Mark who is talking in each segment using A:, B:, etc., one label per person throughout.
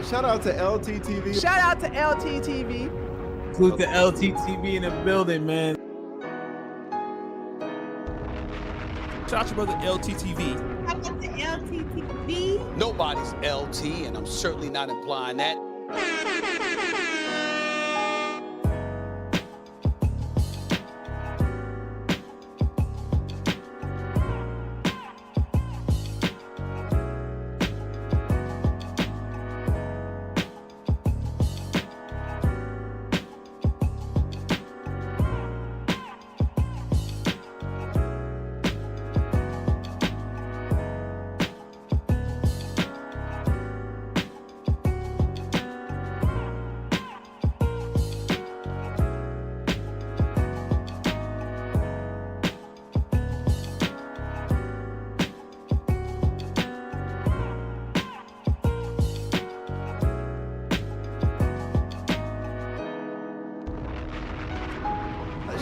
A: Shout out to LTTV.
B: Shout out to LTTV.
C: Salute the LTTV in the building, man.
D: Shout out to brother LTTV.
B: Shout out to LTTV.
E: Nobody's LT, and I'm certainly not implying that.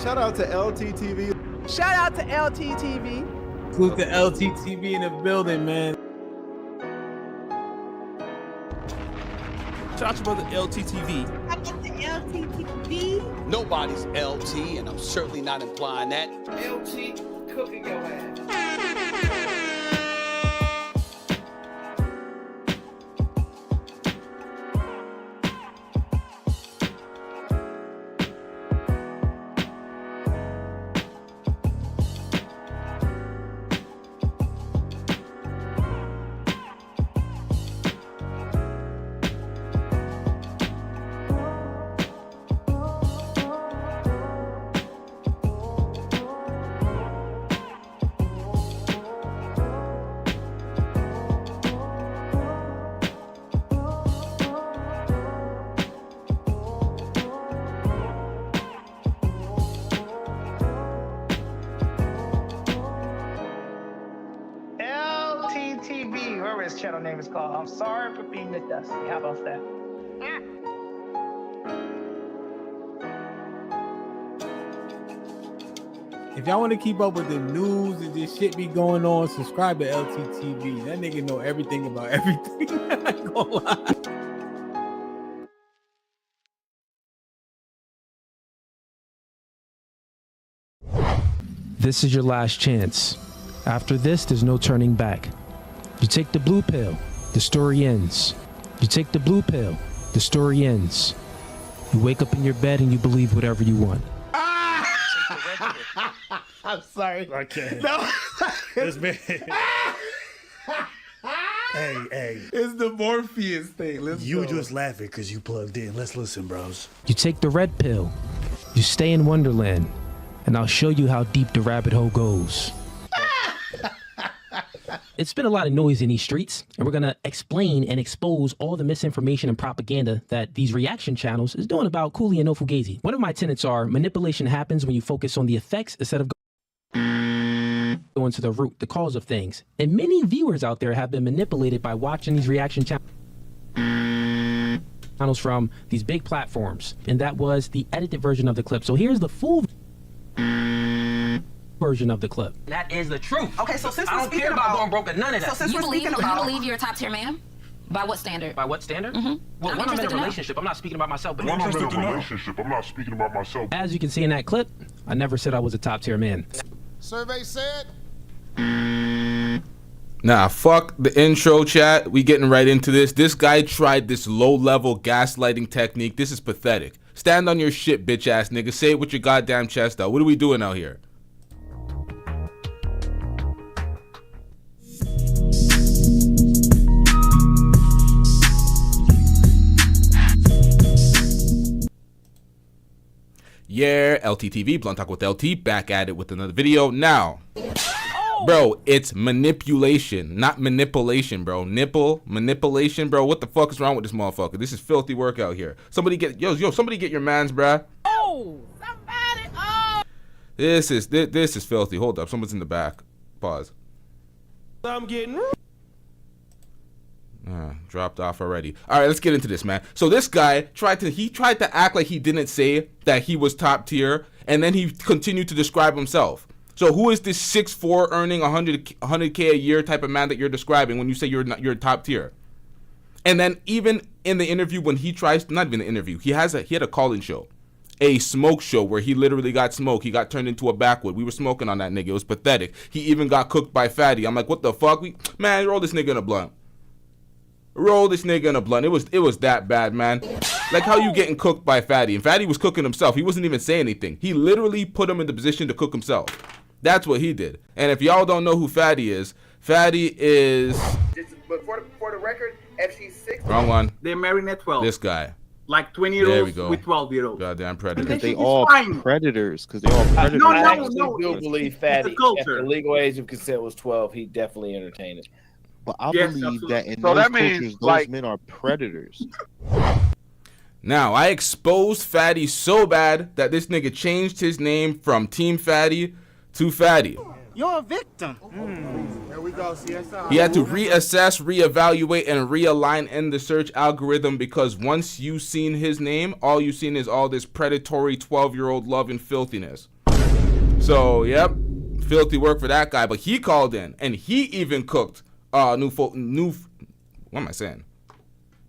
A: Shout out to LTTV.
B: Shout out to LTTV.
C: Salute the LTTV in the building, man.
D: Shout out to brother LTTV.
B: Shout out to LTTV.
E: Nobody's LT, and I'm certainly not implying that.
F: LT cooking your ass. LTTV, whatever his channel name is called. I'm sorry for being the dusty. How about that?
C: If y'all want to keep up with the news and this shit be going on, subscribe to LTTV. That nigga know everything about everything. I ain't gonna lie.
G: This is your last chance. After this, there's no turning back. You take the blue pill, the story ends. You take the blue pill, the story ends. You wake up in your bed and you believe whatever you want.
A: I'm sorry.
H: Okay.
A: No.
H: This man. Hey.
A: It's the Morpheus thing. Let's
H: You
A: go.
H: just laughing because you plugged in. Let's listen, bros.
G: You take the red pill. You stay in Wonderland, and I'll show you how deep the rabbit hole goes. It's been a lot of noise in these streets, and we're going to explain and expose all the misinformation and propaganda that these reaction channels is doing about Cooley and Fugazee. One of my tenets are manipulation happens when you focus on the effects instead of going to the root, the cause of things. And many viewers out there have been manipulated by watching these reaction channels from these big platforms. And that was the edited version of the clip. So here's the full version of the clip.
I: That is the truth.
B: Okay, so since
I: I
B: we're
I: don't care
B: speaking
I: about
B: about
I: going broke or none of that.
B: So since
J: You
B: we're speaking
J: you
B: about
J: believe you're a top tier man? By what standard?
I: By what standard?
J: Mm-hmm.
I: Well,
J: I'm
I: when I'm in
J: interested
I: a
J: to know.
I: relationship, I'm not speaking about myself. But
K: When I'm in a relationship, I'm not speaking about myself.
G: As you can see in that clip, I never said I was a top tier man.
K: Survey said.
L: Nah, fuck the intro, chat. We getting right into this. This guy tried this low-level gaslighting technique. This is pathetic. Stand on your shit, bitch ass nigga. Say it with your goddamn chest out. What are we doing out here? Yeah, LTTV, Blunt Talk with LT, back at it with another video. Now, bro, it's manipulation, not manipulation, bro. Nipple manipulation, bro. What the fuck is wrong with this motherfucker? This is filthy work out here. Somebody get, somebody get your mans, bruh.
B: Oh, somebody. Oh.
L: This is filthy. Hold up, someone's in the back. Pause.
D: I'm getting
L: Dropped off already. All right, let's get into this, man. So this guy tried to act like he didn't say that he was top tier, and then he continued to describe himself. So who is this 6'4" earning 100K a year type of man that you're describing when you say you're top tier? And then even in the interview when he tries, not even the interview, he had a call-in show, a smoke show where he literally got smoked. He got turned into a backwood. We were smoking on that nigga. It was pathetic. He even got cooked by Fatty. I'm like, what the fuck? Man, roll this nigga in a blunt. Roll this nigga in a blunt. It was that bad, man. Like how you getting cooked by Fatty. And Fatty was cooking himself. He wasn't even saying anything. He literally put him in the position to cook himself. That's what he did. And if y'all don't know who Fatty is, Fatty is...
M: But for the record, if she's 6...
L: Wrong one.
N: They're married at 12.
L: This guy.
N: Like 20-year-olds with 12-year-olds.
L: Goddamn predators.
N: Because
O: they all predators. Because they all predators.
N: No,
F: I
N: no,
F: actually
N: no.
F: do believe Fatty, if the legal age of consent was 12, he definitely entertained it.
O: But I
N: Yes,
O: believe
N: absolutely.
O: that in
K: So
O: those
K: that means,
O: cultures, those
K: like-
O: men are predators.
L: Now, I exposed Fatty so bad that this nigga changed his name from Team Fatty to Fatty.
B: You're a victim.
A: Here we go, CSI.
L: He had to reassess, reevaluate, and realign in the search algorithm because once you seen his name, all you seen is all this predatory 12-year-old love and filthiness. So, yep, filthy work for that guy. But he called in, and he even cooked what am I saying?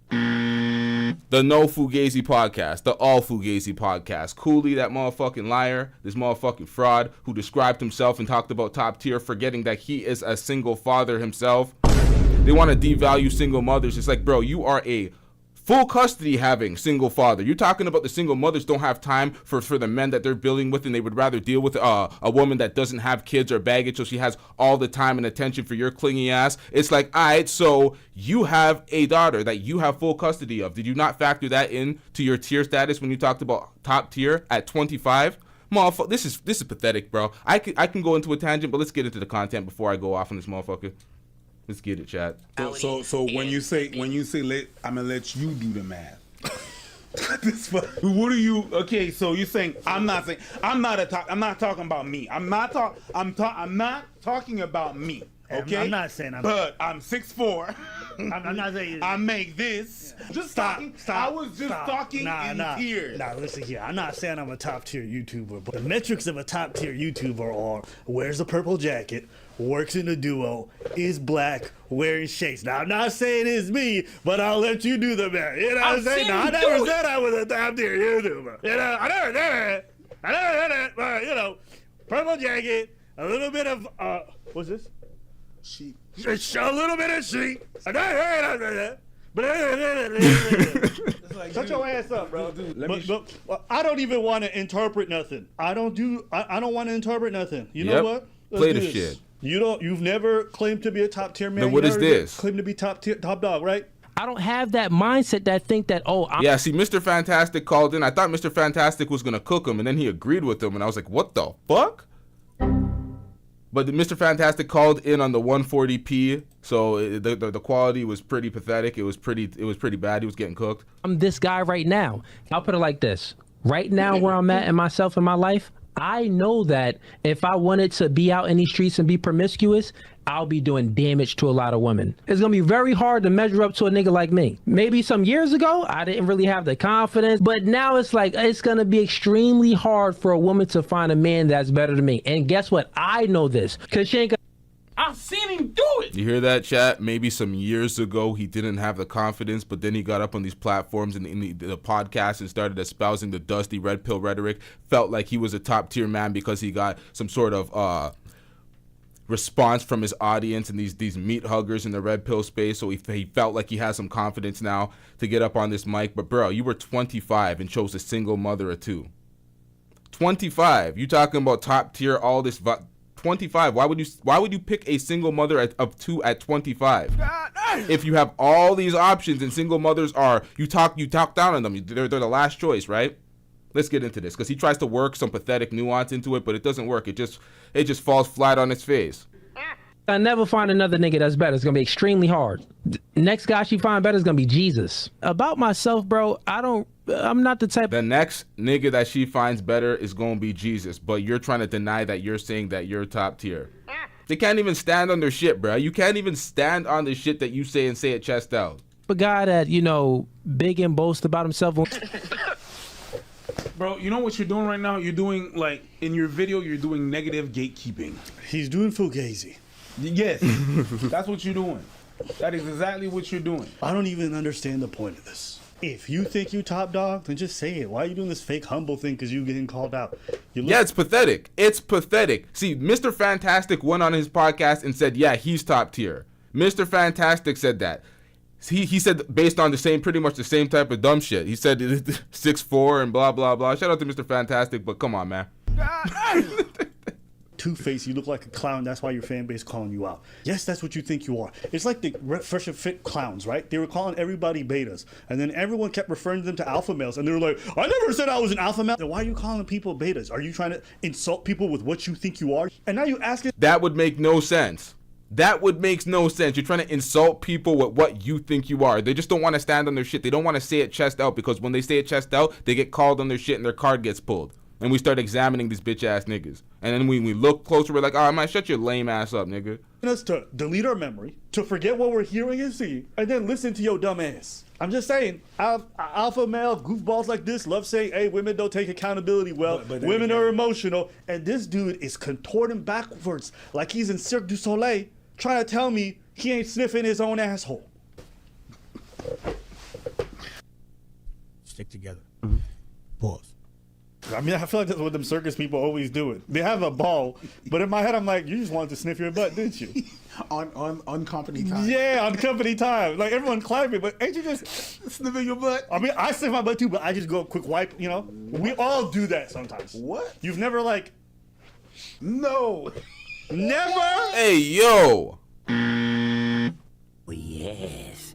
L: The No Fugazee Podcast, the All Fugazee Podcast. Cooley, that motherfucking liar, this motherfucking fraud who described himself and talked about top tier, forgetting that he is a single father himself. They want to devalue single mothers. It's like, bro, you are a full custody having single father. You're talking about the single mothers don't have time for the men that they're building with, and they would rather deal with a woman that doesn't have kids or baggage, so she has all the time and attention for your clingy ass. It's like, all right, so you have a daughter that you have full custody of. Did you not factor that in to your tier status when you talked about top tier at 25? Motherfucker, this is pathetic, bro. I can go into a tangent, but let's get into the content before I go off on this motherfucker. Let's get it, chat.
A: So when you say I'm gonna let you do the math. What are you? Okay, so you're saying I'm not talking about me. I'm not talking about me. Okay,
H: I'm not saying
A: but I'm 6'4".
H: I'm not saying
A: I make this. Just stop. I was just talking in tears.
H: Nah, listen here. I'm not saying I'm a top tier YouTuber, but the metrics of a top tier YouTuber are wears a purple jacket, works in a duo, is black, wearing shades. Now I'm not saying it's me, but I'll let you do the math. You know what I'm saying? Now, I never said I was a top tier YouTuber. You know, I never said it. But you know, purple jacket, a little bit of what's this?
A: Sheep.
H: A little bit of sheep. Shut your ass up, bro. But I don't even want to interpret nothing. I don't want to interpret nothing. You know what?
L: Play the shit.
H: You've never claimed to be a top tier man.
L: Then what is this?
H: Claim to be top dog, right?
G: I don't have that mindset that think that,
L: yeah, see, Mr. Fantastic called in. I thought Mr. Fantastic was going to cook him, and then he agreed with him, and I was like, what the fuck? But Mr. Fantastic called in on the 140p, so the quality was pretty pathetic. It was pretty bad. He was getting cooked.
G: I'm this guy right now. I'll put it like this. Right now where I'm at in myself in my life, I know that if I wanted to be out in these streets and be promiscuous, I'll be doing damage to a lot of women. It's gonna be very hard to measure up to a nigga like me. Maybe some years ago, I didn't really have the confidence, but now it's like, it's gonna be extremely hard for a woman to find a man that's better than me. And guess what? I know this, cause she ain't gonna.
D: I've seen him do it.
L: You hear that, chat? Maybe some years ago he didn't have the confidence, but then he got up on these platforms and in the podcast and started espousing the dusty red pill rhetoric. Felt like he was a top tier man because he got some sort of response from his audience and these meat huggers in the red pill space. So he felt like he has some confidence now to get up on this mic. But bro, you were 25 and chose a single mother of two. 25. You talking about top tier? All this. 25. Why would you pick a single mother of two at 25? If you have all these options and single mothers are you talk down on them. They're the last choice, right? Let's get into this because he tries to work some pathetic nuance into it, but it doesn't work. It just falls flat on its face.
G: I never find another nigga that's better. It's gonna be extremely hard. Next guy she find better is gonna be Jesus. About myself, bro, I'm not the type.
L: The next nigga that she finds better is gonna be Jesus, but you're trying to deny that you're saying that you're top tier. They can't even stand on their shit, bro. You can't even stand on the shit that you say and say it chest out.
G: A guy that, big and boast about himself.
A: Bro, you know what you're doing right now? You're doing, like, in your video, you're doing negative gatekeeping.
H: He's doing Fugazi.
A: Yes, that's what you're doing. That is exactly what you're doing.
H: I don't even understand the point of this. If you think you top dog, then just say it. Why are you doing this fake humble thing because you getting called out?
L: Yeah, it's pathetic. It's pathetic. See, Mr. Fantastic went on his podcast and said, yeah, he's top tier. Mr. Fantastic said that. He said based on pretty much the same type of dumb shit. He said 6'4" and blah, blah, blah. Shout out to Mr. Fantastic, but come on, man.
H: Two-Face, you look like a clown. That's why your fan base calling you out. Yes, that's what you think you are. It's like the Fresh and Fit clowns, right? They were calling everybody betas, and then everyone kept referring them to alpha males, and they were like, I never said I was an alpha male. Then why are you calling people betas? Are you trying to insult people with what you think you are? And now you ask it.
L: That would make no sense. That would make no sense. You're trying to insult people with what you think you are. They just don't want to stand on their shit. They don't want to say it chest out, because when they say it chest out, they get called on their shit and their card gets pulled. And we start examining these bitch ass niggas. And then when we look closer, we're like, oh, I might shut your lame ass up, nigga.
H: Us to delete our memory, to forget what we're hearing and seeing, and then listen to your dumb ass. I'm just saying, alpha male goofballs like this love saying, hey, women don't take accountability well, but women are emotional, and this dude is contorting backwards like he's in Cirque du Soleil, trying to tell me he ain't sniffing his own asshole.
C: Stick together.
H: Pause. I mean, I feel like that's what them circus people always do it. They have a ball, but in my head, I'm like, you just wanted to sniff your butt, didn't you?
A: on company time.
H: Yeah, on company time. Like, everyone clapping, but ain't you just
A: sniffing your butt?
H: I mean, I sniff my butt too, but I just go a quick wipe, you know? We all do that sometimes.
A: What?
H: You've never, like...
A: No.
H: Never?
L: Hey, yo.
P: Yes,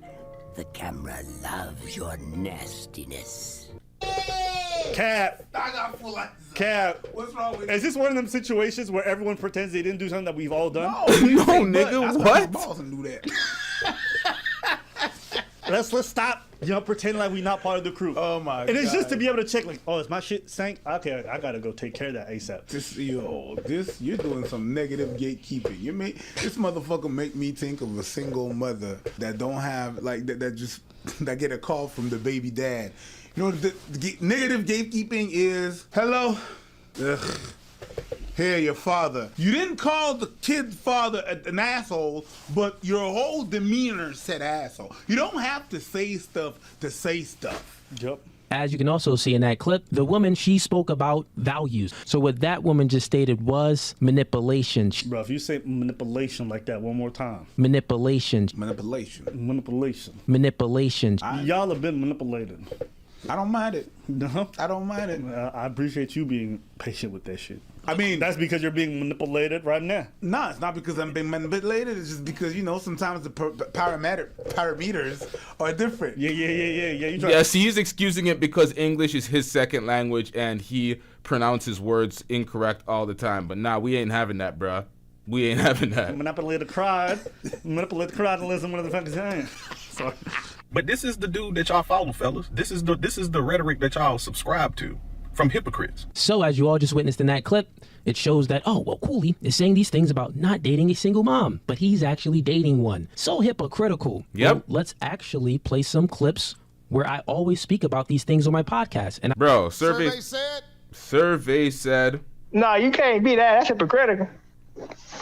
P: the camera loves your nastiness.
H: Cap.
A: I got full eyes.
H: Cap.
A: What's wrong with
H: Is this one of them situations where everyone pretends they didn't do something that we've all done?
L: No, nigga, what?
A: Balls and do that.
H: Let's stop, pretending like we're not part of the crew.
A: Oh my god.
H: And it's just to be able to check, like, oh, is my shit sank? Okay, I gotta go take care of that ASAP.
A: You're doing some negative gatekeeping. This motherfucker make me think of a single mother that don't have, like, that get a call from the baby dad. You know, the negative gatekeeping is, hello? Ugh. Here, your father. You didn't call the kid's father an asshole, but your whole demeanor said asshole. You don't have to say stuff to say stuff.
H: Yep.
G: As you can also see in that clip, the woman, she spoke about values. So what that woman just stated was manipulation.
H: Bro, if you say manipulation like that one more time.
G: Manipulation.
H: Y'all have been manipulated.
A: I don't mind it.
H: No?
A: I don't mind it.
H: I appreciate you being patient with that shit. I mean, that's because you're being manipulated right now.
A: No, it's not because I'm being manipulated. It's just because, sometimes the parameters are different.
H: Yeah.
L: Yes, he's excusing it because English is his second language and he pronounces words incorrect all the time. But nah, we ain't having that, bruh. We ain't having that.
H: Manipulated crowd. Manipulated crowdalism, what the fuck is that? Sorry.
D: But this is the dude that y'all follow, fellas. This is the rhetoric that y'all subscribe to from hypocrites.
G: So as you all just witnessed in that clip, it shows that, Cooley is saying these things about not dating a single mom, but he's actually dating one. So hypocritical.
L: Yep.
G: Well, let's actually play some clips where I always speak about these things on my podcast. And
K: Survey said.
Q: No, you can't be that. That's hypocritical.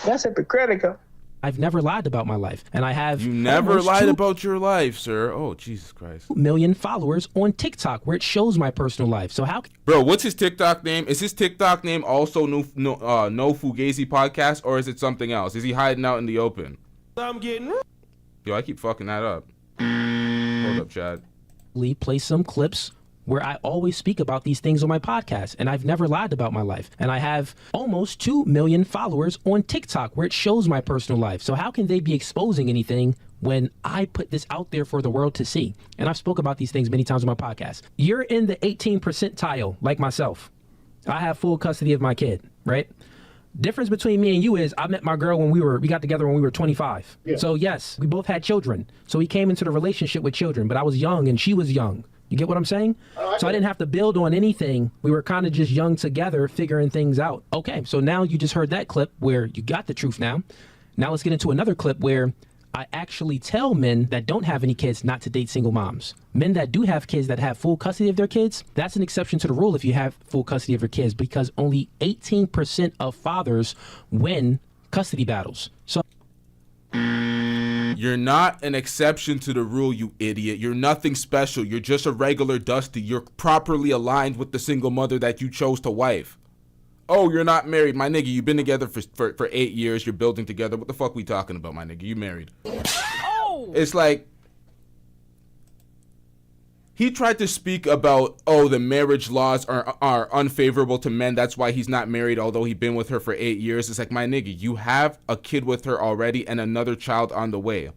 Q: That's hypocritical.
G: I've never lied about my life, and I have.
L: You never lied about your life, sir. Oh, Jesus Christ.
G: 2 million followers on TikTok, where it shows my personal life. So how?
L: Bro, what's his TikTok name? Is his TikTok name also No Fugazee Podcast, or is it something else? Is he hiding out in the open?
D: I'm getting.
L: Yo, I keep fucking that up. Hold up, Chad.
G: Play some clips where I always speak about these things on my podcast, and I've never lied about my life. And I have almost 2 million followers on TikTok, where it shows my personal life. So how can they be exposing anything when I put this out there for the world to see? And I've spoke about these things many times on my podcast. You're in the 18 percentile, like myself. I have full custody of my kid, right? Difference between me and you is I met my girl when we got together when we were 25. Yeah. So yes, we both had children. So we came into the relationship with children, but I was young and she was young. You get what I'm saying? So I didn't have to build on anything. We were kind of just young together, figuring things out. Okay, so now you just heard that clip where you got the truth now. Now let's get into another clip where I actually tell men that don't have any kids not to date single moms. Men that do have kids that have full custody of their kids, that's an exception to the rule if you have full custody of your kids, because only 18% of fathers win custody battles. So
L: You're not an exception to the rule, you idiot. You're nothing special. You're just a regular Dusty. You're properly aligned with the single mother that you chose to wife. Oh, you're not married. My nigga, you've been together for 8 years. You're building together. What the fuck we talking about, my nigga? You married.
B: Oh.
L: It's like, he tried to speak about, oh, the marriage laws are unfavorable to men. That's why he's not married, although he's been with her for 8 years. It's like, my nigga, you have a kid with her already and another child on the way.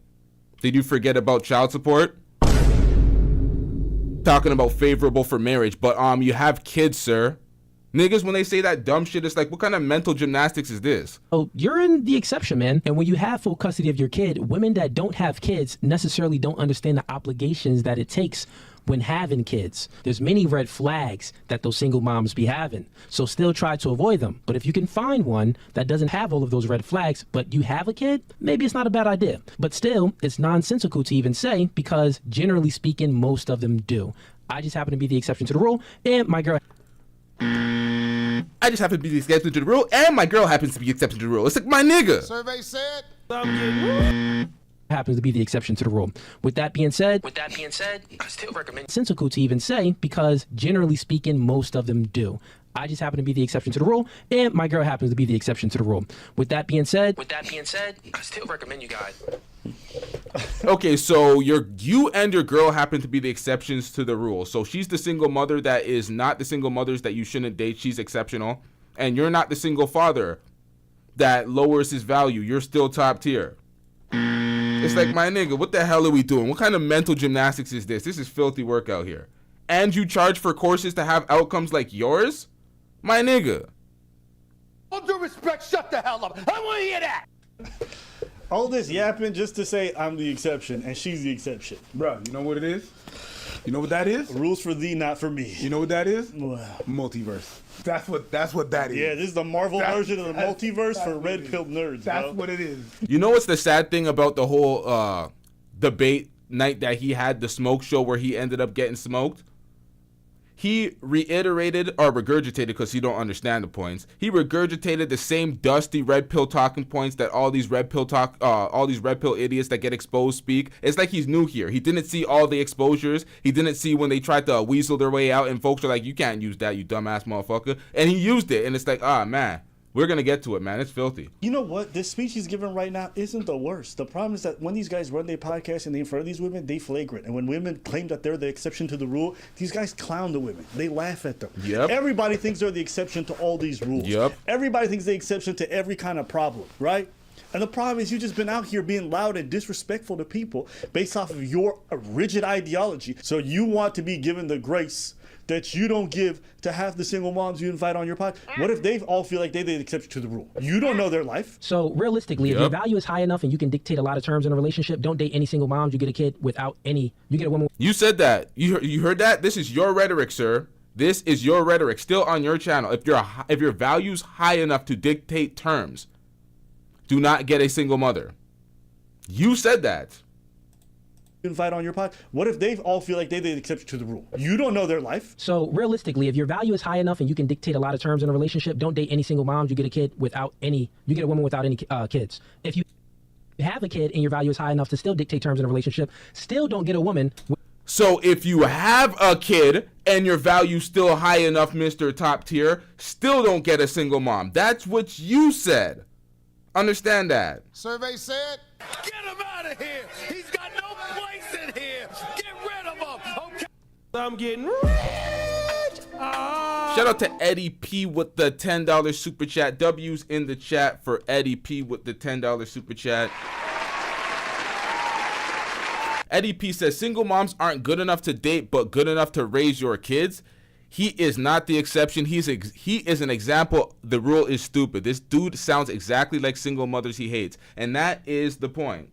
L: Did you forget about child support? Talking about favorable for marriage, but you have kids, sir. Niggas, when they say that dumb shit, it's like, what kind of mental gymnastics is this?
G: Oh, you're in the exception, man. And when you have full custody of your kid, women that don't have kids necessarily don't understand the obligations that it takes when having kids. There's many red flags that those single moms be having. So still try to avoid them. But if you can find one that doesn't have all of those red flags, but you have a kid, maybe it's not a bad idea. But still, it's nonsensical to even say, because generally speaking, most of them do. I just happen to be the exception to the rule, and my girl...
L: I just happen to be the exception to the rule, and my girl happens to be the exception to the rule. It's like, my nigga.
K: Survey said.
G: Happens to be the exception to the rule. With that being said, I still recommend sensical to even say, because generally speaking, most of them do. I just happen to be the exception to the rule, and my girl happens to be the exception to the rule. With that being said, I still recommend you guys.
L: Okay, so you and your girl happen to be the exceptions to the rule. So she's the single mother that is not the single mothers that you shouldn't date. She's exceptional. And you're not the single father that lowers his value. You're still top tier. It's like, my nigga, what the hell are we doing? What kind of mental gymnastics is this? This is filthy work out here. And you charge for courses to have outcomes like yours? My nigga.
R: All due respect, shut the hell up. I want to hear that.
H: All this yapping just to say I'm the exception and she's the exception.
A: Bro, you know what it is? You know what that is?
H: Rules for thee, not for me.
A: You know what that is? Multiverse. That's what that is.
H: Yeah, this is the Marvel version of the multiverse for red-pilled nerds.
A: That's what it is.
L: You know what's the sad thing about the whole debate night that he had, the smoke show where he ended up getting smoked? He reiterated or regurgitated, because he don't understand the points. He regurgitated the same dusty red pill talking points that all these red pill idiots that get exposed speak. It's like he's new here. He didn't see all the exposures. He didn't see when they tried to weasel their way out, and folks are like, "You can't use that, you dumbass motherfucker." And he used it, and it's like, man, we're gonna get to it, man. It's filthy.
H: You know what? This speech he's giving right now isn't the worst. The problem is that when these guys run their podcast and they in front of these women, they flagrant. And when women claim that they're the exception to the rule, these guys clown the women. They laugh at them.
L: Yep.
H: Everybody thinks they're the exception to all these rules.
L: Yep.
H: Everybody thinks they're the exception to every kind of problem, right? And the problem is you've just been out here being loud and disrespectful to people based off of your rigid ideology. So you want to be given the grace that you don't give to half the single moms you invite on your pod. What if they all feel like they're the exception to the rule? You don't know their life.
G: So realistically, if your value is high enough and you can dictate a lot of terms in a relationship, don't date any single moms. You get a kid without any. You get a woman.
L: You said that. You heard that? This is your rhetoric, sir. This is your rhetoric. Still on your channel. If your value's high enough to dictate terms, do not get a single mother. You said that.
H: Invite on your pod. What if they all feel like they're the exception to the rule? You don't know their life.
G: So realistically, if your value is high enough and you can dictate a lot of terms in a relationship, don't date any single moms. You get a kid without any. You get a woman without any kids. If you have a kid and your value is high enough to still dictate terms in a relationship, still don't get a woman.
L: So if you have a kid and your value's still high enough, Mr. Top Tier, still don't get a single mom. That's what you said. Understand that.
K: Survey said.
R: Get him out of here. He's got no place in here. Get rid of him. Okay.
S: I'm getting rich.
L: Shout out to Eddie P with the $10 super chat. W's in the chat for Eddie P with the $10 super chat. Eddie P says single moms aren't good enough to date, but good enough to raise your kids. He is not the exception. He is an example. The rule is stupid. This dude sounds exactly like single mothers he hates. And that is the point.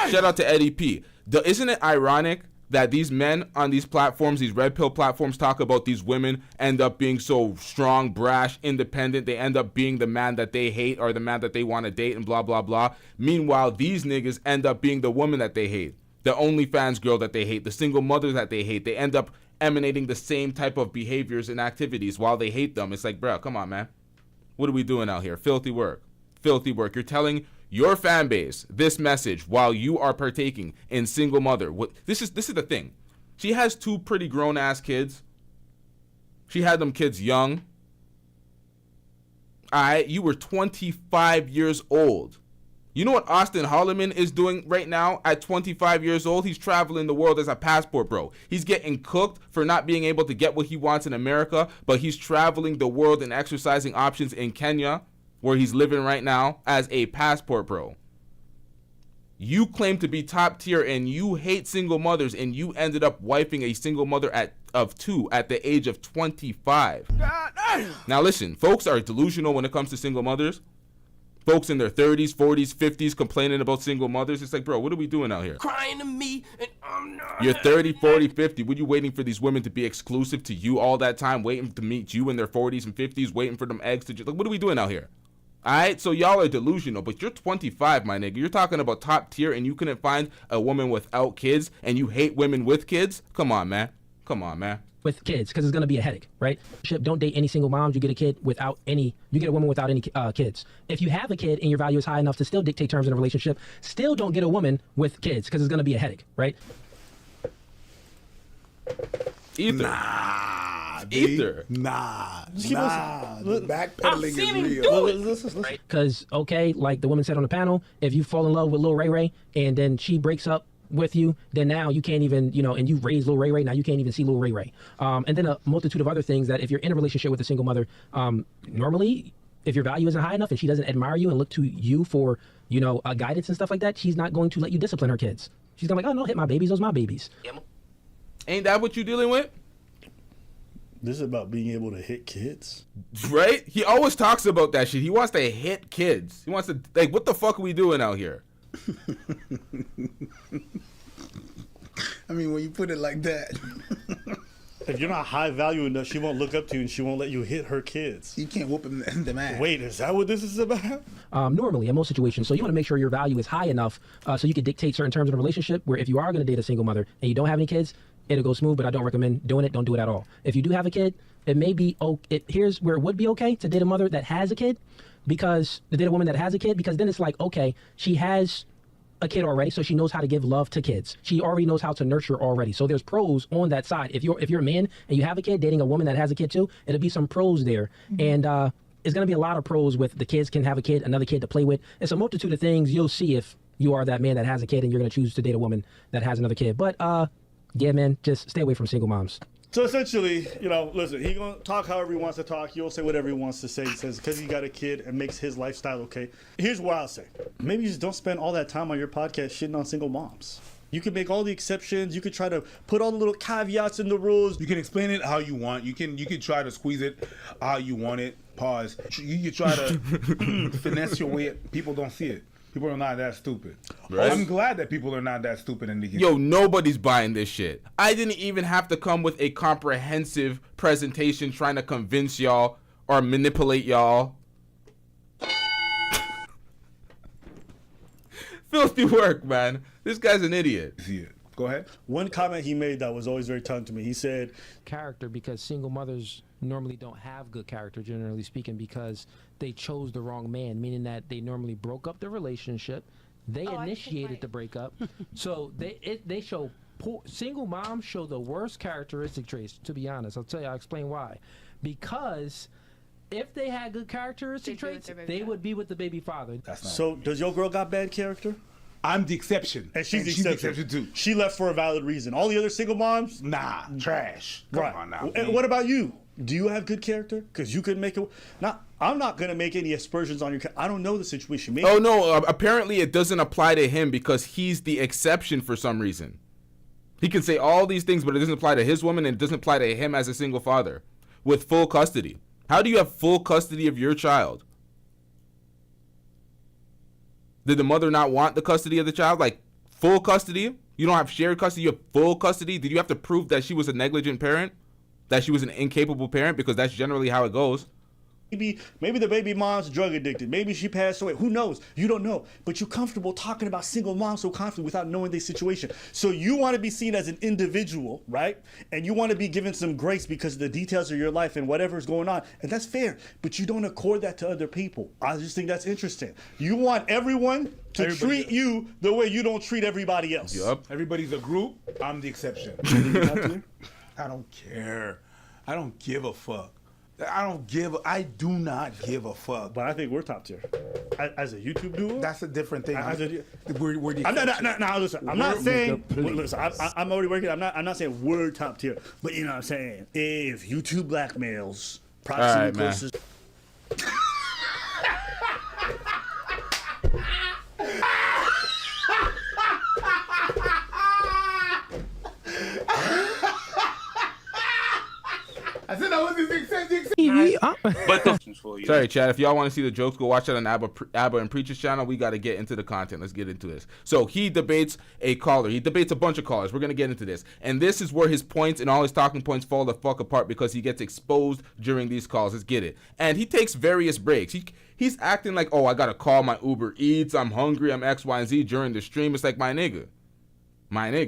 L: Shout out to Eddie P. Isn't it ironic that these men on these platforms, these red pill platforms, talk about these women end up being so strong, brash, independent. They end up being the man that they hate or the man that they want to date and blah, blah, blah. Meanwhile, these niggas end up being the woman that they hate, the OnlyFans girl that they hate, the single mother that they hate. They end up emanating the same type of behaviors and activities while they hate them. It's like, bro, come on, man. What are we doing out here? Filthy work. Filthy work. You're telling your fan base this message while you are partaking in single mother. This is the thing. She has 2 pretty grown ass kids. She had them kids young. Alright, you were 25 years old. You know what Austin Holloman is doing right now at 25 years old? He's traveling the world as a passport bro. He's getting cooked for not being able to get what he wants in America, but he's traveling the world and exercising options in Kenya, where he's living right now, as a passport bro. You claim to be top tier and you hate single mothers, and you ended up wifing a single mother of 2 at the age of 25. Now listen, folks are delusional when it comes to single mothers. Folks in their 30s, 40s, 50s complaining about single mothers. It's like, bro, what are we doing out here?
S: Crying to me, and I'm not.
L: You're 30, 40, 50. Were you waiting for these women to be exclusive to you all that time, waiting to meet you in their 40s and 50s, waiting for them eggs to... Like, what are we doing out here? All right, so y'all are delusional, but you're 25, my nigga. You're talking about top tier, and you couldn't find a woman without kids, and you hate women with kids? Come on, man. Come on, man.
G: With kids, because it's going to be a headache, right? Don't date any single moms. You get a kid without any, you get a woman without any kids. If you have a kid and your value is high enough to still dictate terms in a relationship, still don't get a woman with kids, because it's going to be a headache, right?
L: Either.
A: Either. The backpedaling is real.
G: Because, okay, like the woman said on the panel, if you fall in love with Lil Ray Ray and then she breaks up with you, then now you can't even, and you raise Lil Ray Ray, now you can't even see Lil Ray Ray. And then a multitude of other things that if you're in a relationship with a single mother, normally, if your value isn't high enough and she doesn't admire you and look to you for, guidance and stuff like that, she's not going to let you discipline her kids. She's going to be like, oh, no, hit my babies, those my babies.
L: Ain't that what you're dealing with?
H: This is about being able to hit kids.
L: Right? He always talks about that shit. He wants to hit kids. He wants to, like, what the fuck are we doing out here?
A: I mean, when you put it like that.
H: If you're not high value enough, she won't look up to you and she won't let you hit her kids.
A: You can't whoop them in the man.
H: Wait, is that what this is about?
G: Normally, in most situations. So you want to make sure your value is high enough so you can dictate certain terms in a relationship where if you are going to date a single mother and you don't have any kids, it'll go smooth, but I don't recommend doing it. Don't do it at all. If you do have a kid, it may be here's where it would be okay to date a mother that has a kid, because to date a woman that has a kid, because then it's like, okay, she has a kid already, so she knows how to give love to kids. She already knows how to nurture already. So there's pros on that side. If you're a man and you have a kid, dating a woman that has a kid too, it'll be some pros there. And it's going to be a lot of pros with the kids can have a kid, another kid to play with. It's a multitude of things you'll see if you are that man that has a kid and you're going to choose to date a woman that has another kid. But yeah, man, just stay away from single moms.
H: So essentially, listen, he gonna talk however he wants to talk. He'll say whatever he wants to say. He says because he got a kid, it makes his lifestyle okay. Here's what I'll say. Maybe you just don't spend all that time on your podcast shitting on single moms. You can make all the exceptions. You could try to put all the little caveats in the rules.
A: You can explain it how you want. You can try to squeeze it how you want it. Pause. You can try to finesse your way. People don't see it. People are not that stupid. Right? I'm glad that people are not that stupid.
L: Yo, nobody's buying this shit. I didn't even have to come with a comprehensive presentation trying to convince y'all or manipulate y'all. Filthy work, man. This guy's an idiot.
A: Go ahead.
H: One comment he made that was always very telling to me. He said,
G: character, because single mothers normally don't have good character, generally speaking, because they chose the wrong man, meaning that they normally broke up the relationship. They initiated the breakup. So they show single moms show the worst characteristic traits, to be honest. I'll explain why. Because if they had good characteristic traits, they would be with the baby father.
H: So does your girl got bad character?
A: I'm the exception.
H: And she's the exception too. She left for a valid reason. All the other single moms?
A: Nah, trash. Come on now.
H: And what about you? Do you have good character? Because you could make it. Now, I'm not going to make any aspersions on your character. I don't know the situation.
L: Maybe. Oh, no. Apparently, it doesn't apply to him because he's the exception for some reason. He can say all these things, but it doesn't apply to his woman and it doesn't apply to him as a single father with full custody. How do you have full custody of your child? Did the mother not want the custody of the child? Like, full custody? You don't have shared custody, you have full custody? Did you have to prove that she was a negligent parent? That she was an incapable parent? Because that's generally how it goes.
H: Maybe the baby mom's drug addicted. Maybe she passed away. Who knows? You don't know. But you're comfortable talking about single moms so confidently without knowing their situation. So you want to be seen as an individual, right? And you want to be given some grace because of the details of your life and whatever's going on. And that's fair. But you don't accord that to other people. I just think that's interesting. You want everyone to treat you the way you don't treat everybody else.
A: Yup. Everybody's a group. I'm the exception. I don't care. I don't give a fuck. I do not give a fuck.
H: But I think we're top tier. As a YouTube duo?
A: That's a different thing.
H: We're listen, I'm not saying, listen, I'm already working, I'm not saying we're top tier. But you know what I'm saying? If YouTube black males, proximity courses.
A: I said that was his exception.
L: Sorry, Chad. If y'all want to see the jokes, go watch it on Abba and Preacher's channel. We got to get into the content. Let's get into this. So he debates a caller. He debates a bunch of callers. We're going to get into this. And this is where his points and all his talking points fall the fuck apart because he gets exposed during these calls. Let's get it. And he takes various breaks. He's acting like, oh, I got to call my Uber Eats. I'm hungry. I'm X, Y, and Z during the stream. It's like, my nigga,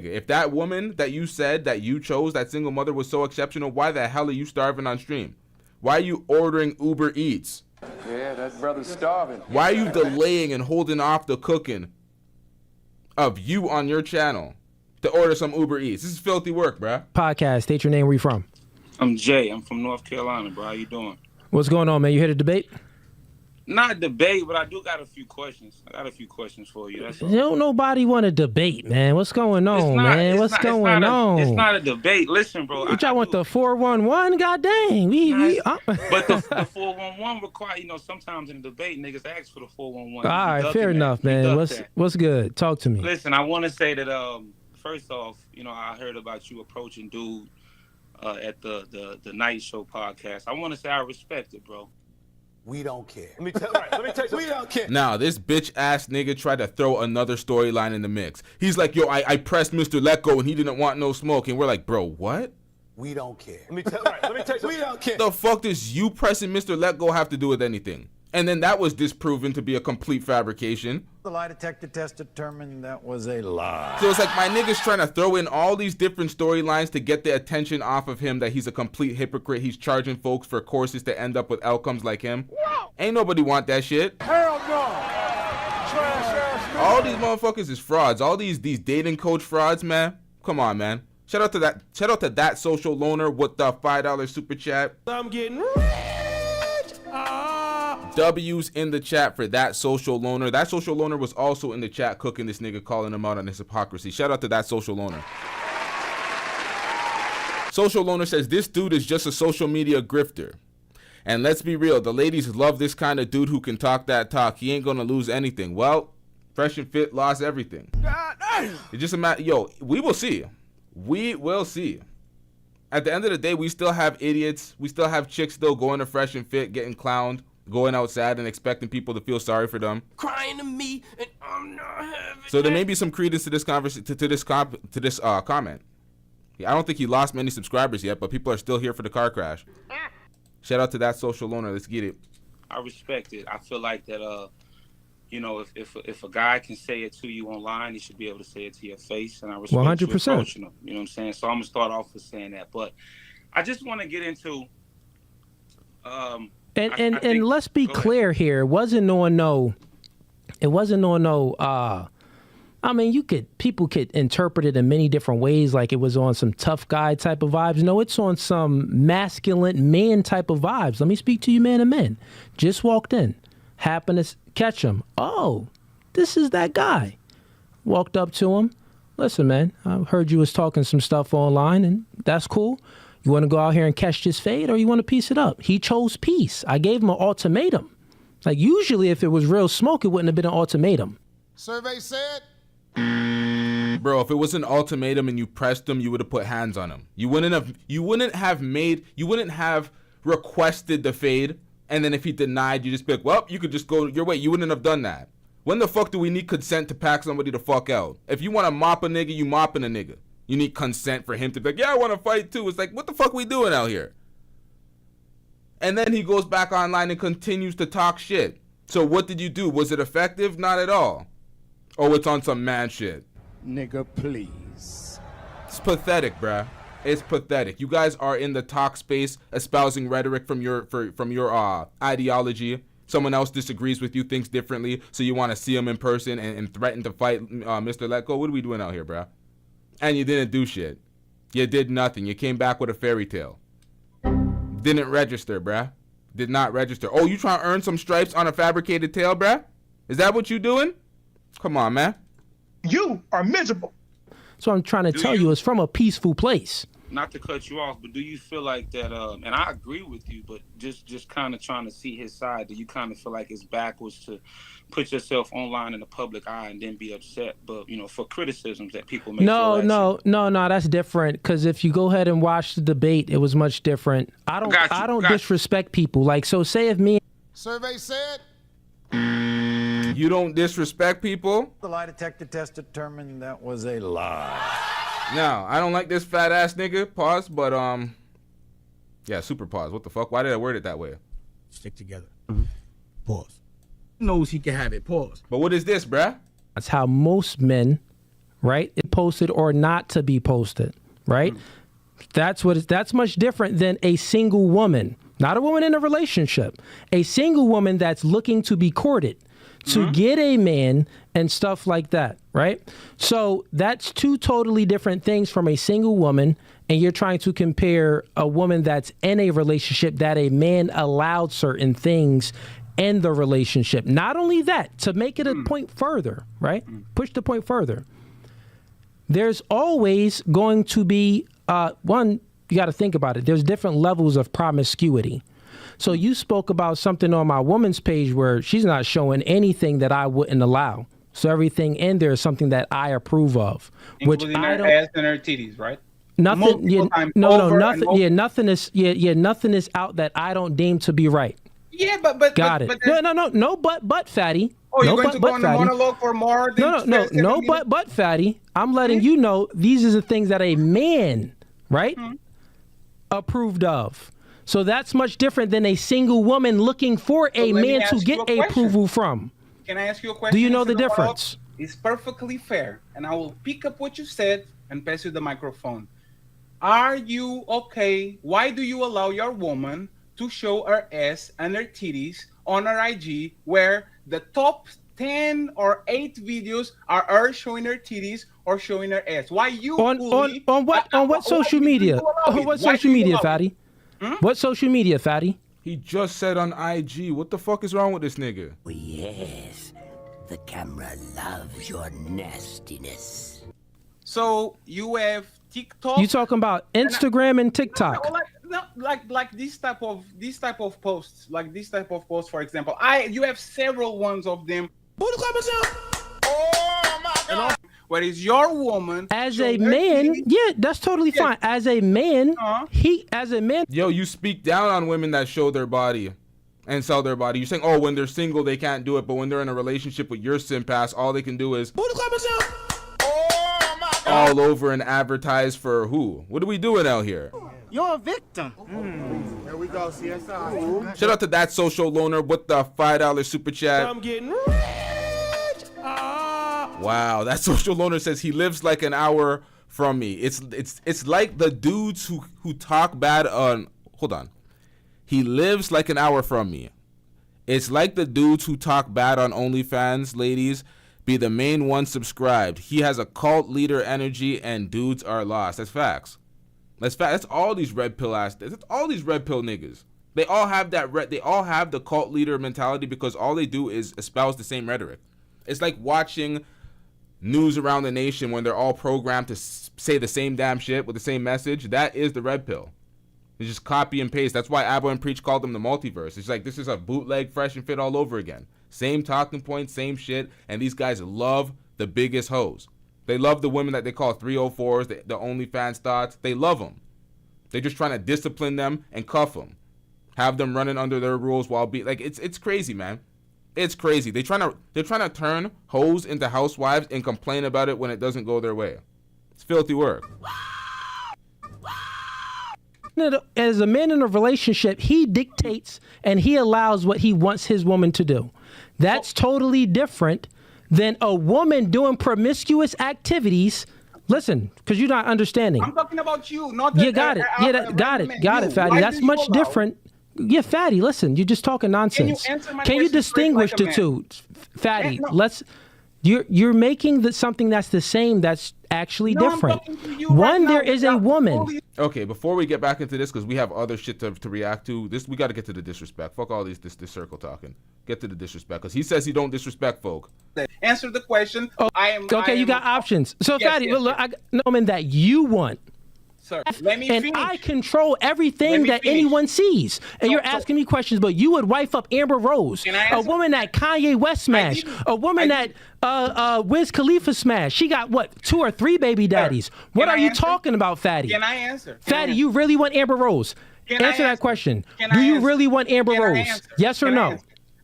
L: if that woman that you said that you chose, that single mother, was so exceptional, why the hell are you starving on stream? Why are you ordering Uber Eats?
T: Yeah, that brother's starving.
L: Why are you delaying and holding off the cooking of you on your channel to order some Uber Eats? This is filthy work, bruh.
G: Podcast, state your name, where you from?
U: I'm Jay. I'm from North Carolina, bro. How you doing?
G: What's going on, man? You here to debate?
U: Not debate, but I do got a few questions. I got a few questions for you. That's all.
G: Don't nobody want to debate, man. What's going on, man? What's going on?
U: It's not a debate. Listen, bro.
G: Which I want the 411. God dang.
U: But the 411 require, sometimes in a debate, niggas ask for the 411.
G: All right, fair enough, man. What's good? Talk to me.
U: Listen, I want to say that, first off, I heard about you approaching dude at the Night Show podcast. I want to say I respect it, bro.
T: We don't care.
R: Let me tell you, we don't care.
L: Now, this bitch ass nigga tried to throw another storyline in the mix. He's like, yo, I pressed Mr. Let Go and he didn't want no smoke. And we're like, bro, what?
T: We don't care.
R: Let me tell you, we don't care.
L: The fuck does you pressing Mr. Let Go have to do with anything? And then that was disproven to be a complete fabrication.
T: The lie detector test determined that was a lie.
L: So it's like my nigga's trying to throw in all these different storylines to get the attention off of him that he's a complete hypocrite. He's charging folks for courses to end up with outcomes like him. Whoa. Ain't nobody want that shit.
R: Hell no. Trash.
L: All these motherfuckers is frauds. All these dating coach frauds, man. Come on, man. Shout out to that social loner with the $5 super chat.
R: I'm getting rich.
L: W's in the chat for that social loner. That social loner was also in the chat cooking this nigga, calling him out on his hypocrisy. Shout out to that social loner. Social loner says this dude is just a social media grifter. And let's be real, the ladies love this kind of dude who can talk that talk. He ain't gonna lose anything. Well, Fresh and Fit lost everything. It's just a matter. Yo, we will see. We will see. At the end of the day, we still have idiots. We still have chicks still going to Fresh and Fit, getting clowned, going outside and expecting people to feel sorry for them.
S: Crying to me, and I'm not having
L: So there may be some credence to this conversation, to this comment. I don't think he lost many subscribers yet, but people are still here for the car crash. Shout out to that social loner. Let's get it.
U: I respect it. I feel like that, if a guy can say it to you online, he should be able to say it to your face. And I respect 100%. You approaching him. You know what I'm saying? So I'm gonna start off with saying that. But I just want to get into.
G: And let's be clear here. It wasn't on no. I mean, people could interpret it in many different ways, like it was on some tough guy type of vibes. No, it's on some masculine man type of vibes. Let me speak to you, man to men. Just walked in, happened to catch him. Oh, this is that guy. Walked up to him. Listen, man, I heard you was talking some stuff online, and that's cool. You want to go out here and catch this fade, or you want to piece it up? He chose peace. I gave him an ultimatum. Like, usually if it was real smoke, it wouldn't have been an ultimatum.
K: Survey said.
L: Bro, if it was an ultimatum and you pressed him, you would have put hands on him. You wouldn't have requested the fade, and then if he denied, you just be like, well, you could just go your way. You wouldn't have done that. When the fuck do we need consent to pack somebody the fuck out? If you want to mop a nigga, you mopping a nigga. You need consent for him to be like, yeah, I want to fight too. It's like, what the fuck we doing out here? And then he goes back online and continues to talk shit. So what did you do? Was it effective? Not at all. Oh, it's on some man shit.
T: Nigga, please.
L: It's pathetic, bruh. It's pathetic. You guys are in the talk space espousing rhetoric from your ideology. Someone else disagrees with you, thinks differently, so you want to see him in person and threaten to fight Mr. Let Go. What are we doing out here, bruh? And you didn't do shit. You did nothing. You came back with a fairy tale. Didn't register, bruh. Did not register. Oh, you trying to earn some stripes on a fabricated tale, bruh? Is that what you doing? Come on, man.
E: You are miserable.
G: So I'm trying to tell you, it's from a peaceful place.
U: Not to cut you off, but do you feel like that, and I agree with you, but just kind of trying to see his side, do you kind of feel like it's backwards to put yourself online in the public eye and then be upset, but, you know, for criticisms that people make?
G: No, that's different, because if you go ahead and watch the debate, it was much different. I don't disrespect people. Like, so say if me...
K: Survey said...
L: You don't disrespect people?
T: The lie detector test determined that was a lie.
L: Now, I don't like this fat ass nigga, pause, but yeah, super pause. What the fuck? Why did I word it that way?
C: Stick together. Pause. Knows he can have it. Pause.
L: But what is this, bruh?
G: That's how most men, right, it posted or not to be posted, right? That's much different than a single woman, not a woman in a relationship, a single woman that's looking to be courted, to get a man and stuff like that, right? So that's two totally different things from a single woman, and you're trying to compare a woman that's in a relationship that a man allowed certain things in the relationship. Not only that, to make it a point further, right? Push the point further. There's always going to be, one, you got to think about it. There's different levels of promiscuity. So you spoke about something on my woman's page where she's not showing anything that I wouldn't allow. So everything in there is something that I approve of,
U: including
E: which I don't. Ass and her titties, right?
G: Nothing. Nothing. Nothing is out that I don't deem to be right.
E: Yeah, but
G: got it. No, but fatty.
E: Oh, you're going to go on the monologue for more than
G: no, but fatty. I'm letting you know these are the things that a man, right, approved of. So that's much different than a single woman looking for a man to get approval from.
E: Can I ask you a question?
G: Do you know the difference?
E: It's perfectly fair, and I will pick up what you said and pass you the microphone. Are you okay? Why do you allow your woman to show her ass and her titties on her IG, where the top 10 or 8 videos are her showing her titties or showing her ass? Why you
G: on what social media? What social media, fatty? What social media, fatty?
L: He just said on IG. What the fuck is wrong with this nigga?
P: Oh, yes. The camera loves your nastiness.
E: So you have TikTok.
G: You talking about Instagram and TikTok?
E: Like this type of posts, for example. You have several ones of them. Oh my God. Where is your woman?
G: As a man, yeah, that's totally fine. As a man,
L: Yo, you speak down on women that show their body and sell their body. You're saying, oh, when they're single, they can't do it, but when they're in a relationship with your simp ass, all they can do is all over and advertise for who? What are we doing out here?
B: You're a victim.
K: There we go, CSI.
L: Shout out to that social loner with the $5 super chat.
S: I'm getting rich.
L: Wow, that social loner says he lives like an hour from me. It's like the dudes who talk bad on. Hold on. He lives like an hour from me. It's like the dudes who talk bad on OnlyFans, ladies, be the main one subscribed. He has a cult leader energy and dudes are lost. That's facts. That's all these red pill ass. That's all these red pill niggas. They all have they all have the cult leader mentality because all they do is espouse the same rhetoric. It's like watching news around the nation when they're all programmed to say the same damn shit with the same message. That is the red pill. It's just copy and paste. That's why Abba and Preach called them the multiverse. It's like this is a bootleg, fresh and fit all over again. Same talking points, same shit, and these guys love the biggest hoes. They love the women that they call 304s, the OnlyFans thoughts. They love them. They're just trying to discipline them and cuff them, have them running under their rules while it's crazy, man. It's crazy. They're trying to turn hoes into housewives and complain about it when it doesn't go their way. It's filthy work.
G: as a man in a relationship, he dictates and he allows what he wants his woman to do. That's totally different than a woman doing promiscuous activities. Listen, because you're not understanding.
E: I'm talking about you, not
G: You got it. Got it, Fatty. That's much different. Yeah, Fatty, listen, you're just talking nonsense. Can you distinguish the two? Fatty, you're making something that's the same that's actually different. One, there is a woman.
L: Okay, before we get back into this, because we have other shit to react to, we got to get to the disrespect. Fuck all this circle talking. Get to the disrespect, because he says he don't disrespect folk.
E: Answer the question.
G: You got options. So, Fatty, look, I know that you want.
E: Sir, let me finish.
G: I control everything that anyone sees. And you're asking me questions, but you would wife up Amber Rose, a woman that Kanye West smashed, a woman that Wiz Khalifa smashed. She got, 2 or 3 baby daddies. What are you talking about, Fatty?
E: Can I answer?
G: Fatty, you really want Amber Rose? Answer that question. Do you really want Amber Rose? Yes or no?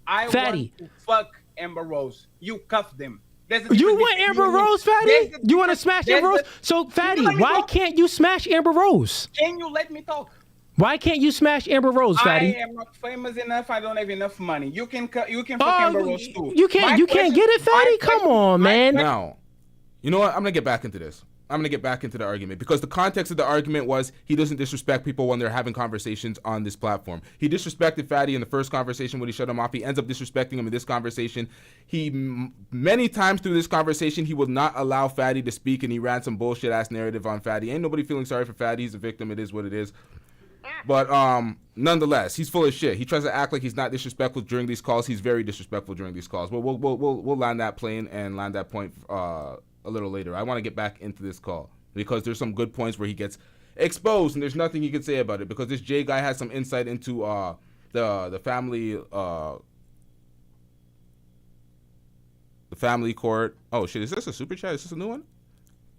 G: Fatty.
E: Want to fuck Amber Rose. You cuff them.
G: You want Amber Rose, Fatty? You want to smash Amber Rose? So, Fatty, why can't you smash Amber Rose?
E: Can you let me talk?
G: Why can't you smash Amber Rose, Fatty?
E: I am not famous enough. I don't have enough money. You can fuck Amber Rose too.
G: You can't get it, Fatty? Come on, man.
L: Now, you know what? I'm gonna get back into this. I'm going to get back into the argument because the context of the argument was he doesn't disrespect people when they're having conversations on this platform. He disrespected Fatty in the first conversation when he shut him off. He ends up disrespecting him in this conversation. Many times through this conversation, he would not allow Fatty to speak, and he ran some bullshit ass narrative on Fatty. Ain't nobody feeling sorry for Fatty. He's a victim. It is what it is. But nonetheless, he's full of shit. He tries to act like he's not disrespectful during these calls. He's very disrespectful during these calls. But we'll land that plane and land that point a little later. I want to get back into this call because there's some good points where he gets exposed and there's nothing he can say about it because this Jay guy has some insight into the family court. Oh shit, is this a super chat? Is this a new one?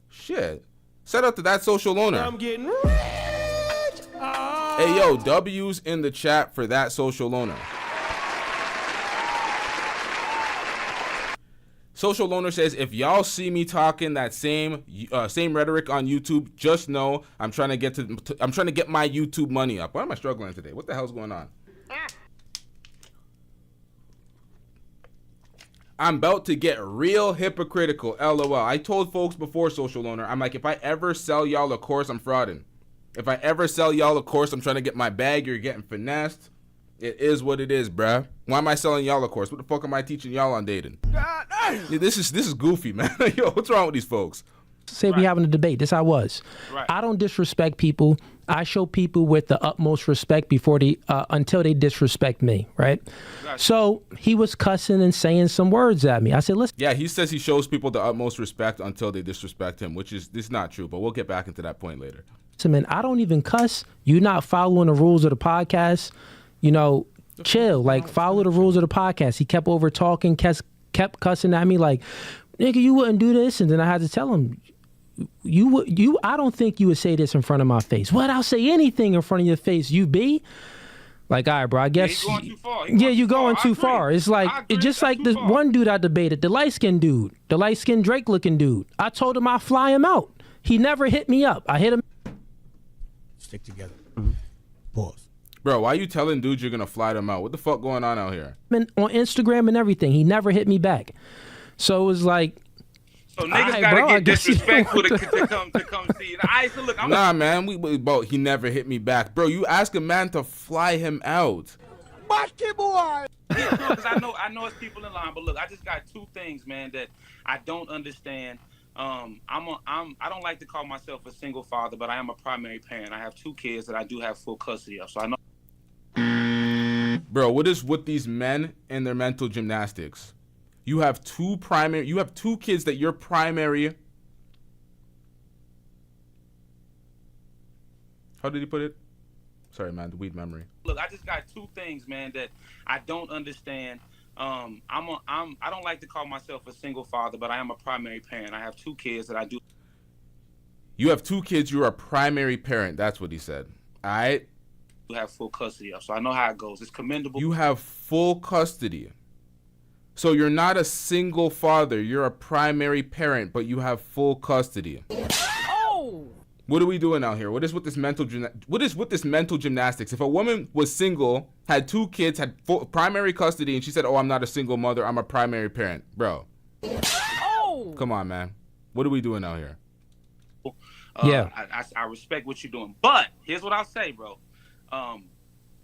L: Shit. Shout out to that social owner.
R: I'm getting rich.
L: Hey yo, W's in the chat for that social owner. Social owner says, if y'all see me talking that same rhetoric on YouTube, just know I'm trying to get my YouTube money up. Why am I struggling today? What the hell's going on? I'm about to get real hypocritical. LOL. I told folks before, social owner, I'm like, if I ever sell y'all a course, I'm frauding. If I ever sell y'all a course, I'm trying to get my bag. You're getting finessed. It is what it is, bruh. Why am I selling y'all a course? What the fuck am I teaching y'all on dating? Yeah, this is goofy, man. Yo, what's wrong with these folks?
G: Say we having a debate. This I was.
U: Right.
G: I don't disrespect people. I show people with the utmost respect before until they disrespect me, right? So he was cussing and saying some words at me. I said, listen.
L: Yeah, he says he shows people the utmost respect until they disrespect him, which is not true, but we'll get back into that point later.
G: Listen, man, I don't even cuss. You not following the rules of the podcast. You know, chill, like follow the rules of the podcast. He kept over talking, kept cussing at me like, nigga, you wouldn't do this. And then I had to tell him, I don't think you would say this in front of my face. What? I'll say anything in front of your face. You be like, all right, bro, I guess. You're going too far. It's like, it's just like this one dude I debated, the light-skinned dude, the light-skinned Drake looking dude. I told him I'd fly him out. He never hit me up. I hit him.
C: Stick together.
L: Pause. Bro, why are you telling dudes you're going to fly them out? What the fuck going on out here?
G: On Instagram and everything. He never hit me back. So it was like.
U: So niggas gotta get disrespectful to come see you. So look,
L: man, he never hit me back. Bro, you ask a man to fly him out.
U: boy. Yeah, because I know it's people in line, but look, I just got two things, man, that I don't understand. I don't like to call myself a single father, but I am a primary parent. I have 2 kids that I do have full custody of, so I know.
L: Bro, what is with these men and their mental gymnastics? You have 2 kids that you're primary. How did he put it? Sorry, man, the weed memory.
U: Look, I just got 2 things, man, that I don't understand. I don't like to call myself a single father, but I am a primary parent. I have 2 kids that I do.
L: You have 2 kids. You're a primary parent. That's what he said. All right.
U: You have full custody of, so I know how it goes. It's commendable.
L: You have full custody. So you're not a single father. You're a primary parent, but you have full custody.
B: Oh.
L: What are we doing out here? What is with this mental gymnastics? If a woman was single, had 2 kids, had primary custody, and she said, "Oh, I'm not a single mother, I'm a primary parent," bro. Oh! Come on, man. What are we doing out here?
U: I respect what you're doing, but here's what I'll say, bro.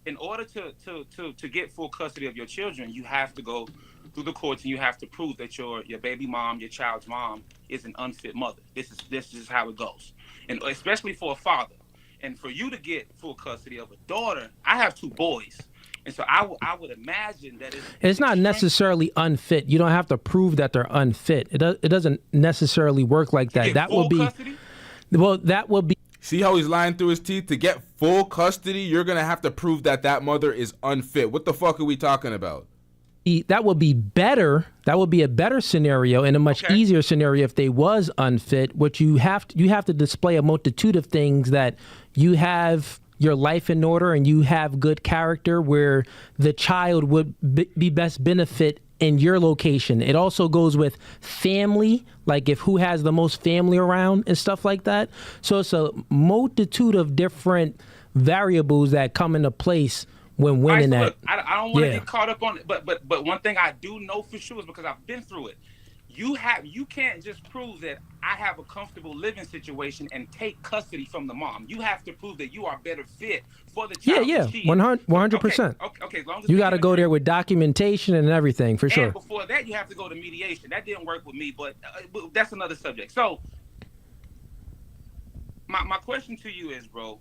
U: In order to get full custody of your children, you have to go through the courts and you have to prove that your baby mom, your child's mom, is an unfit mother. This is how it goes, and especially for a father. And for you to get full custody of a daughter, I have 2 boys, and so I would imagine that
G: it's not necessarily unfit. You don't have to prove that they're unfit. It doesn't necessarily work like that. That will be
U: custody?
G: Well, that will be.
L: See how he's lying through his teeth? To get full custody, you're going to have to prove that mother is unfit. What the fuck are we talking about?
G: That would be better. That would be a better scenario and a much easier scenario if they was unfit. What you have to display a multitude of things, that you have your life in order and you have good character, where the child would be best benefit in your location. It also goes with family, like if who has the most family around and stuff like that. So it's a multitude of different variables that come into place when winning that.
U: Look, I don't want to get caught up on it, but one thing I do know for sure is, because I've been through it, you can't just prove that I have a comfortable living situation and take custody from the mom. You have to prove that you are better fit for the child.
G: Yeah, 100%.
U: Okay, as long as
G: you got to go there with documentation and everything, for sure.
U: And before that, you have to go to mediation. That didn't work with me, but that's another subject. So my question to you is, bro,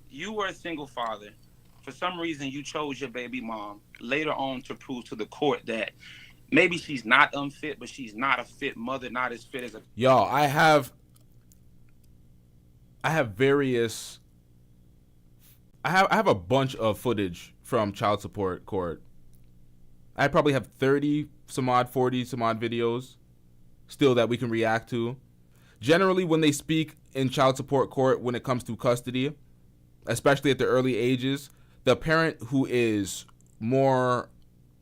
U: you were a single father. For some reason, you chose your baby mom later on to prove to the court that maybe she's not unfit, but she's not a fit mother, not as fit as a...
L: Yo, I have various... I have a bunch of footage from child support court. I probably have 40 some odd videos still that we can react to. Generally, when they speak in child support court, when it comes to custody, especially at the early ages, the parent who is more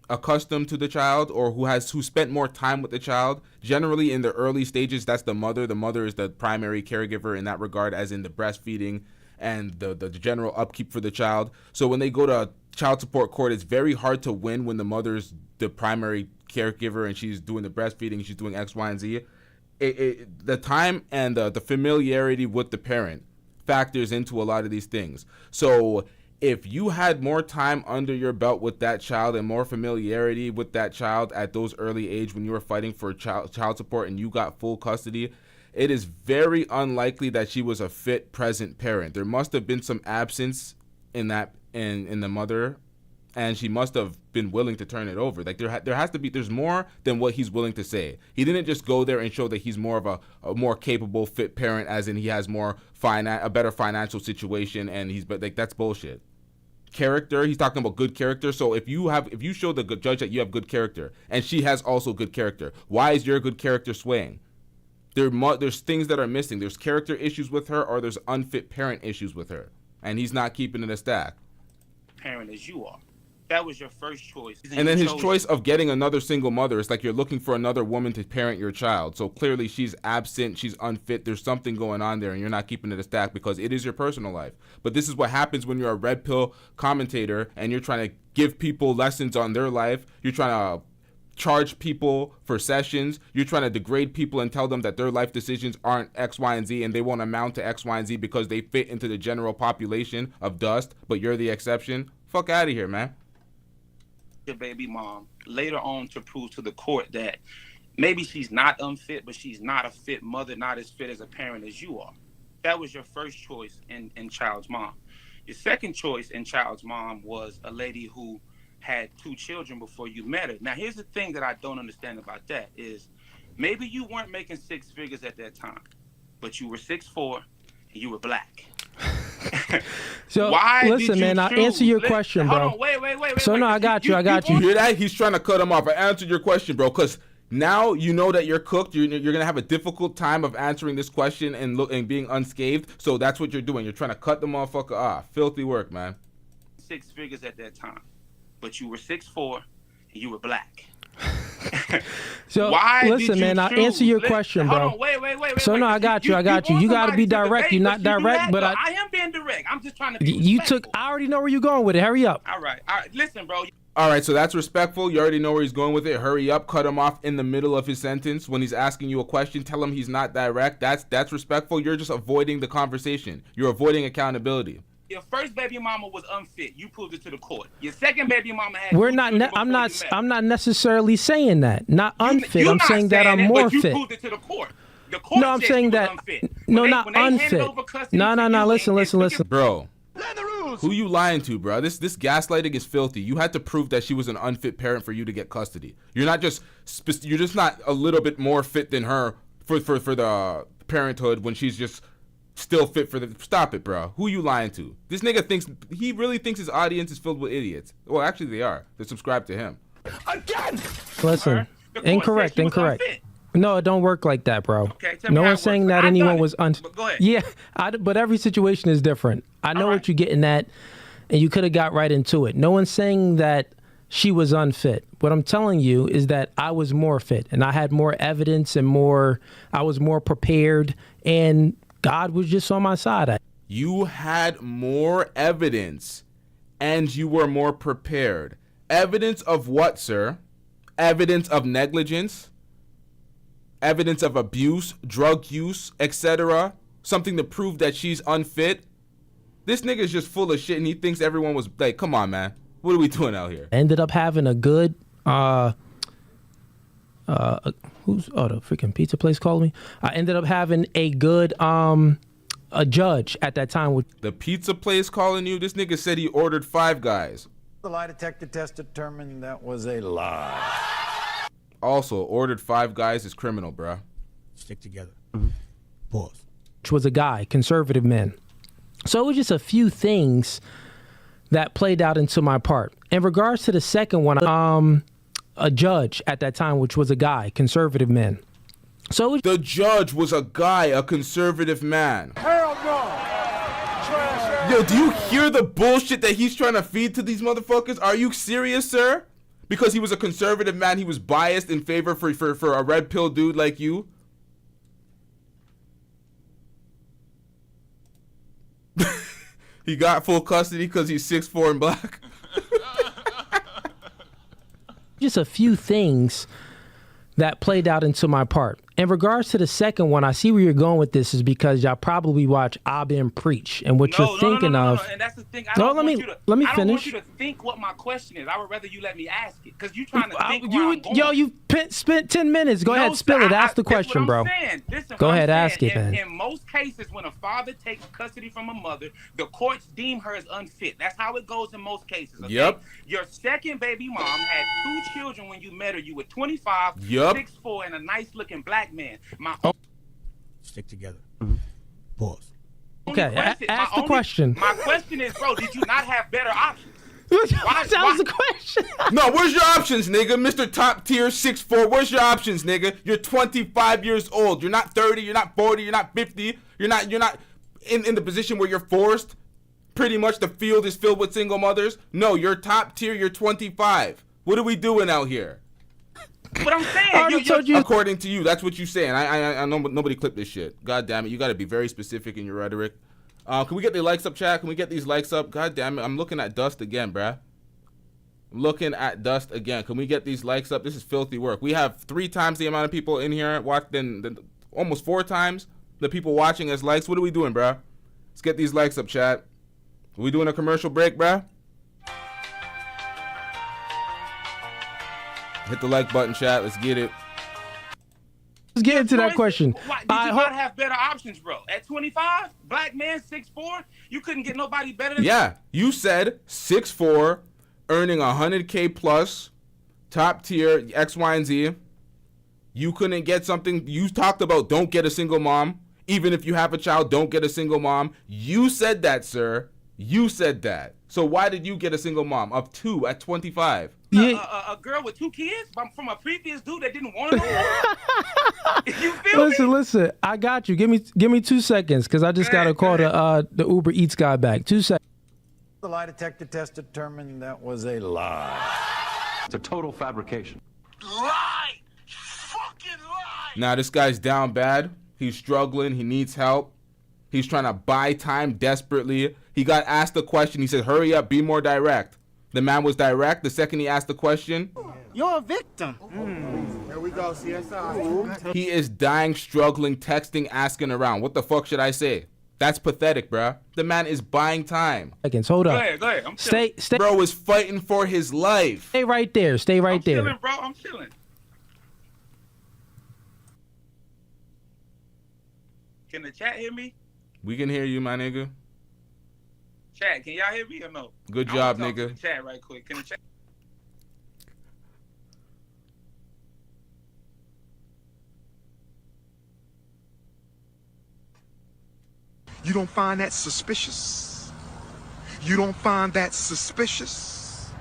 L: accustomed to the child, or who spent more time with the child, generally in the early stages, that's the mother. The mother is the primary caregiver in that regard, as in the breastfeeding and the general upkeep for the child. So when they go to child support court, it's very hard to win when the mother's the primary caregiver and she's doing the breastfeeding, she's doing X, Y, and Z. The time and the familiarity with the parent factors into a lot of these things. So if you had more time under your belt with that child and more familiarity with that child at those early age when you were fighting for child support and you got full custody, it is very unlikely that she was a fit present parent. There must have been some absence in the mother, and she must have been willing to turn it over. Like there's more than what he's willing to say. He didn't just go there and show that he's more of a more capable, fit parent, as in he has a better financial situation, and but that's bullshit. Character, he's talking about good character. So if you show the judge that you have good character and she has also good character, why is your good character swaying? There's things that are missing. There's character issues with her, or there's unfit parent issues with her, and he's not keeping it a stack.
U: Parent as you are. That was your first choice.
L: And then his choice of getting another single mother, it's like you're looking for another woman to parent your child. So clearly she's absent, she's unfit, there's something going on there, and you're not keeping it a stack because it is your personal life. But this is what happens when you're a red pill commentator and you're trying to give people lessons on their life. You're trying to charge people for sessions. You're trying to degrade people and tell them that their life decisions aren't X, Y, and Z, and they won't amount to X, Y, and Z because they fit into the general population of dust, but you're the exception. Fuck out of here, man.
U: Your baby mom later on to prove to the court that maybe she's not unfit, but she's not a fit mother, not as fit as a parent as you are. That was your first choice in child's mom. Your second choice in child's mom was a lady who had 2 children before you met her. Now, here's the thing that I don't understand about that is maybe you weren't making 6 figures at that time, but you were 6'4" and you were black.
G: So
U: why
G: listen, man, I'll answer your question, bro.
U: Hold on, wait.
G: So no, I got you.
L: You hear that? He's trying to cut him off. I answered your question, bro, because now you know that you're cooked. You're gonna have a difficult time of answering this question and being unscathed. So that's what you're doing. You're trying to cut the motherfucker off. Filthy work, man.
U: 6 figures at that time, but you were 6'4" and you were black.
G: So
U: Why
G: listen,
U: did you
G: man, I'll
U: choose?
G: answer your
U: Listen,
G: question, bro.
U: Hold on, wait.
G: So no, I got you. I got you. You got to be direct. You're not direct, but
U: I am being direct. I'm just trying to be
G: you
U: respectful.
G: took. I already know where you're going with it. Hurry up.
U: All right. Listen, bro.
L: All right, so that's respectful. You already know where he's going with it. Hurry up. Cut him off in the middle of his sentence when he's asking you a question. Tell him he's not direct. That's respectful. You're just avoiding the conversation. You're avoiding accountability.
U: Your first baby mama was unfit. You proved it to the court. Your second baby mama had.
G: We're not. I'm not necessarily saying that. Not unfit. I'm saying that I'm more
U: but you
G: fit.
U: proved it to the court. The court
G: No, I'm
U: said
G: saying
U: she was
G: that.
U: unfit.
G: No,
U: When
G: not
U: they handed
G: unfit.
U: over custody
G: No.
U: to you
G: Listen.
L: Bro, who you lying to, bro? This gaslighting is filthy. You had to prove that she was an unfit parent for you to get custody. You're just not a little bit more fit than her for the parenthood when she's just still fit for the. Stop it, bro. Who you lying to? This nigga really thinks his audience is filled with idiots. Well, actually they are. They're subscribed to him.
U: Again.
G: Listen, incorrect. No, it don't work like that, bro.
U: Okay, tell me
G: No
U: how
G: one's
U: it
G: saying
U: works.
G: that
U: I've
G: anyone
U: done it.
G: was
U: But go ahead.
G: Yeah, but every situation is different. I know what you're getting at, and you could have got right into it. No one's saying that she was unfit. What I'm telling you is that I was more fit, and I had more evidence and I was more prepared, and God was just on my side.
L: You had more evidence, and you were more prepared. Evidence of what, sir? Evidence of negligence? Evidence of abuse, drug use, etc. Something to prove that she's unfit. This nigga's just full of shit, and he thinks everyone was like, come on, man. What are we doing out here?
G: Ended up having a good the freaking pizza place called me. I ended up having a good a judge at that time.
L: The pizza place calling you? This nigga said he ordered 5 Guys.
T: The lie detector test determined that was a lie.
L: Also, ordered 5 Guys is criminal, bruh.
C: Stick together. Pause.
G: Which was a guy, conservative man. So it was just a few things that played out into my part. In regards to the second one, a judge at that time, which was a guy, conservative man. So
L: the judge was a guy, a conservative man.
R: Hell no.
L: Yo, do you hear the bullshit that he's trying to feed to these motherfuckers? Are you serious, sir? Because he was a conservative man, he was biased in favor for a red pill dude like you? He got full custody because he's 6'4" and black.
G: Just a few things that played out into my part. In regards to the second one, I see where you're going with this is because y'all probably watch Abin preach and what you're thinking of.
U: And that's the thing. I don't want you to
G: finish.
U: think what my question is. I would rather you let me ask it because you're trying to think where I'm going.
G: Yo, you spent 10 minutes. Go ahead, spill it. Ask the question, bro. Go ahead, ask it, man.
U: In most cases, when a father takes custody from a mother, the courts deem her as unfit. That's how it goes in most cases. Okay?
L: Yep.
U: Your second baby mom had 2 children when you met her. You were 25,
L: yep.
U: 6'4", and a nice-looking black man.
C: Stick together. Pause.
G: Okay, ask the question.
U: My question is, bro, did you not have better options?
G: That was the question.
L: No, where's your options, nigga? Mr. Top Tier 6'4", where's your options, nigga? You're 25 years old. You're not 30, you're not 40, you're not 50. You're not in the position where you're forced. Pretty much the field is filled with single mothers. No, you're top tier, you're 25. What are we doing out here?
U: But I'm saying,
L: according to you, that's what you're saying. I know nobody clipped this shit. God damn it, you got to be very specific in your rhetoric. Can we get the likes up, chat? Can we get these likes up? God damn it, I'm looking at dust again, bruh. I'm looking at dust again. Can we get these likes up? This is filthy work. We have 3 times the amount of people in here than almost 4 times the people watching as likes. What are we doing, bruh? Let's get these likes up, chat. Are we doing a commercial break, bruh? Hit the like button, chat. Let's get it.
G: Let's get into that question.
U: Why, did you not have better options, bro? At 25, black man, 6'4", you couldn't get nobody better than
L: Yeah, you said 6'4", earning $100K plus, top tier, X, Y, and Z. You couldn't get something. You talked about don't get a single mom. Even if you have a child, don't get a single mom. You said that, sir. You said that. So why did you get a single mom of 2 at 25?
U: A girl with 2 kids from a previous dude that didn't want to know. You feel me?
G: Listen. I got you. Give me 2 seconds because I just got to call the Uber Eats guy back. 2 seconds.
T: The lie detector test determined that was a lie.
J: It's a total fabrication.
U: Lie!
L: Now this guy's down bad. He's struggling. He needs help. He's trying to buy time desperately. He got asked a question. He said, hurry up, be more direct. The man was direct. The second he asked the question,
J: you're a victim.
K: Here we go, CSI.
L: He is dying, struggling, texting, asking around. What the fuck should I say? That's pathetic, bruh. The man is buying time.
C: Hold up.
U: Go ahead. I'm
C: stay.
L: Bro is fighting for his life.
C: Stay right there. Stay right there.
U: Chilling, bro. I'm chilling. Can the chat hear me?
L: We can hear you, my nigga.
U: Chat, can y'all hear me or no?
L: Good job,
U: I wanna talk
L: nigga.
U: to the chat right quick. Can the chat?
V: You don't find that suspicious? You don't find that suspicious?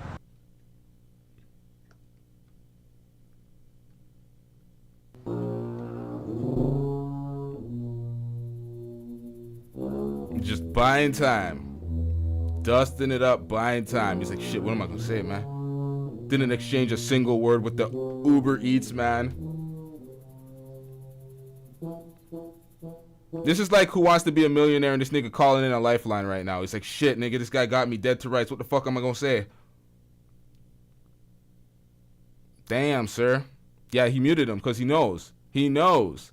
L: Just buying time. Dusting it up, buying time. He's like, shit, what am I gonna say, man? Didn't exchange a single word with the Uber Eats man. This is like Who Wants to Be a Millionaire and this nigga calling in a lifeline right now. He's like, shit, nigga, this guy got me dead to rights. What the fuck am I gonna say? Damn, sir. Yeah, he muted him because he knows. He knows.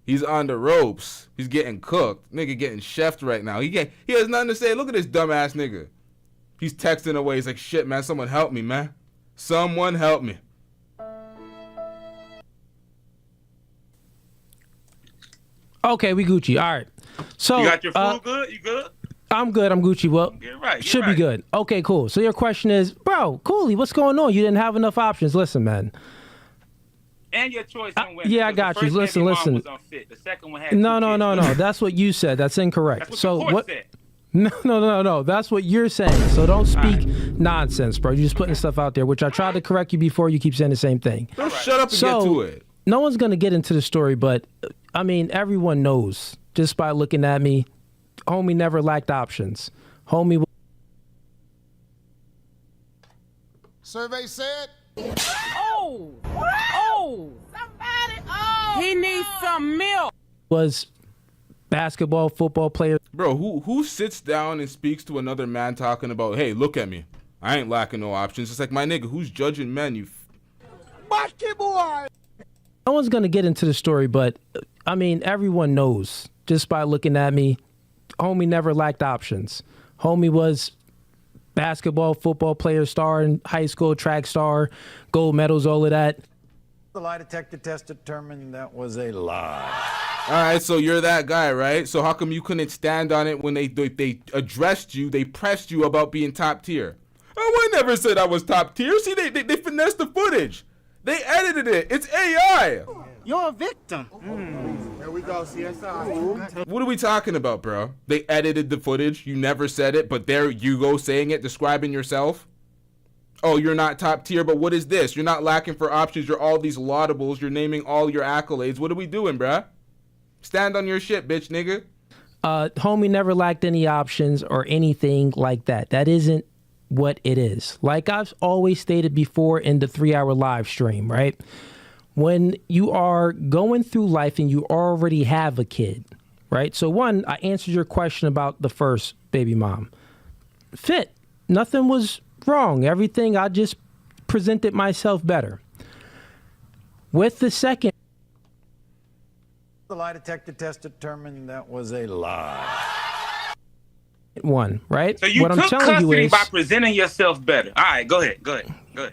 L: He's on the ropes. He's getting cooked. Nigga getting chefed right now. He has nothing to say. Look at this dumbass nigga. He's texting away. He's like, shit, man, someone help me, man. Someone help me.
G: Okay, we Gucci. All right. So
U: You got your food good? You good?
G: I'm good. I'm Gucci. Well,
U: Get right.
G: should be good. Okay, cool. So your question is, bro, Cooley, what's going on? You didn't have enough options. Listen, man.
U: And your choice on women.
G: Yeah, I
U: because
G: got
U: the
G: you.
U: first
G: Listen,
U: baby mom
G: listen.
U: was unfit. The second one had
G: No.
U: two kids.
G: That's what you said. That's incorrect.
U: That's
G: So
U: what the court
G: what?
U: said.
G: No. That's what you're saying. So don't speak nonsense, bro. You're just putting stuff out there, which I tried to correct you before. You keep saying the same thing.
L: Don't shut up and get to it.
G: No one's gonna get into the story, but I mean, everyone knows just by looking at me. Homie never lacked options. Homie.
K: Survey said.
B: He needs some milk.
G: Was basketball, football player.
L: Bro, who sits down and speaks to another man talking about, hey, look at me. I ain't lacking no options. It's like, my nigga, who's judging men? You
B: Boy.
G: No one's gonna get into the story, but I mean, everyone knows just by looking at me. Homie never lacked options. Homie was basketball, football player, star in high school, track star, gold medals, all of that.
T: The lie detector test determined that was a lie.
L: All right, so you're that guy, right? So how come you couldn't stand on it when they addressed you, they pressed you about being top tier? Oh, I never said I was top tier. See, they finessed the footage. They edited it. It's AI.
J: You're a victim.
K: Here we go, CSI.
L: What are we talking about, bro? They edited the footage. You never said it, but there you go saying it, describing yourself. Oh, you're not top tier, but what is this? You're not lacking for options. You're all these laudables. You're naming all your accolades. What are we doing, bruh? Stand on your shit, bitch, nigga.
G: Homie never lacked any options or anything like that. That isn't what it is. Like I've always stated before in the 3-hour live stream, right? When you are going through life and you already have a kid, right? So one, I answered your question about the first baby mom. Fit. Nothing was wrong. Everything, I just presented myself better. With the second.
T: The lie detector test determined that was a lie.
G: One, right?
U: So you
G: what
U: took
G: I'm telling
U: custody
G: you is,
U: by presenting yourself better. All right, go ahead.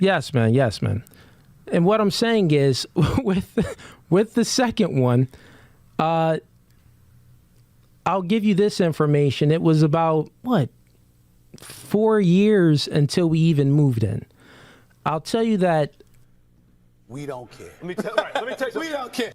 G: Yes, man. And what I'm saying is, with the second one, I'll give you this information. It was about, 4 years until we even moved in. I'll tell you that.
K: We don't care.
R: Let me tell you something. We don't care.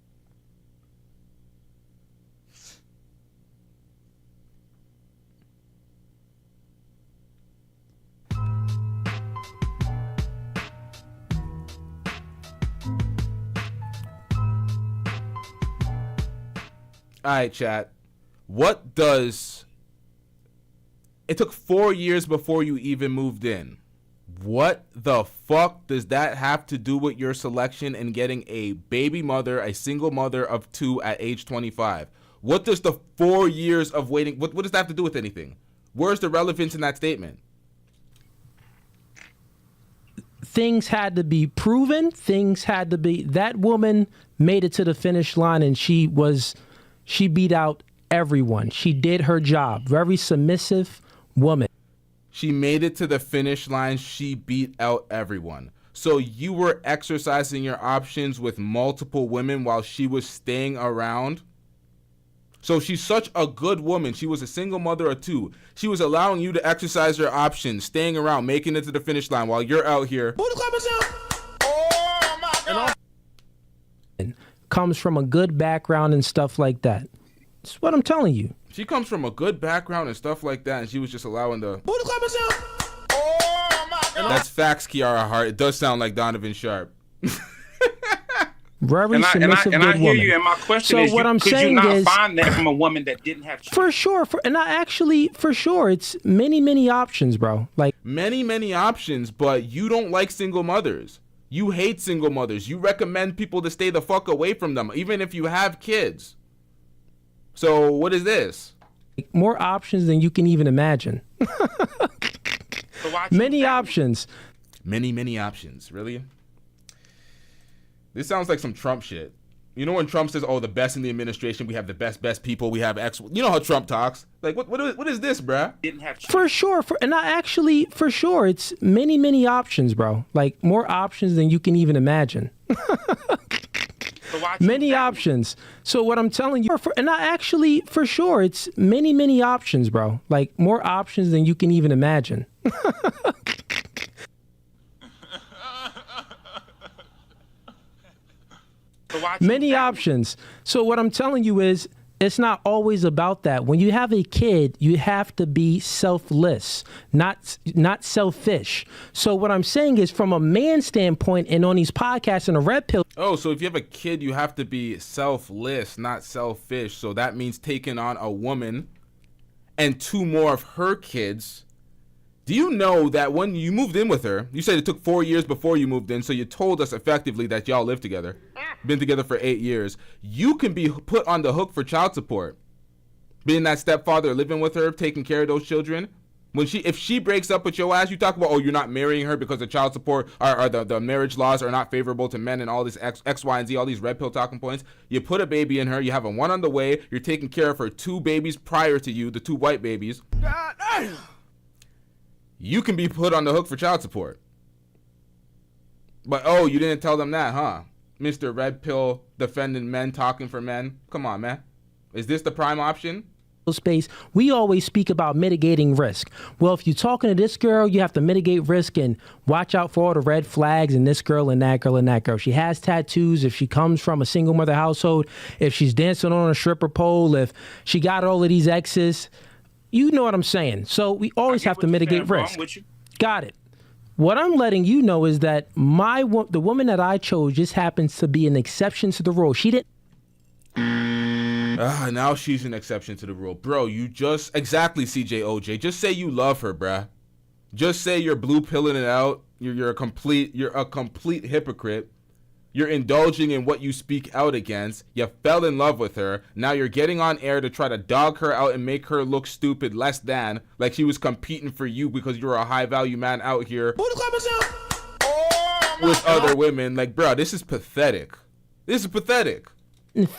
L: All right, chat. What does... It took 4 years before you even moved in. What the fuck does that have to do with your selection and getting a baby mother, a single mother of 2 at age 25? What does the 4 years of waiting, what does that have to do with anything? Where's the relevance in that statement?
G: Things had to be proven. That woman made it to the finish line, and she beat out everyone. She did her job. Very submissive woman.
L: She made it to the finish line. She beat out everyone. So you were exercising your options with multiple women while she was staying around? So she's such a good woman. She was a single mother of 2. She was allowing you to exercise your options, staying around, making it to the finish line while you're out here.
R: Oh my God.
G: Comes from a good background and stuff like that. That's what I'm telling you.
L: She comes from a good background and stuff like that, and she was just allowing the...
R: Oh my God.
L: That's facts, Kiara Hart. It does sound like Donovan Sharp.
G: Very submissive
U: and
G: good
U: I hear
G: woman.
U: you, and my question
G: So
U: is,
G: what I'm
U: could you
G: saying
U: not
G: is,
U: find that from a woman that didn't have children?
G: For sure, it's many options, bro. Like
L: many options, but you don't like single mothers. You hate single mothers. You recommend people to stay the fuck away from them, even if you have kids. So what is this?
G: More options than you can even imagine. Many options.
L: Many options. Really? This sounds like some Trump shit. You know when Trump says, "Oh, the best in the administration, we have the best people, we have X." You know how Trump talks. Like, what is this, bruh?
U: Didn't have
G: for sure, for sure, it's many options, bro. Like more options than you can even imagine. Many options. So what I'm telling you, for sure, it's many options, bro. Like more options than you can even imagine. Many options. So what I'm telling you is, it's not always about that. When you have a kid, you have to be selfless, not selfish. So what I'm saying is, from a man's standpoint, and on these podcasts and a red pill.
L: Oh, so if you have a kid, you have to be selfless, not selfish. So that means taking on a woman and 2 more of her kids. Do you know that when you moved in with her, you said it took 4 years before you moved in, so you told us effectively that y'all live together, been together for 8 years. You can be put on the hook for child support. Being that stepfather, living with her, taking care of those children. If she breaks up with your ass, you talk about, oh, you're not marrying her because the child support or the marriage laws are not favorable to men and all this X, Y, and Z, all these red pill talking points. You put a baby in her, you have a 1 on the way, you're taking care of her 2 babies prior to you, the 2 white babies.
R: God damn.
L: You can be put on the hook for child support. But, oh, you didn't tell them that, huh? Mr. Red Pill defending men, talking for men. Come on, man. Is this the prime option?
G: Space, we always speak about mitigating risk. Well, if you're talking to this girl, you have to mitigate risk and watch out for all the red flags in this girl and that girl and that girl. She has tattoos, if she comes from a single mother household, if she's dancing on a stripper pole, if she got all of these exes. You know what I'm saying? So we always have to mitigate risk. Got it. What I'm letting you know is that the woman that I chose just happens to be an exception to the rule. She didn't.
L: Now she's an exception to the rule. Bro, you just... Exactly, CJOJ. Just say you love her, bruh. Just say you're blue pilling it out. You're a complete hypocrite. You're indulging in what you speak out against. You fell in love with her. Now you're getting on air to try to dog her out and make her look stupid, less than, like she was competing for you because you're a high value man out here with other women. Like, bro, this is pathetic. This is pathetic.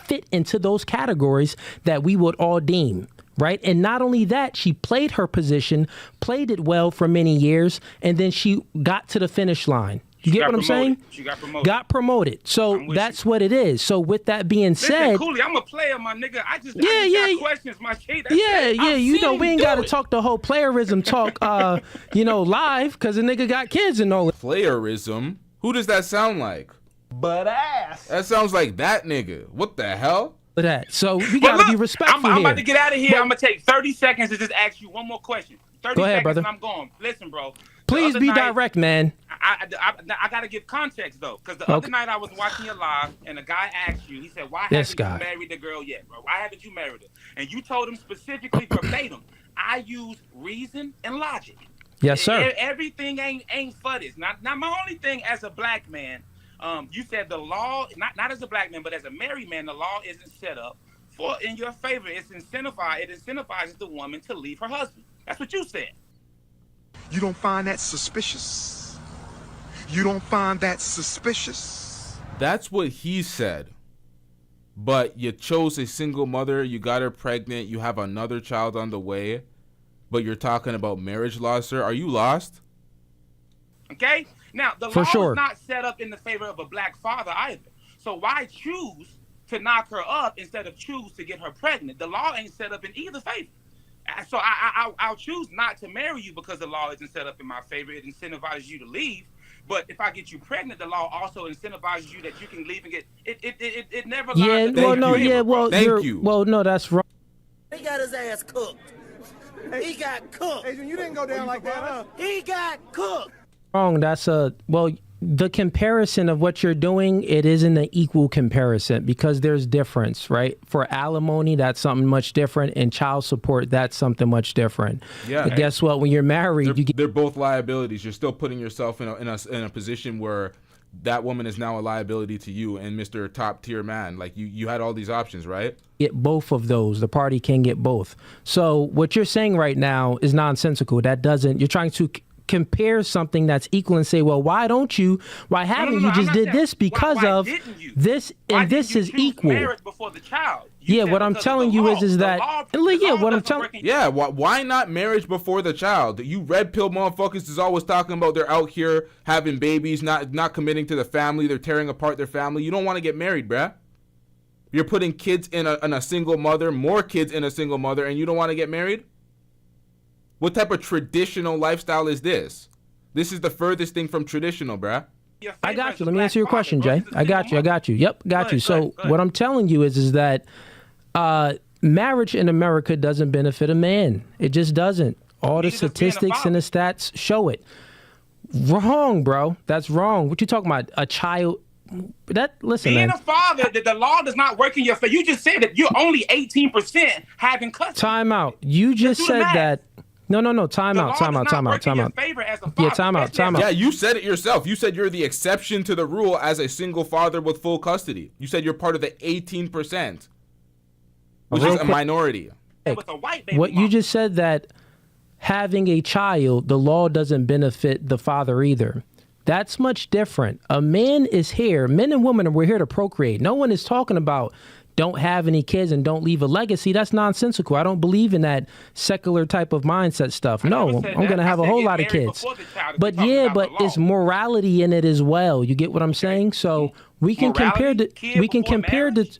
G: Fit into those categories that we would all deem, right? And not only that, she played her position, played it well for many years, and then she got to the finish line. You get what I'm saying?
U: She got promoted.
G: Got promoted. So that's what it is. So with that being said,
U: Cooley, I'm a player, my nigga. I just got questions, my kid.
G: You know, we ain't got to talk the whole playerism talk, live, because the nigga got kids and all.
L: Playerism? Who does that sound like?
E: But ass.
L: That sounds like that nigga. What the hell?
G: That. So we gotta be respectful.
U: I'm about to get out of here. I'm gonna take 30 seconds to just ask you one more question. 30
G: Go ahead,
U: seconds
G: brother.
U: and I'm going. Listen, bro.
G: Please be direct, man.
U: I gotta give context though, because the other night I was watching your live and a guy asked you. He said, "Why haven't you married the girl yet, bro? Why haven't you married her?" And you told him specifically verbatim, "I use reason and logic."
G: Yes, sir.
U: Everything ain't for this. Not my only thing as a black man. You said the law, not as a black man, but as a married man, the law isn't set up for in your favor. It incentivizes the woman to leave her husband. That's what you said.
V: You don't find that suspicious? You don't find that suspicious?
L: That's what he said. But you chose a single mother, you got her pregnant, you have another child on the way, but you're talking about marriage law, sir. Are you lost?
U: Okay? Now, the law is not set up in the favor of a black father either. So why choose to knock her up instead of choose to get her pregnant? The law ain't set up in either favor. So I'll choose not to marry you because the law isn't set up in my favor. It incentivizes you to leave. But if I get you pregnant, the law also incentivizes you that you can leave and get it never lies.
L: Thank you.
G: Well, no, that's wrong.
P: He got his ass cooked. He got cooked.
B: Adrian, you didn't go down like that, huh?
P: He got cooked.
G: Wrong. That's the comparison of what you're doing, it isn't an equal comparison because there's difference, right? For alimony, that's something much different, and child support, that's something much different.
L: Yeah.
G: But guess what? When you're married,
L: they're both liabilities. You're still putting yourself in a position where that woman is now a liability to you and Mr. Top Tier Man. Like you had all these options, right?
G: Get both of those. The party can get both. So what you're saying right now is nonsensical. You're trying to compare something that's equal and say, well, why haven't you just did this because of this and this is equal.
U: Marriage before the child.
G: Yeah, what I'm telling you is that
L: why not marriage before the child? You red pill motherfuckers is always talking about they're out here having babies, not committing to the family, they're tearing apart their family. You don't want to get married, bruh. You're putting kids in a single mother, more kids in a single mother, and you don't want to get married? What type of traditional lifestyle is this? This is the furthest thing from traditional, bruh.
G: I got you. Let me answer your question, Jay. I got you. Yep, got you. So what I'm telling you is that marriage in America doesn't benefit a man. It just doesn't. All the statistics and the stats show it. Wrong, bro. That's wrong. What you talking about? A child? Listen,
U: being
G: man.
U: a father, the law does not work in your favor. You just said that you're only 18% having custody.
G: Time out. You just said that. No. Time out. Yeah, time out.
L: Yeah, you said it yourself. You said you're the exception to the rule as a single father with full custody. You said you're part of the 18%, which is a minority.
G: What you just said that having a child, the law doesn't benefit the father either. That's much different. A man is here. Men and women, we're here to procreate. No one is talking about don't have any kids and don't leave a legacy. That's nonsensical. I don't believe in that secular type of mindset stuff. No, I'm going to have a whole lot of kids. But it's morality in it as well. You get what I'm saying? So we can compare that's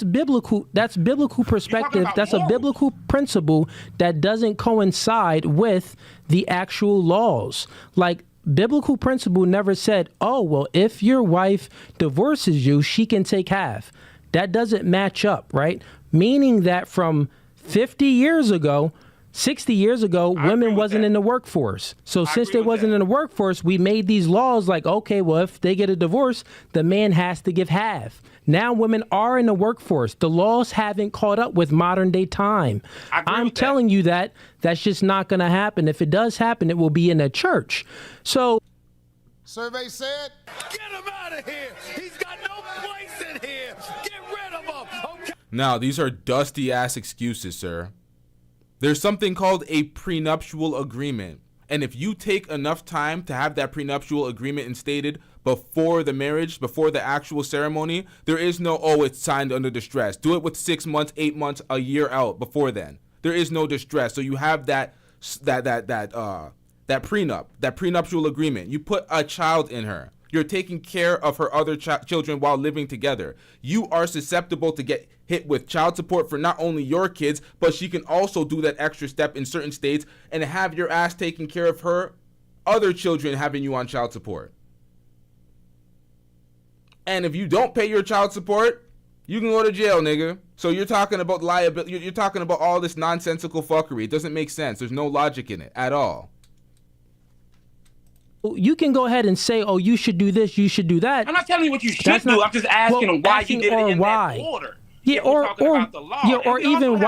G: biblical. That's biblical perspective. That's a biblical principle that doesn't coincide with the actual laws. Like, biblical principle never said, oh, well, if your wife divorces you, she can take half. That doesn't match up, right? Meaning that from 50 years ago, 60 years ago, women wasn't in the workforce. So since they wasn't in the workforce, we made these laws like, okay, well, if they get a divorce, the man has to give half. Now women are in the workforce. The laws haven't caught up with modern day time. I'm telling you that that's just not going to happen. If it does happen, it will be in a church. So
K: survey said,
R: get him out of here. He's got no place in here. Get rid of him. Okay.
L: Now, these are dusty ass excuses, sir. There's something called a prenuptial agreement. And if you take enough time to have that prenuptial agreement instated before the marriage, before the actual ceremony, there is no, it's signed under distress. Do it with 6 months, 8 months, a year out before then. There is no distress. So you have that prenup, that prenuptial agreement. You put a child in her. You're taking care of her other children while living together. You are susceptible to get hit with child support for not only your kids, but she can also do that extra step in certain states and have your ass taking care of her other children having you on child support. And if you don't pay your child support, you can go to jail, nigga. So you're talking about liability. You're talking about all this nonsensical fuckery. It doesn't make sense. There's no logic in it at all.
G: You can go ahead and say, you should do this, you should do that.
U: I'm not telling you what you should do. I'm just asking why you did it in that order.
G: Yeah, or even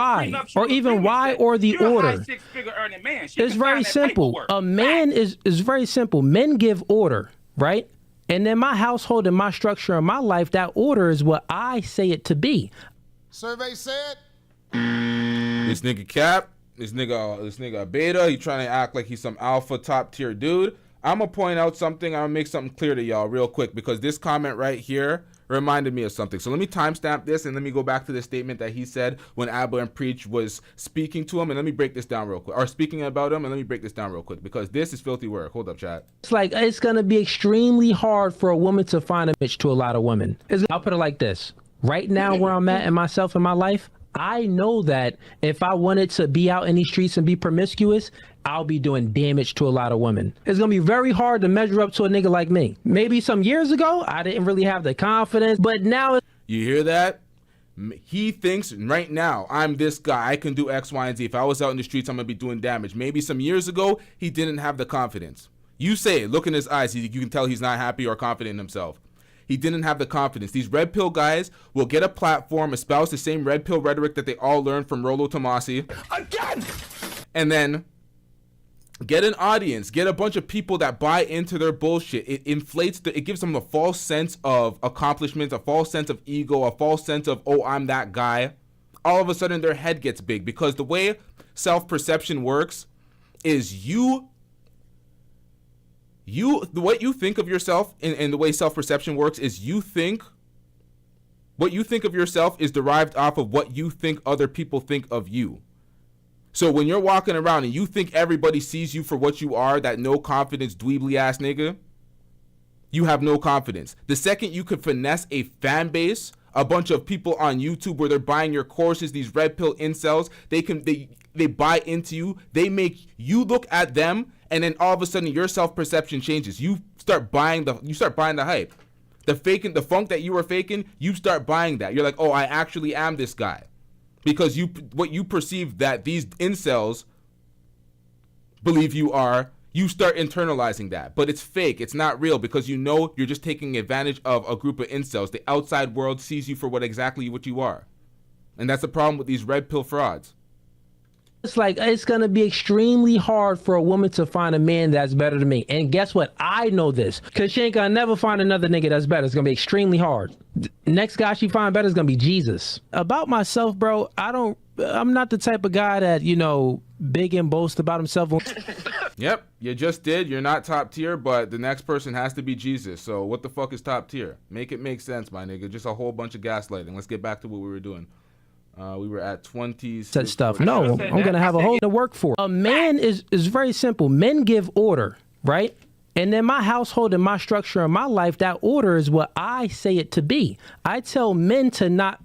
G: why, or the
U: You're
G: order.
U: A high six-figure earning man. She
G: It's
U: can
G: very
U: sign that
G: simple.
U: paperwork.
G: A man is very simple. Men give order, right? And then my household and my structure and my life, that order is what I say it to be.
K: Survey said.
L: This nigga Cap, this nigga a beta. He trying to act like he's some alpha top tier dude. I'm gonna point out something. I'm gonna make something clear to y'all real quick because this comment right here reminded me of something. So let me timestamp this and let me go back to the statement that he said when Abba and Preach was speaking to him, and let me break this down real quick. Or speaking about him, and let me break this down real quick because this is filthy work. Hold up, chat.
G: It's like it's gonna be extremely hard for a woman to find a bitch to a lot of women. I'll put it like this. Right now, where I'm at in myself in my life, I know that if I wanted to be out in these streets and be promiscuous, I'll be doing damage to a lot of women. It's gonna be very hard to measure up to a nigga like me. Maybe some years ago, I didn't really have the confidence, but now
L: you hear that? He thinks right now, I'm this guy, I can do X, Y, and Z. If I was out in the streets, I'm gonna be doing damage. Maybe some years ago, he didn't have the confidence. You say it, look in his eyes, you can tell he's not happy or confident in himself. He didn't have the confidence. These red pill guys will get a platform, espouse the same red pill rhetoric that they all learned from Rollo Tomasi. Again! And then get an audience, get a bunch of people that buy into their bullshit. It inflates, it gives them a false sense of accomplishment, a false sense of ego, a false sense of, oh, I'm that guy. All of a sudden their head gets big because the way self-perception works is what you think of yourself and the way self-perception works is what you think of yourself is derived off of what you think other people think of you. So when you're walking around and you think everybody sees you for what you are, that no confidence dweebly ass nigga, you have no confidence. The second you could finesse a fan base, a bunch of people on YouTube where they're buying your courses, these red pill incels, they buy into you, they make you look at them, and then all of a sudden your self-perception changes. You start buying the hype. The funk that you were faking, you start buying that. You're like, oh, I actually am this guy. Because what you perceive that these incels believe you are, you start internalizing that. But it's fake. It's not real because you know you're just taking advantage of a group of incels. The outside world sees you for exactly what you are. And that's the problem with these red pill frauds.
G: it's like it's gonna be extremely hard for a woman to find a man that's better than me. And guess what? I know this because she ain't gonna never find another nigga that's better. It's gonna be extremely hard. Next guy she find better is gonna be Jesus. About myself, bro, I'm not the type of guy that, you know, big and boast about himself.
L: Yep, you just did. You're not top tier, but the next person has to be Jesus. So what the fuck is top tier? Make it make sense, my nigga. Just a whole bunch of gaslighting. Let's get back to what we were doing. We were at 20s.
G: Said stuff. No, I'm gonna have a whole to work for. A man is very simple. Men give order, right? And then my household and my structure and my life, that order is what I say it to be. I tell men to not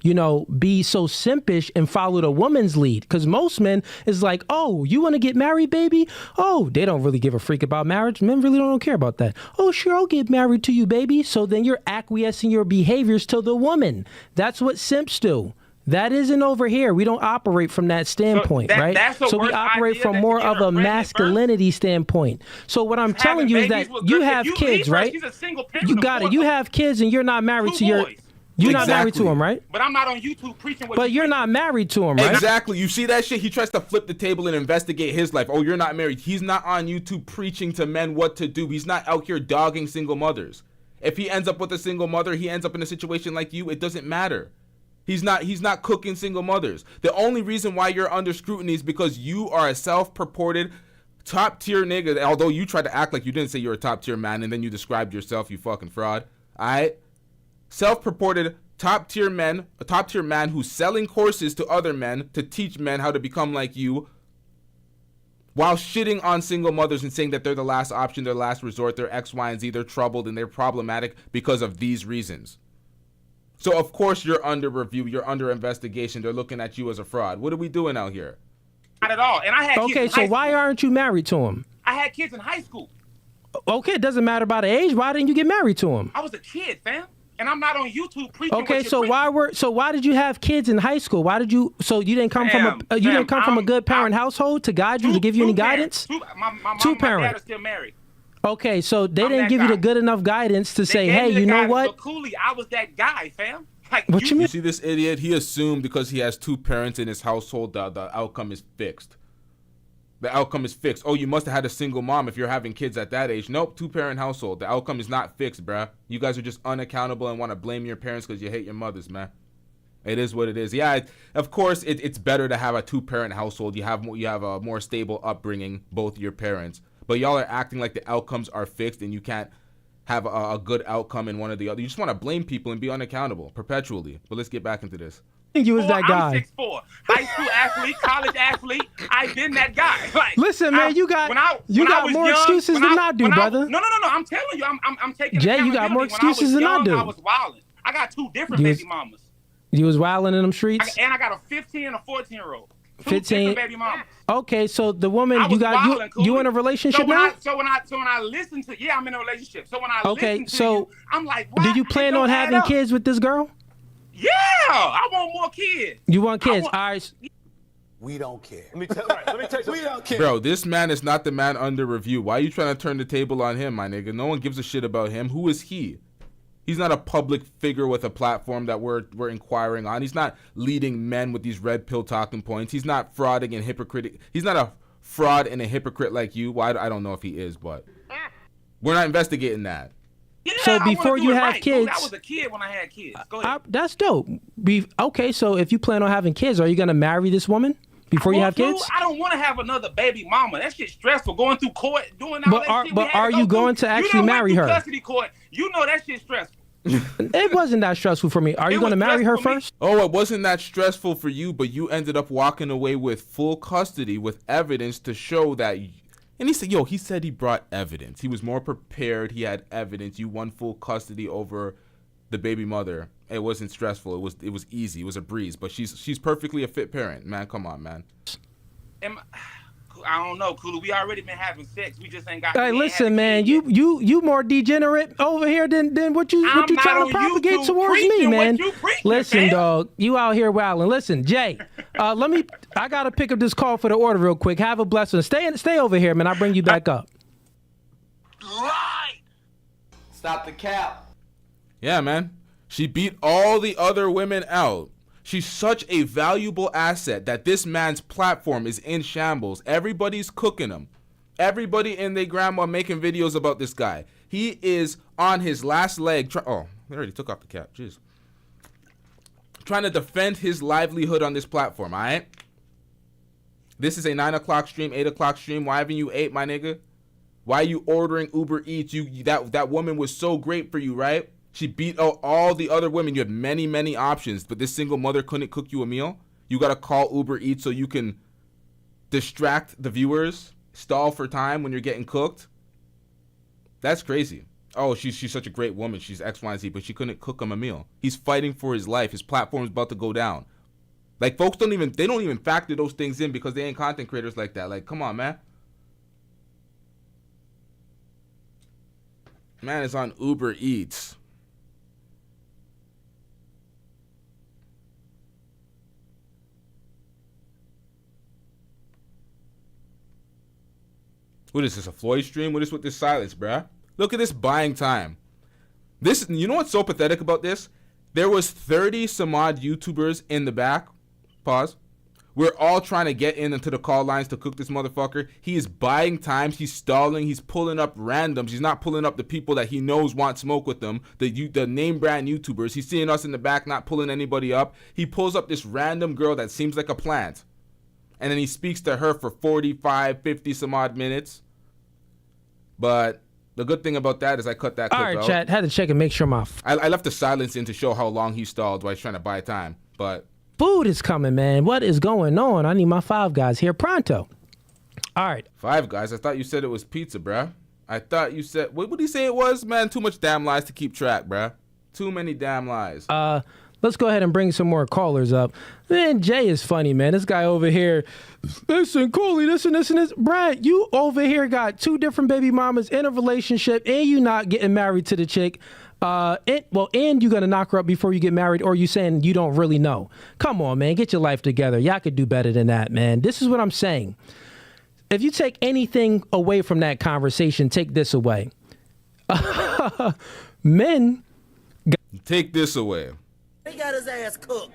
G: you know, be so simpish and follow the woman's lead. Because most men is like, oh, you want to get married, baby? Oh, they don't really give a freak about marriage. Men really don't care about that. Oh, sure, I'll get married to you, baby. So then you're acquiescing your behaviors to the woman. That's what simps do. That isn't over here. We don't operate from that standpoint, right? So we operate from more of a masculinity standpoint. So what I'm telling you is that you have kids, right? You got it. You have kids and you're not married to your... You're not married to him, right?
U: But I'm not on YouTube preaching.
G: But you're not married to him, right?
L: Exactly. You see that shit? He tries to flip the table and investigate his life. Oh, you're not married. He's not on YouTube preaching to men what to do. He's not out here dogging single mothers. If he ends up with a single mother, he ends up in a situation like you. It doesn't matter. He's not cooking single mothers. The only reason why you're under scrutiny is because you are a self-purported top tier nigga. Although you tried to act like you didn't say you're a top tier man and then you described yourself, you fucking fraud. All right? Self-purported top tier man, a top tier man who's selling courses to other men to teach men how to become like you, while shitting on single mothers and saying that they're the last option, their last resort, they're X, Y, and Z, they're troubled and they're problematic because of these reasons. So of course you're under review, you're under investigation, they're looking at you as a fraud. What are we doing out here?
U: Not at all. And I had kids in high
G: so why aren't you married to him?
U: I had kids in high school.
G: Okay, it doesn't matter about the age. Why didn't you get married to him?
U: I was a kid, fam. And I'm not on YouTube preaching.
G: Okay, so why did you have kids in high school? Why did you? So you didn't come from a good parent household to guide you, to give you any guidance?
U: My dad is still married.
G: Okay, so they didn't give you the good enough guidance to say, hey, you know what?
U: Cooley, I was that guy, fam. Like,
C: what you mean?
L: You see this idiot? He assumed because he has 2 parents in his household, the outcome is fixed. The outcome is fixed. Oh, you must have had a single mom if you're having kids at that age. Nope, 2-parent household. The outcome is not fixed, bruh. You guys are just unaccountable and want to blame your parents because you hate your mothers, man. It is what it is. Yeah, of course, it's better to have a 2-parent household. You have a more stable upbringing, both your parents. But y'all are acting like the outcomes are fixed and you can't have a good outcome in one or the other. You just want to blame people and be unaccountable perpetually. But let's get back into this.
C: I think you was that guy.
U: I'm 6'4", high school athlete, college athlete. I've been that guy. Like,
C: listen, man, you got more excuses than I do, brother.
U: No. I'm telling you, I'm taking.
C: Jay, you got more excuses than I do.
U: I was wilding. I got 2 different baby mamas.
C: You was wilding in them streets.
U: And I got a 15 and a 14-year-old.
C: 15
U: baby mamas.
C: Okay, so the woman you in a relationship now?
U: So when I listen to I'm in a relationship. So when I listen to you, I'm like,
C: do you plan on having kids with this girl?
U: Yeah, I want more kids.
C: You want kids? All right.
V: We don't care.
R: Let me tell you. We don't care.
L: Bro, this man is not the man under review. Why are you trying to turn the table on him, my nigga? No one gives a shit about him. Who is he? He's not a public figure with a platform that we're inquiring on. He's not leading men with these red pill talking points. He's not frauding and hypocrite. He's not a fraud and a hypocrite like you. Well, I don't know if he is, but we're not investigating that.
U: Yeah,
C: so before you have kids,
U: I was a kid when I had kids. Go ahead.
C: That's dope. Okay, so if you plan on having kids, are you gonna marry this woman before you have kids?
U: I don't want to have another baby mama. That shit's stressful. Going through court, doing all that shit.
C: But are you going to actually marry her?
U: Custody court. You know that shit's stressful.
C: It wasn't that stressful for me. Are you going to marry her first?
L: Oh, it wasn't that stressful for you, but you ended up walking away with full custody with evidence to show that. And he said he brought evidence. He was more prepared. He had evidence. You won full custody over the baby mother. It wasn't stressful. It was easy. It was a breeze. But she's perfectly a fit parent, man. Come on, man.
U: I don't know, Cooley. We already been having sex. We just ain't got.
C: Hey, listen, man. You more degenerate over here than what you trying to propagate towards me, man. Listen, dog. You out here wilding. Listen, Jay. I gotta pick up this call for the order real quick. Have a blessing. Stay over here, man. I'll bring you back up.
I: Stop the cap.
L: Yeah, man. She beat all the other women out. She's such a valuable asset that this man's platform is in shambles. Everybody's cooking him. Everybody and their grandma making videos about this guy. He is on his last leg. They already took off the cap. Jeez. Trying to defend his livelihood on this platform, all right? This is a 9 o'clock stream, 8 o'clock stream. Why haven't you ate, my nigga? Why are you ordering Uber Eats? That woman was so great for you, right? She beat out all the other women. You had many, many options, but this single mother couldn't cook you a meal. You got to call Uber Eats so you can distract the viewers, stall for time when you're getting cooked. That's crazy. Oh, she's such a great woman. She's X, Y, and Z, but she couldn't cook him a meal. He's fighting for his life. His platform's about to go down. Like, folks don't even factor those things in because they ain't content creators like that. Like, come on, man. Man is on Uber Eats. What is this, a Floyd stream? What is with this silence, bruh? Look at this buying time. You know what's so pathetic about this? There was 30 some odd YouTubers in the back. Pause. We're all trying to get into the call lines to cook this motherfucker. He is buying time. He's stalling. He's pulling up randoms. He's not pulling up the people that he knows want smoke with them. The name brand YouTubers. He's seeing us in the back, not pulling anybody up. He pulls up this random girl that seems like a plant. And then he speaks to her for 45, 50 some odd minutes. But the good thing about that is I cut that clip out.
C: All right, chat. Had to check and make sure
L: I left the silence in to show how long he stalled while he's trying to buy time. But
C: food is coming, man. What is going on? I need my Five Guys here pronto. All right.
L: Five Guys? I thought you said it was pizza, bruh. I thought you said... What did he say it was? Man, too much damn lies to keep track, bruh. Too many damn lies.
C: Let's go ahead and bring some more callers up. Man, Jay is funny, man. This guy over here, listen, Cooley, listen. Brad, you over here got 2 different baby mamas in a relationship, and you not getting married to the chick. And you gonna knock her up before you get married, or you saying you don't really know? Come on, man, get your life together. Y'all could do better than that, man. This is what I'm saying. If you take anything away from that conversation, take this away. Men.
L: Take this away.
P: He got his ass cooked.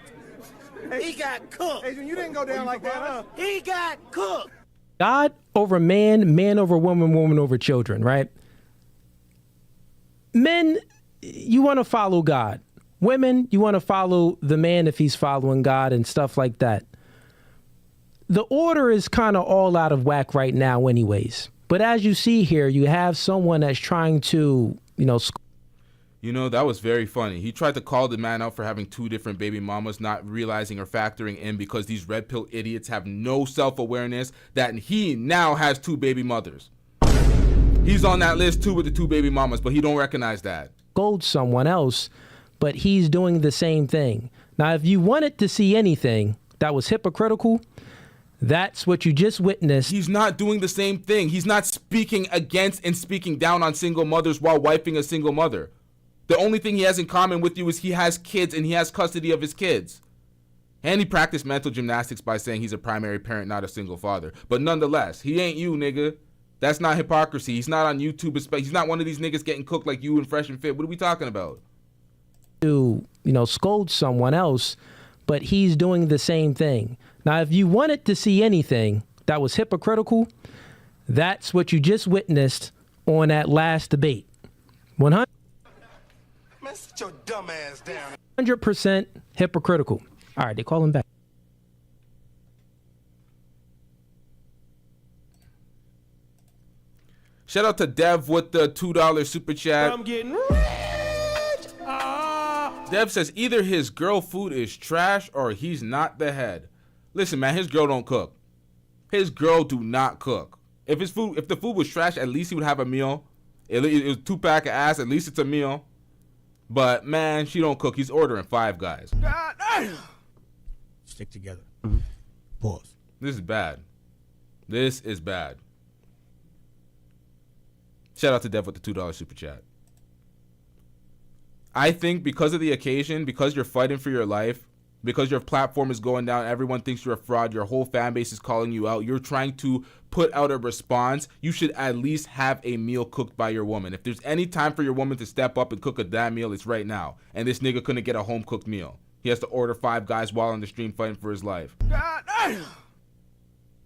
P: He got cooked.
B: Adrian, you didn't go down like that, huh?
P: He got cooked.
C: God over man, man over woman, woman over children, right? Men, you want to follow God. Women, you want to follow the man if he's following God and stuff like that. The order is kind of all out of whack right now anyways. But as you see here, you have someone that's trying to,
L: that was very funny. He tried to call the man out for having 2 different baby mamas, not realizing or factoring in because these red pill idiots have no self-awareness that he now has 2 baby mothers. He's on that list too with the 2 baby mamas, but he don't recognize that.
C: Scold someone else, but he's doing the same thing. Now, if you wanted to see anything that was hypocritical, that's what you just witnessed.
L: He's not doing the same thing. He's not speaking against and speaking down on single mothers while wifing a single mother. The only thing he has in common with you is he has kids and he has custody of his kids. And he practiced mental gymnastics by saying he's a primary parent, not a single father. But nonetheless, he ain't you, nigga. That's not hypocrisy. He's not on YouTube. He's not one of these niggas getting cooked like you and Fresh and Fit. What are we talking about?
C: To, scold someone else, but he's doing the same thing. Now, if you wanted to see anything that was hypocritical, that's what you just witnessed on that last debate. 100%
B: Man, sit your dumb ass down.
C: 100% hypocritical. All right, they call him back.
L: Shout out to Dev with the $2 super chat.
B: I'm getting rich.
L: Dev says either his girl food is trash or he's not the head. Listen, man, his girl don't cook. His girl do not cook. If the food was trash, at least he would have a meal. It was 2-pack of ass. At least it's a meal. But man, she don't cook. He's ordering 5 guys.
B: God damn.
T: Stick together.
L: Pause. This is bad. This is bad. Shout out to Dev with the $2 super chat. I think because of the occasion, because you're fighting for your life, because your platform is going down, everyone thinks you're a fraud, your whole fan base is calling you out, you're trying to put out a response, you should at least have a meal cooked by your woman. If there's any time for your woman to step up and cook a damn meal, it's right now. And this nigga couldn't get a home cooked meal. He has to order 5 guys while on the stream fighting for his life.
B: God damn.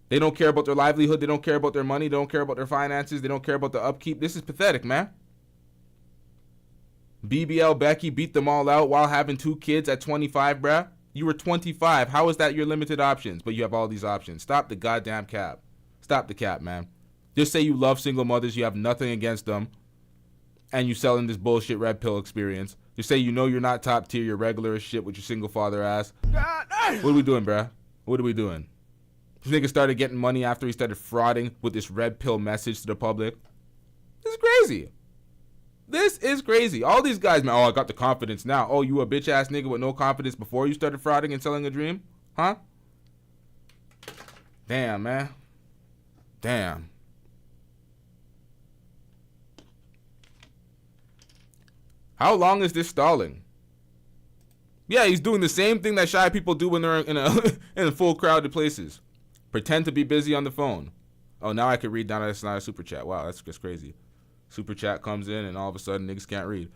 L: They don't care about their livelihood, they don't care about their money, they don't care about their finances, they don't care about the upkeep. This is pathetic, man. BBL Becky beat them all out while having 2 kids at 25, bruh. You were 25. How is that your limited options? But you have all these options. Stop the goddamn cap. Stop the cap, man. Just say you love single mothers, you have nothing against them, and you selling this bullshit red pill experience. Just say you know you're not top tier, you're regular as shit with your single father ass.
B: God damn.
L: What are we doing, bruh? What are we doing? This nigga started getting money after he started frauding with this red pill message to the public. This is crazy. This is crazy. All these guys, man, I got the confidence now. Oh, you a bitch ass nigga with no confidence before you started frauding and selling a dream? Huh? Damn, man. Damn. How long is this stalling? Yeah, he's doing the same thing that shy people do when they're in a full crowded places. Pretend to be busy on the phone. Oh, now I can read down. That's not a super chat. Wow, that's just crazy. Super chat comes in and all of a sudden niggas can't read.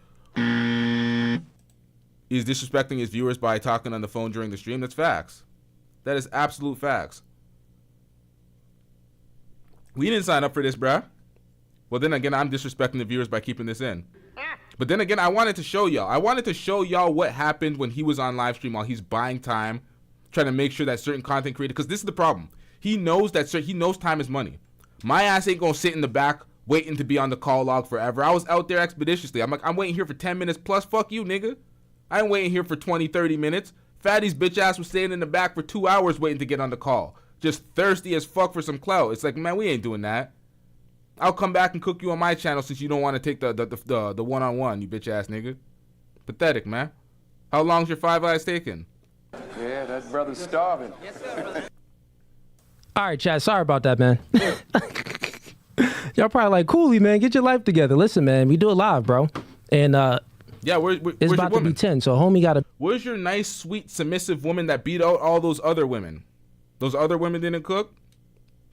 L: He's disrespecting his viewers by talking on the phone during the stream. That's facts. That is absolute facts. We didn't sign up for this, bruh. Well, then again, I'm disrespecting the viewers by keeping this in. But then again, I wanted to show y'all. I wanted to show y'all what happened when he was on live stream while he's buying time, trying to make sure that certain content creator, because this is the problem. He knows that he knows time is money. My ass ain't gonna sit in the back waiting to be on the call log forever. I was out there expeditiously. I'm waiting here for 10 minutes plus. Fuck you, nigga. I ain't waiting here for 20, 30 minutes. Fatty's bitch ass was staying in the back for 2 hours waiting to get on the call. Just thirsty as fuck for some clout. It's like, man, we ain't doing that. I'll come back and cook you on my channel since you don't want to take the one-on-one, you bitch ass nigga. Pathetic, man. How long's your 5 eyes taking?
F: Yeah, that brother's starving.
C: Yes, sir. All right, Chad. Sorry about that, man. Y'all probably like, Cooley, man, get your life together. Listen, man, we do it live, bro. And
L: yeah, where's
C: it's about to be 10, so homie got to.
L: Where's your nice, sweet, submissive woman that beat out all those other women? Those other women didn't cook?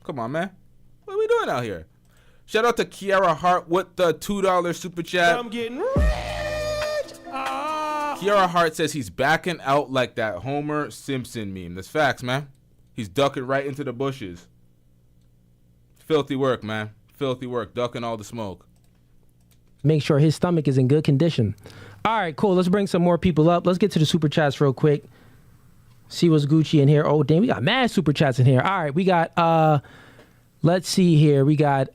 L: Come on, man. What are we doing out here? Shout out to Kiara Hart with the $2 super chat.
B: I'm getting rich.
L: Kiara Hart says he's backing out like that Homer Simpson meme. That's facts, man. He's ducking right into the bushes. Filthy work, man. Filthy work. Ducking all the smoke.
C: Make sure his stomach is in good condition. All right, cool. Let's bring some more people up. Let's get to the super chats real quick. See what's Gucci in here. Oh, damn, we got mad super chats in here. All right, we got, let's see here. We got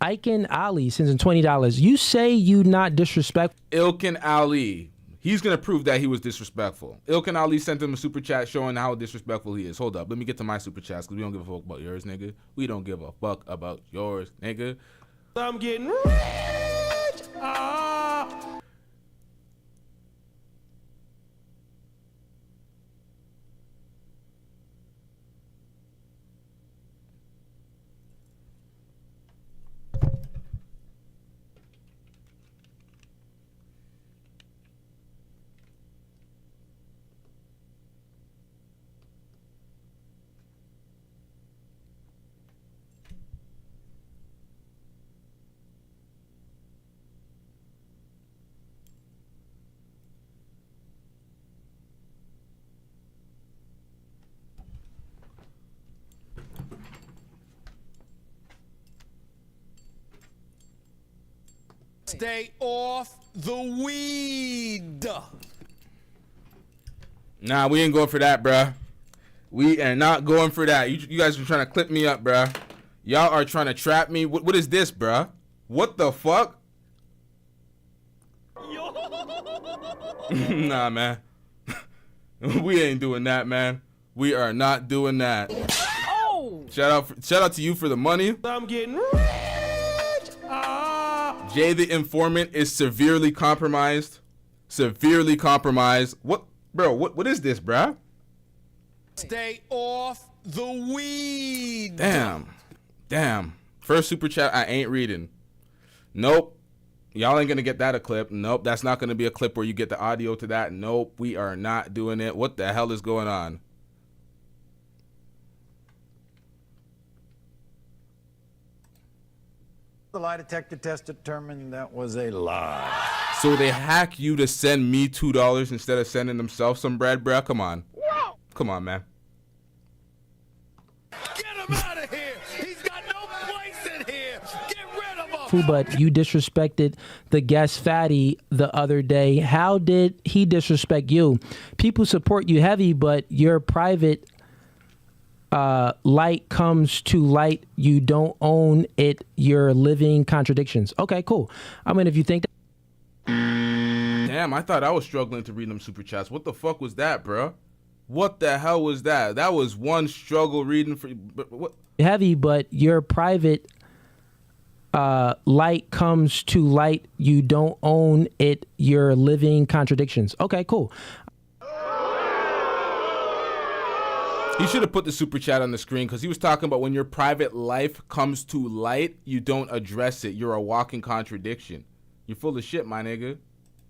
C: Iken Ali sends in $20. You say you not disrespectful.
L: Ilkin Ali. He's going to prove that he was disrespectful. Ilkin Ali sent him a super chat showing how disrespectful he is. Hold up. Let me get to my super chats because we don't give a fuck about yours, nigga. We don't give a fuck about yours, nigga.
B: I'm getting rich.
R: Stay off the weed.
L: Nah, we ain't going for that, bruh. We are not going for that. You guys are trying to clip me up, bruh. Y'all are trying to trap me. What is this, bruh? What the fuck? Nah, man. We ain't doing that, man. We are not doing that.
B: Oh!
L: Shout out to you for the money.
B: I'm getting rich.
L: Jay the informant is severely compromised. Severely compromised. What, bro? What is this, bruh?
R: Stay off the weed.
L: Damn. First super chat I ain't reading. Nope. Y'all ain't gonna get that a clip. Nope. That's not gonna be a clip where you get the audio to that. Nope. We are not doing it. What the hell is going on?
T: The lie detector test determined that was a lie.
L: So they hack you to send me $2 instead of sending themselves some bread, bruh? Come on.
R: Whoa.
L: Come on, man.
R: Get him out of here. He's got no place in here. Get rid of him.
C: But you disrespected the guest Fatty the other day. How did he disrespect you? People support you heavy, but your private light comes to light. You don't own it. You're living contradictions. Okay, cool. I mean, if you think that.
L: Damn, I thought I was struggling to read them super chats. What the fuck was that, bro? What the hell was that? That was one struggle reading for what?
C: Heavy, but your private light comes to light. You don't own it. You're living contradictions. Okay, cool.
L: He should have put the super chat on the screen because he was talking about when your private life comes to light, you don't address it. You're a walking contradiction. You're full of shit, my nigga.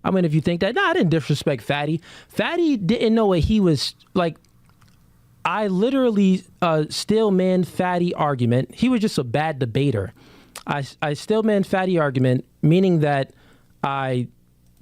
C: I mean, if you think that, I didn't disrespect Fatty. Fatty didn't know what he was like. I literally still man Fatty argument. He was just a bad debater. I still man Fatty argument, meaning that I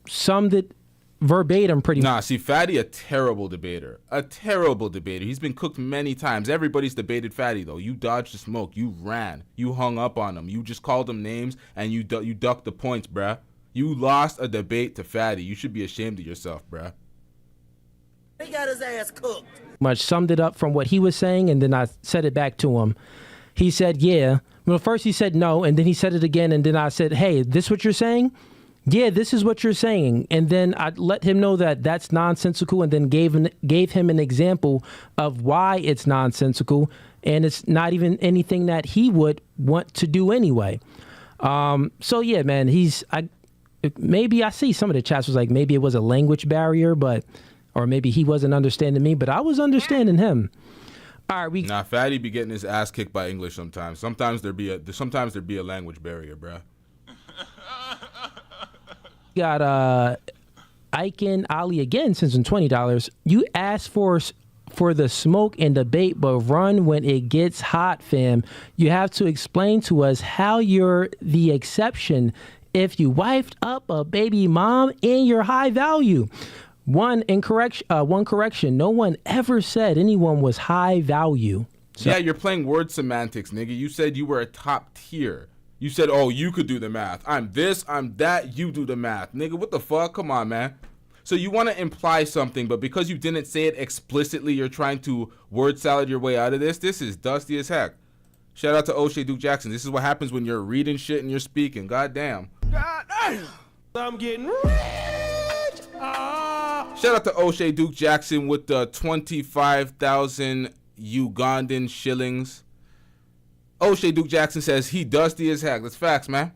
C: summed it verbatim pretty much.
L: Nah, see, Fatty, a terrible debater. A terrible debater. He's been cooked many times. Everybody's debated Fatty, though. You dodged the smoke. You ran. You hung up on him. You just called him names, and you ducked the points, bruh. You lost a debate to Fatty. You should be ashamed of yourself, bruh.
P: He got his ass cooked.
C: Much summed it up from what he was saying, and then I said it back to him. He said, yeah. Well, first he said no, and then he said it again, and then I said, hey, this what you're saying? Yeah, this is what you're saying. And then I let him know that that's nonsensical, and then gave him an example of why it's nonsensical, and it's not even anything that he would want to do anyway. So yeah, man, maybe I see some of the chats was like maybe it was a language barrier, or maybe he wasn't understanding me, but I was understanding him. All right,
L: Fatty be getting his ass kicked by English sometimes. Sometimes there be a language barrier, bruh.
C: Got Iken Ali again sends in $20. You asked for the smoke and debate, but run when it gets hot, fam. You have to explain to us how you're the exception if you wifed up a baby mom and you're high value. One correction. No one ever said anyone was high value. So,
L: yeah, you're playing word semantics, nigga. You said you were a top tier. You said, oh, you could do the math. I'm this, I'm that, you do the math. Nigga, what the fuck? Come on, man. So you want to imply something, but because you didn't say it explicitly, you're trying to word salad your way out of this. This is dusty as heck. Shout out to Oshay Duke Jackson. This is what happens when you're reading shit and you're speaking. God damn.
B: I'm getting rich.
L: Shout out to Oshay Duke Jackson with the 25,000 Ugandan shillings. Oshay Duke Jackson says he dusty as heck. That's facts, man.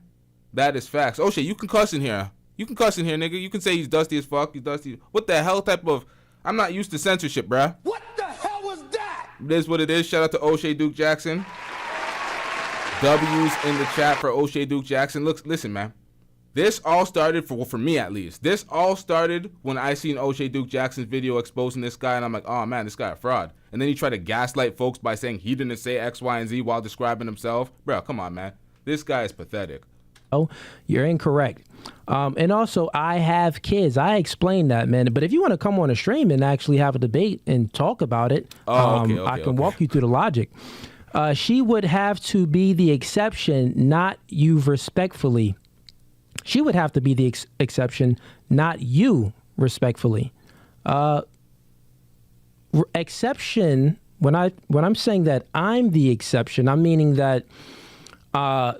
L: That is facts. Oshay, you can cuss in here. You can cuss in here, nigga. You can say he's dusty as fuck. He's dusty. What the hell type of... I'm not used to censorship, bruh.
R: What the hell was that?
L: It is what it is. Shout out to Oshay Duke Jackson. W's in the chat for Oshay Duke Jackson. Look, listen, man. This all started, for me at least, this all started when I seen Oshay Duke Jackson's video exposing this guy, and I'm like, oh man, this guy a fraud. And then he tried to gaslight folks by saying he didn't say X, Y, and Z while describing himself. Bro, come on, man. This guy is pathetic.
C: Oh, you're incorrect. And also, I have kids. I explained that, man. But if you want to come on a stream and actually have a debate and talk about it, I can walk you through the logic. She would have to be the exception, not you respectfully. She would have to be the exception, not you respectfully. Exception, when I'm saying that I'm the exception, I'm meaning that I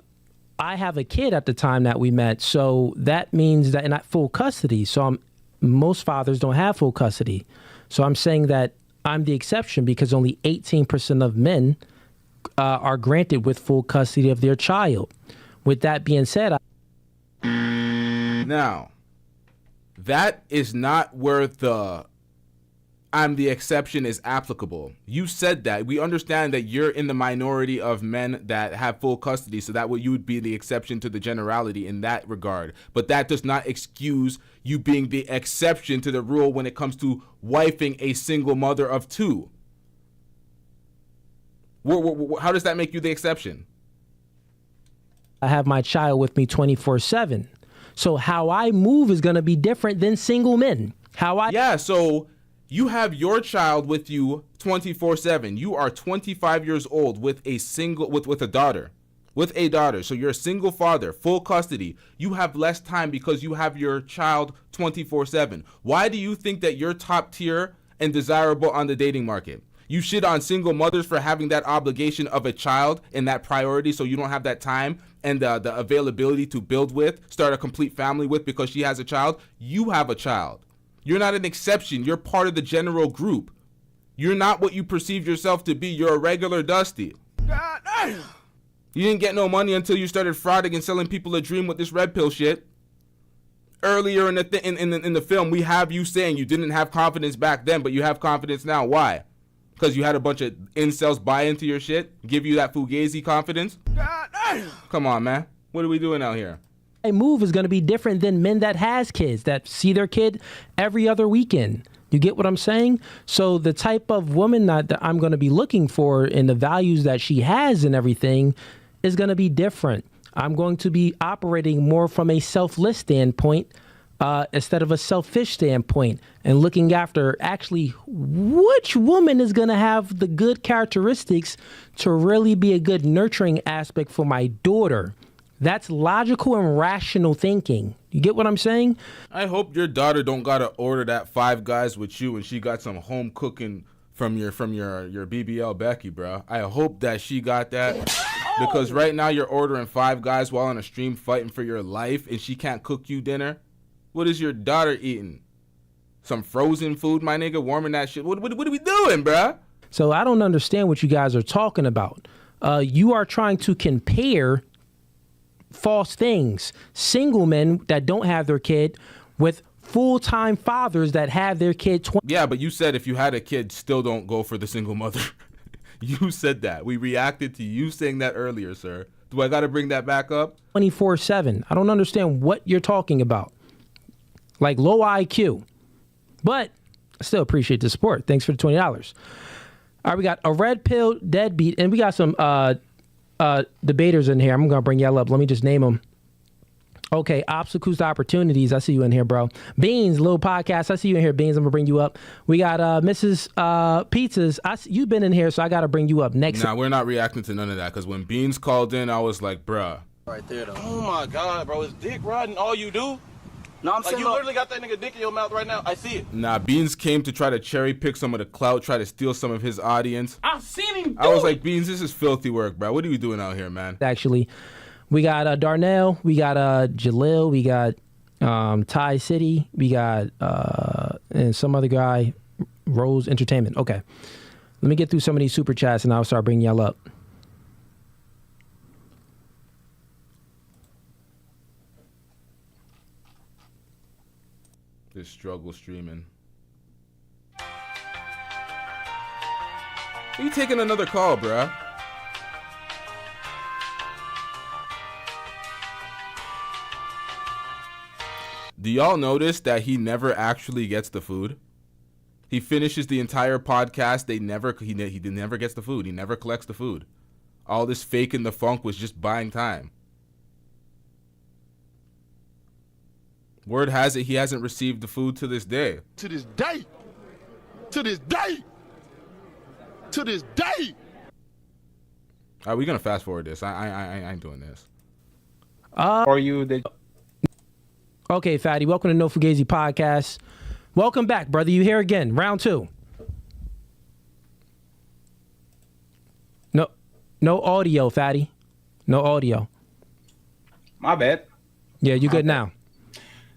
C: have a kid at the time that we met, so that means that in full custody. So most fathers don't have full custody. So I'm saying that I'm the exception because only 18% of men are granted with full custody of their child. With that being said,
L: now, that is not where the I'm the exception is applicable. You said that. We understand that you're in the minority of men that have full custody, so that you would be the exception to the generality in that regard. But that does not excuse you being the exception to the rule when it comes to wifing a single mother of two. How does that make you the exception?
C: I have my child with me 24/7. So how I move is going to be different than single men.
L: Yeah, so you have your child with you 24/7. You are 25 years old with a daughter. With a daughter. So you're a single father, full custody. You have less time because you have your child 24/7. Why do you think that you're top tier and desirable on the dating market? You shit on single mothers for having that obligation of a child and that priority, so you don't have that time and the availability to build with, start a complete family with because she has a child. You have a child. You're not an exception. You're part of the general group. You're not what you perceive yourself to be. You're a regular Dusty. You didn't get no money until you started frauding and selling people a dream with this red pill shit. Earlier in the film, we have you saying you didn't have confidence back then, but you have confidence now. Why? Because you had a bunch of incels buy into your shit, give you that Fugazee confidence? Come on, man. What are we doing out here?
C: A move is going to be different than men that has kids, that see their kid every other weekend. You get what I'm saying? So the type of woman that I'm going to be looking for and the values that she has and everything is going to be different. I'm going to be operating more from a selfless standpoint instead of a selfish standpoint and looking after actually which woman is going to have the good characteristics to really be a good nurturing aspect for my daughter. That's logical and rational thinking. You get what I'm saying?
L: I hope your daughter don't gotta order that Five Guys with you and she got some home cooking from your BBL Becky, bro. I hope that she got that because right now you're ordering Five Guys while on a stream fighting for your life and she can't cook you dinner. What is your daughter eating? Some frozen food, my nigga, warming that shit. What are we doing, bro?
C: So I don't understand what you guys are talking about. You are trying to compare false things. Single men that don't have their kid with full-time fathers that have their kid.
L: Yeah, but you said if you had a kid, still don't go for the single mother. You said that. We reacted to you saying that earlier, sir. Do I got to bring that back up?
C: 24/7. I don't understand what you're talking about. Like low IQ. But I still appreciate the support. Thanks for the $20. All right, we got a red pill deadbeat, and we got some debaters in here. I'm going to bring y'all up. Let me just name them. Okay, obstacles to opportunities. I see you in here, bro. Beans, little podcast. I see you in here, Beans. I'm gonna bring you up. We got Mrs. Pizzas. You've been in here, so I gotta bring you up next.
L: Nah, we're not reacting to none of that because when Beans called in, I was like, bruh.
B: Right there, though. Oh my God, bro, is dick riding all you do?
I: No, I'm
B: like
I: saying
B: you literally got that nigga dick in your mouth right now. I see it.
L: Nah, Beans came to try to cherry pick some of the clout, try to steal some of his audience.
B: I've seen him.
L: I was like, Beans, this is filthy work, bro. What are you doing out here, man?
C: Actually, we got Darnell, we got Jalil, we got Ty City, we got and some other guy, Rose Entertainment. Okay, let me get through some of these super chats and I'll start bringing y'all up.
L: This struggle streaming. Are you taking another call, bruh? Do y'all notice that he never actually gets the food? He finishes the entire podcast. He never gets the food. He never collects the food. All this fake in the funk was just buying time. Word has it he hasn't received the food to this day.
V: To this day. To this day. To this day.
L: Are we gonna fast forward this? I ain't doing this.
E: For you,
C: Okay, Fatty. Welcome to No Fugazee Podcast. Welcome back, brother. You here again? Round 2. No audio, Fatty. No audio.
E: My bad.
C: Yeah, you good now.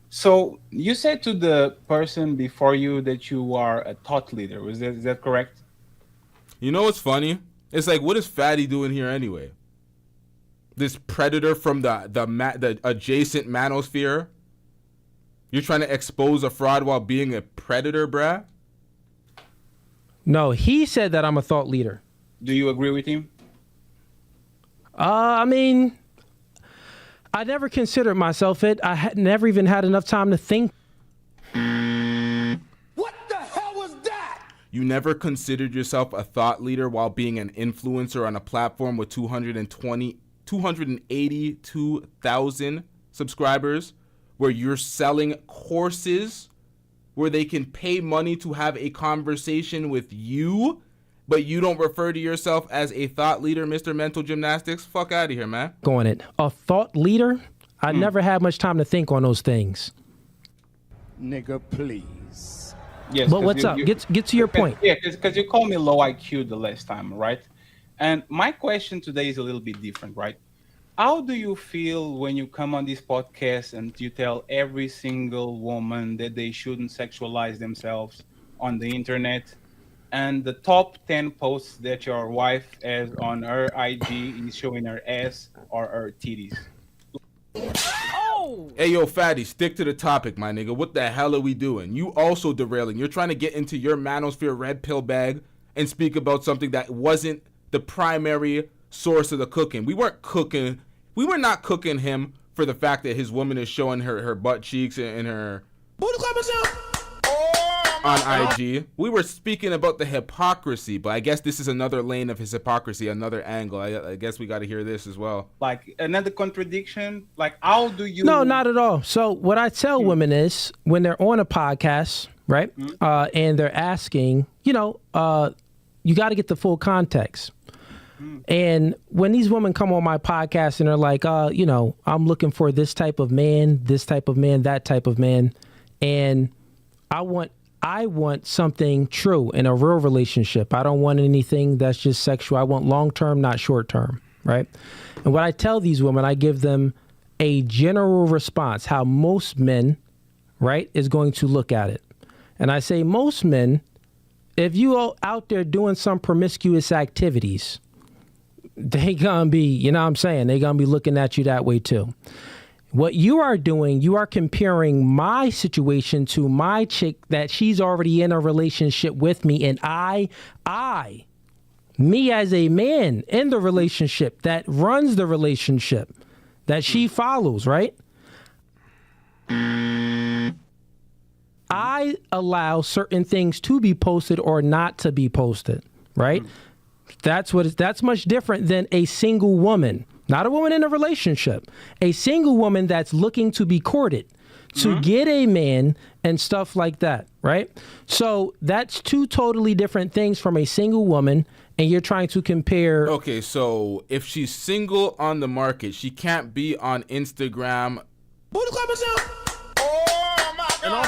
E: So you said to the person before you that you are a thought leader. Is that correct?
L: You know what's funny? It's like, what is Fatty doing here anyway? This predator from the adjacent manosphere? You're trying to expose a fraud while being a predator, bruh?
C: No, he said that I'm a thought leader.
E: Do you agree with him?
C: I mean, I never considered myself it. I had never even had enough time to think.
R: What the hell was that?
L: You never considered yourself a thought leader while being an influencer on a platform with 282,000 subscribers, where you're selling courses where they can pay money to have a conversation with you, but you don't refer to yourself as a thought leader, Mr. Mental Gymnastics? Fuck out of here, man.
C: Going it. A thought leader? I never had much time to think on those things.
V: Nigga, please.
E: Yes.
C: But what's up? Get to your point.
E: Yeah, because you called me low IQ the last time, right? And my question today is a little bit different, right? How do you feel when you come on this podcast and you tell every single woman that they shouldn't sexualize themselves on the internet? And the top 10 posts that your wife has on her IG is showing her ass or her titties.
L: Oh! Hey, yo, Fatty, stick to the topic, my nigga. What the hell are we doing? You also derailing. You're trying to get into your manosphere red pill bag and speak about something that wasn't the primary source of the cooking. We were not cooking him for the fact that his woman is showing her butt cheeks and her on IG. We were speaking about the hypocrisy, but I guess this is another lane of his hypocrisy, another angle. I guess we got to hear this as well.
E: Like another contradiction. Like, how do you?
C: No, not at all. So what I tell women is when they're on a podcast, right, and they're asking, you got to get the full context. And when these women come on my podcast and they're like, I'm looking for this type of man, that type of man, and I want something true in a real relationship. I don't want anything that's just sexual. I want long-term, not short-term, right? And what I tell these women, I give them a general response, how most men, right, is going to look at it. And I say most men, if you are out there doing some promiscuous activities, they gonna be, they gonna be looking at you that way too. What you are doing, you are comparing my situation to my chick that she's already in a relationship with me, and me as a man in the relationship that runs the relationship that she follows, right? I allow certain things to be posted or not to be posted, right? That's much different than a single woman not a woman in a relationship, a single woman that's looking to be courted, to get a man and stuff like that, right? So that's two totally different things from a single woman, and you're trying to compare.
L: Okay, so if she's single on the market, she can't be on Instagram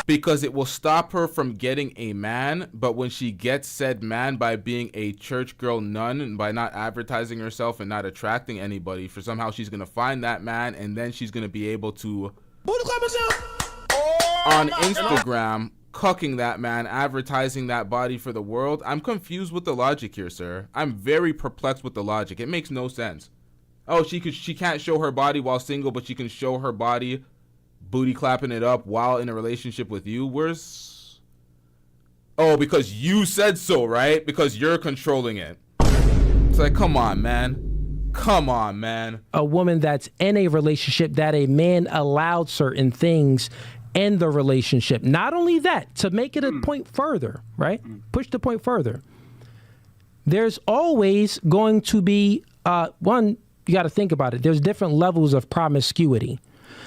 L: because it will stop her from getting a man. But when she gets said man by being a church girl nun and by not advertising herself and not attracting anybody, for somehow she's going to find that man, and then she's going to be able to on Instagram cucking that man, advertising that body for the world. I'm confused with the logic here, sir. I'm very perplexed with the logic. It makes no sense. Oh, she can't show her body while single, but she can show her body booty clapping it up while in a relationship with you. Where's... Oh, because you said so, right? Because you're controlling it. It's like, come on, man. Come on, man.
C: A woman that's in a relationship that a man allowed certain things in the relationship. Not only that, to make it a point further, right? Push the point further. There's always going to be, one, you got to think about it. There's different levels of promiscuity.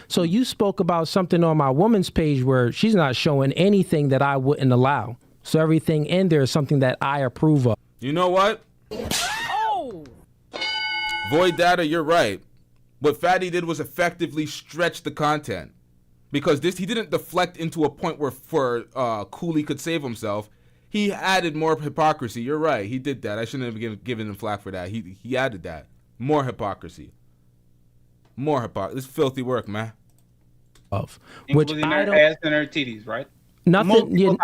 C: So you spoke about something on my woman's page where she's not showing anything that I wouldn't allow. So everything in there is something that I approve of.
L: You know what? Void Data, you're right. What Fatty did was effectively stretch the content, because he didn't deflect into a point where Cooley could save himself. He added more hypocrisy. You're right. He did that. I shouldn't have given him flack for that. He added that. More hypocrisy. More hypocrisy. This is filthy work, man.
E: Including her ass and her titties, right?
C: Nothing.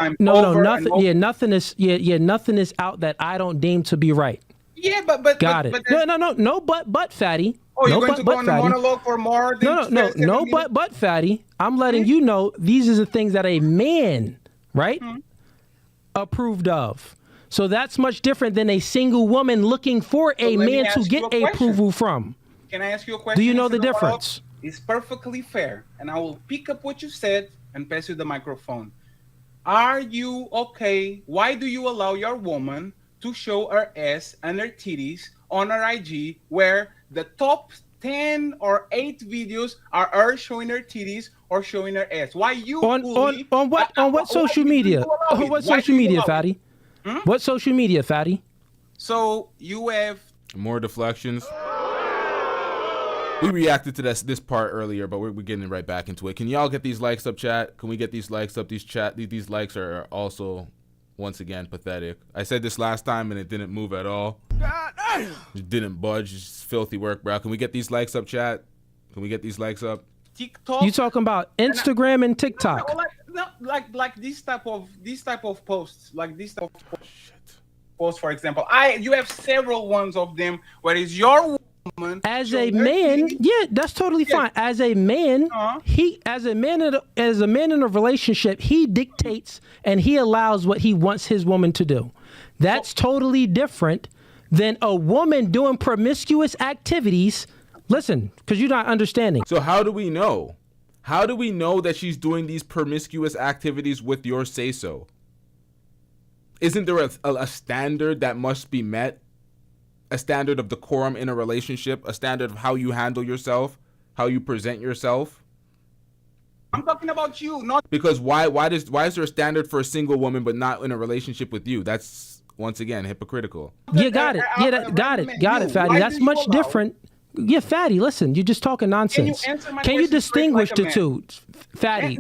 C: Nothing is out that I don't deem to be right.
E: Yeah, but
C: got it. No, but Fatty.
E: Oh, you're
C: no,
E: going to go on a monologue for more than
C: no, but Fatty. I'm letting you know these are the things that a man, right, approved of. So that's much different than a single woman looking for a man to get approval from.
E: Can I ask you a question?
C: Do you know the difference?
E: It's perfectly fair, and I will pick up what you said and pass you the microphone. Are you okay? Why do you allow your woman to show her ass and her titties on her IG, where the top 10 or 8 videos are her showing her titties or showing her ass? Why you
C: on what social media? What social media, Fatty? What social media, Fatty?
E: So you have
L: more deflections. We reacted to this part earlier, but we're getting right back into it. Can y'all get these likes up, chat? Can we get these likes up? These likes are also, once again, pathetic. I said this last time and it didn't move at all. It didn't budge. It's filthy work, bro. Can we get these likes up, chat? Can we get these likes up?
E: TikTok.
C: You talking about Instagram and TikTok?
E: Like this type of posts, like this type of posts, for example. You have several ones of them where it's your woman.
C: As a man, yeah, that's totally fine. As a man, as a man in a relationship, he dictates and he allows what he wants his woman to do. That's totally different than a woman doing promiscuous activities. Listen, because you're not understanding.
L: So how do we know? How do we know that she's doing these promiscuous activities with your say-so? Isn't there a standard that must be met? A standard of decorum in a relationship? A standard of how you handle yourself? How you present yourself?
E: I'm talking about you, not...
L: Because why is there a standard for a single woman but not in a relationship with you? That's, once again, hypocritical.
C: Yeah, got it. Yeah, got it, Fatty. That's much different. Yeah, Fatty, listen, you're just talking nonsense. Can you distinguish the two? Fatty,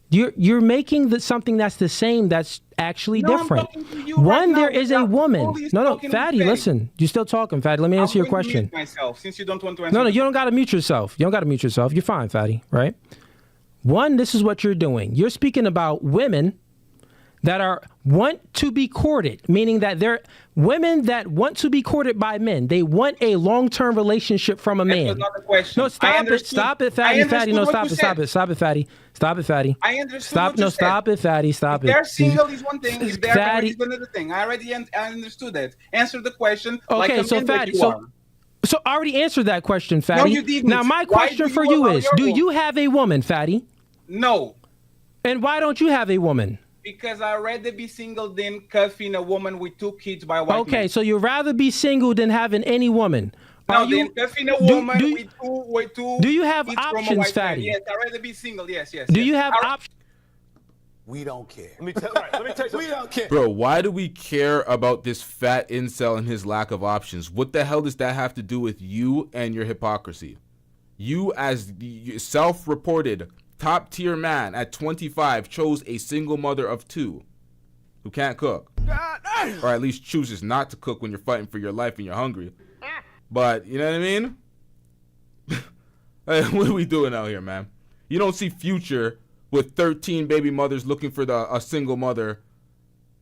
C: you're making something that's the same that's actually different. One, there is a woman. No, Fatty, listen. You're still talking, Fatty. Let me answer your question.
E: Since you don't want to answer.
C: No, you don't got to mute yourself. You don't got to mute yourself. You're fine, Fatty, right? One, this is what you're doing. You're speaking about women that want to be courted, meaning that they're women that want to be courted by men. They want a long-term relationship from a man. No, stop it, Fatty. No, stop it, Fatty.
E: I understood.
C: Stop it, Fatty. Stop it.
E: If they're single is one thing. If they're married is another thing. I already understood that. Answer the question.
C: Okay,
E: like
C: so Fatty, so I already answered that question, Fatty.
E: No, you didn't.
C: Now my question for you is: do you have a woman, Fatty?
E: No.
C: And why don't you have a woman?
E: Because I'd rather be single than cuffing a woman with 2 kids by a white man.
C: Okay, so you'd rather be single than having any woman.
E: Now, then, cuffing a woman with two.
C: Do you have
E: kids from a
C: options,
E: white man.
C: fatty?
E: Yes, I'd rather be single. Yes.
C: Do you have options?
V: We don't care. Let me tell you, we don't care.
L: Bro, why do we care about this fat incel and his lack of options? What the hell does that have to do with you and your hypocrisy? You, as the self-reported top-tier man at 25, chose a single mother of 2 who can't cook. Or at least chooses not to cook when you're fighting for your life and you're hungry. But, you know what I mean? Hey, what are we doing out here, man? You don't see Future with 13 baby mothers looking for a single mother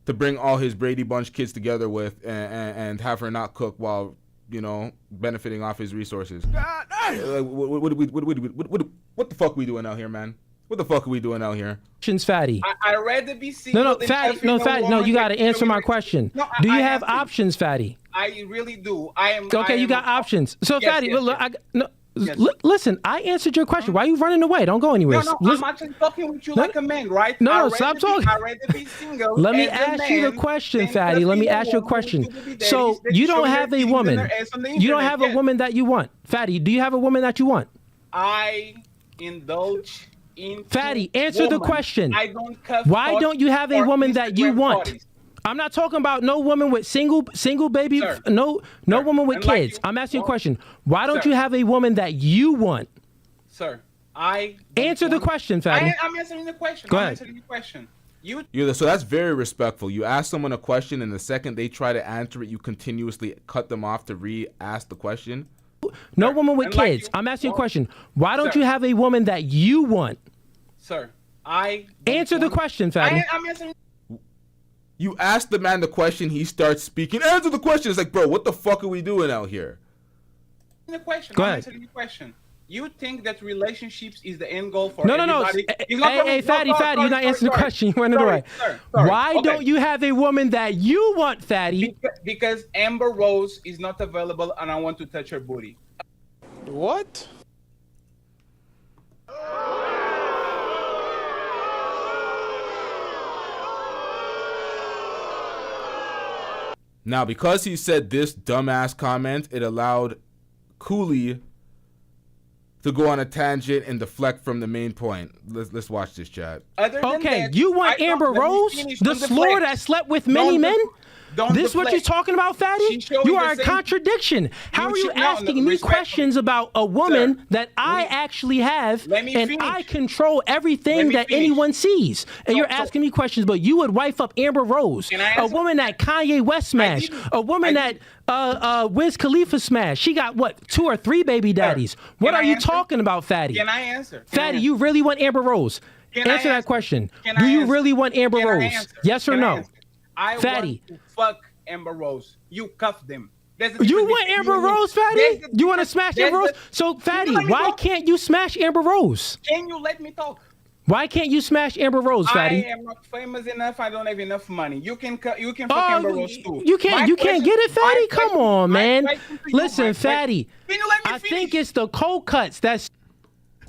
L: to bring all his Brady Bunch kids together with and have her not cook while, you know, benefiting off his resources. What the fuck are we doing out here, man? What the fuck are we doing out here?
C: Options, fatty.
E: I'd rather be single.
C: Fatty. No, you got to answer my question.
E: No,
C: do you have options, fatty?
E: I really do. I am.
C: Okay, you got options. So, fatty, look, listen, I answered your question. Why are you running away? Don't go anywhere.
E: No, I'm actually talking with you like a man, right?
C: No, stop talking.
E: I'd rather be single.
C: Let me ask you the question, fatty. Let me ask you a question. So, you don't have a woman. You don't have a woman that you want. Fatty, do you have a woman that you want?
E: I indulge in.
C: Fatty, answer the question.
E: I don't cuff.
C: Why don't you have a woman that you want? I'm not talking about no woman with single baby, no woman with kids. I'm asking you a question. Why don't you have a woman that you want?
E: Sir,
C: answer the question, fatty.
E: I'm answering the question.
C: Go ahead.
E: I'm answering the question.
L: So that's very respectful. You ask someone a question, and the second they try to answer it, you continuously cut them off to re-ask the question.
C: No woman with kids. I'm asking you a question. Why don't you have a woman that you want?
E: Sir,
C: answer the question, fatty.
E: I'm answering.
L: You ask the man the question, he starts speaking. Answer the question. It's like, bro, what the fuck are we doing out here?
E: The question.
C: Go ahead.
E: I'm answering the question. You think that relationships is the end goal for
C: No.
E: everybody?
C: Hey, fatty, you're not answering the question. You went away. Why don't you have a woman that you want, fatty?
E: Because Amber Rose is not available, and I want to touch her booty.
O: What?
L: Now, because he said this dumbass comment, it allowed Cooley to go on a tangent and deflect from the main point. Let's watch this, chat.
C: Okay, you want Amber Rose, the slur that slept with many men? This is what you're talking about, fatty? You are a contradiction. How are you asking me questions about a woman that I actually have and I control everything that anyone sees? And you're asking me questions, but you would wife up Amber Rose, a woman that Kanye West smashed, a woman that Wiz Khalifa smashed. She got, what, 2 or 3 baby daddies? What are you talking about, fatty?
E: Can I answer?
C: Fatty, you really want Amber Rose? Answer that question. Do you really want Amber Rose? Yes or no? Fatty.
E: Want to fuck Amber Rose. You cuff them.
C: You want Amber Rose, fatty? You want to smash Amber Rose? So, fatty, why can't you smash Amber Rose?
E: Can you let me talk?
C: Why can't you smash Amber Rose, fatty?
E: I am not famous enough. I don't have enough money. You can fuck Amber Rose too.
C: You can't get it, fatty? Come on, man. Listen, fatty.
E: Can you let me finish?
C: I think it's the cold cuts that's.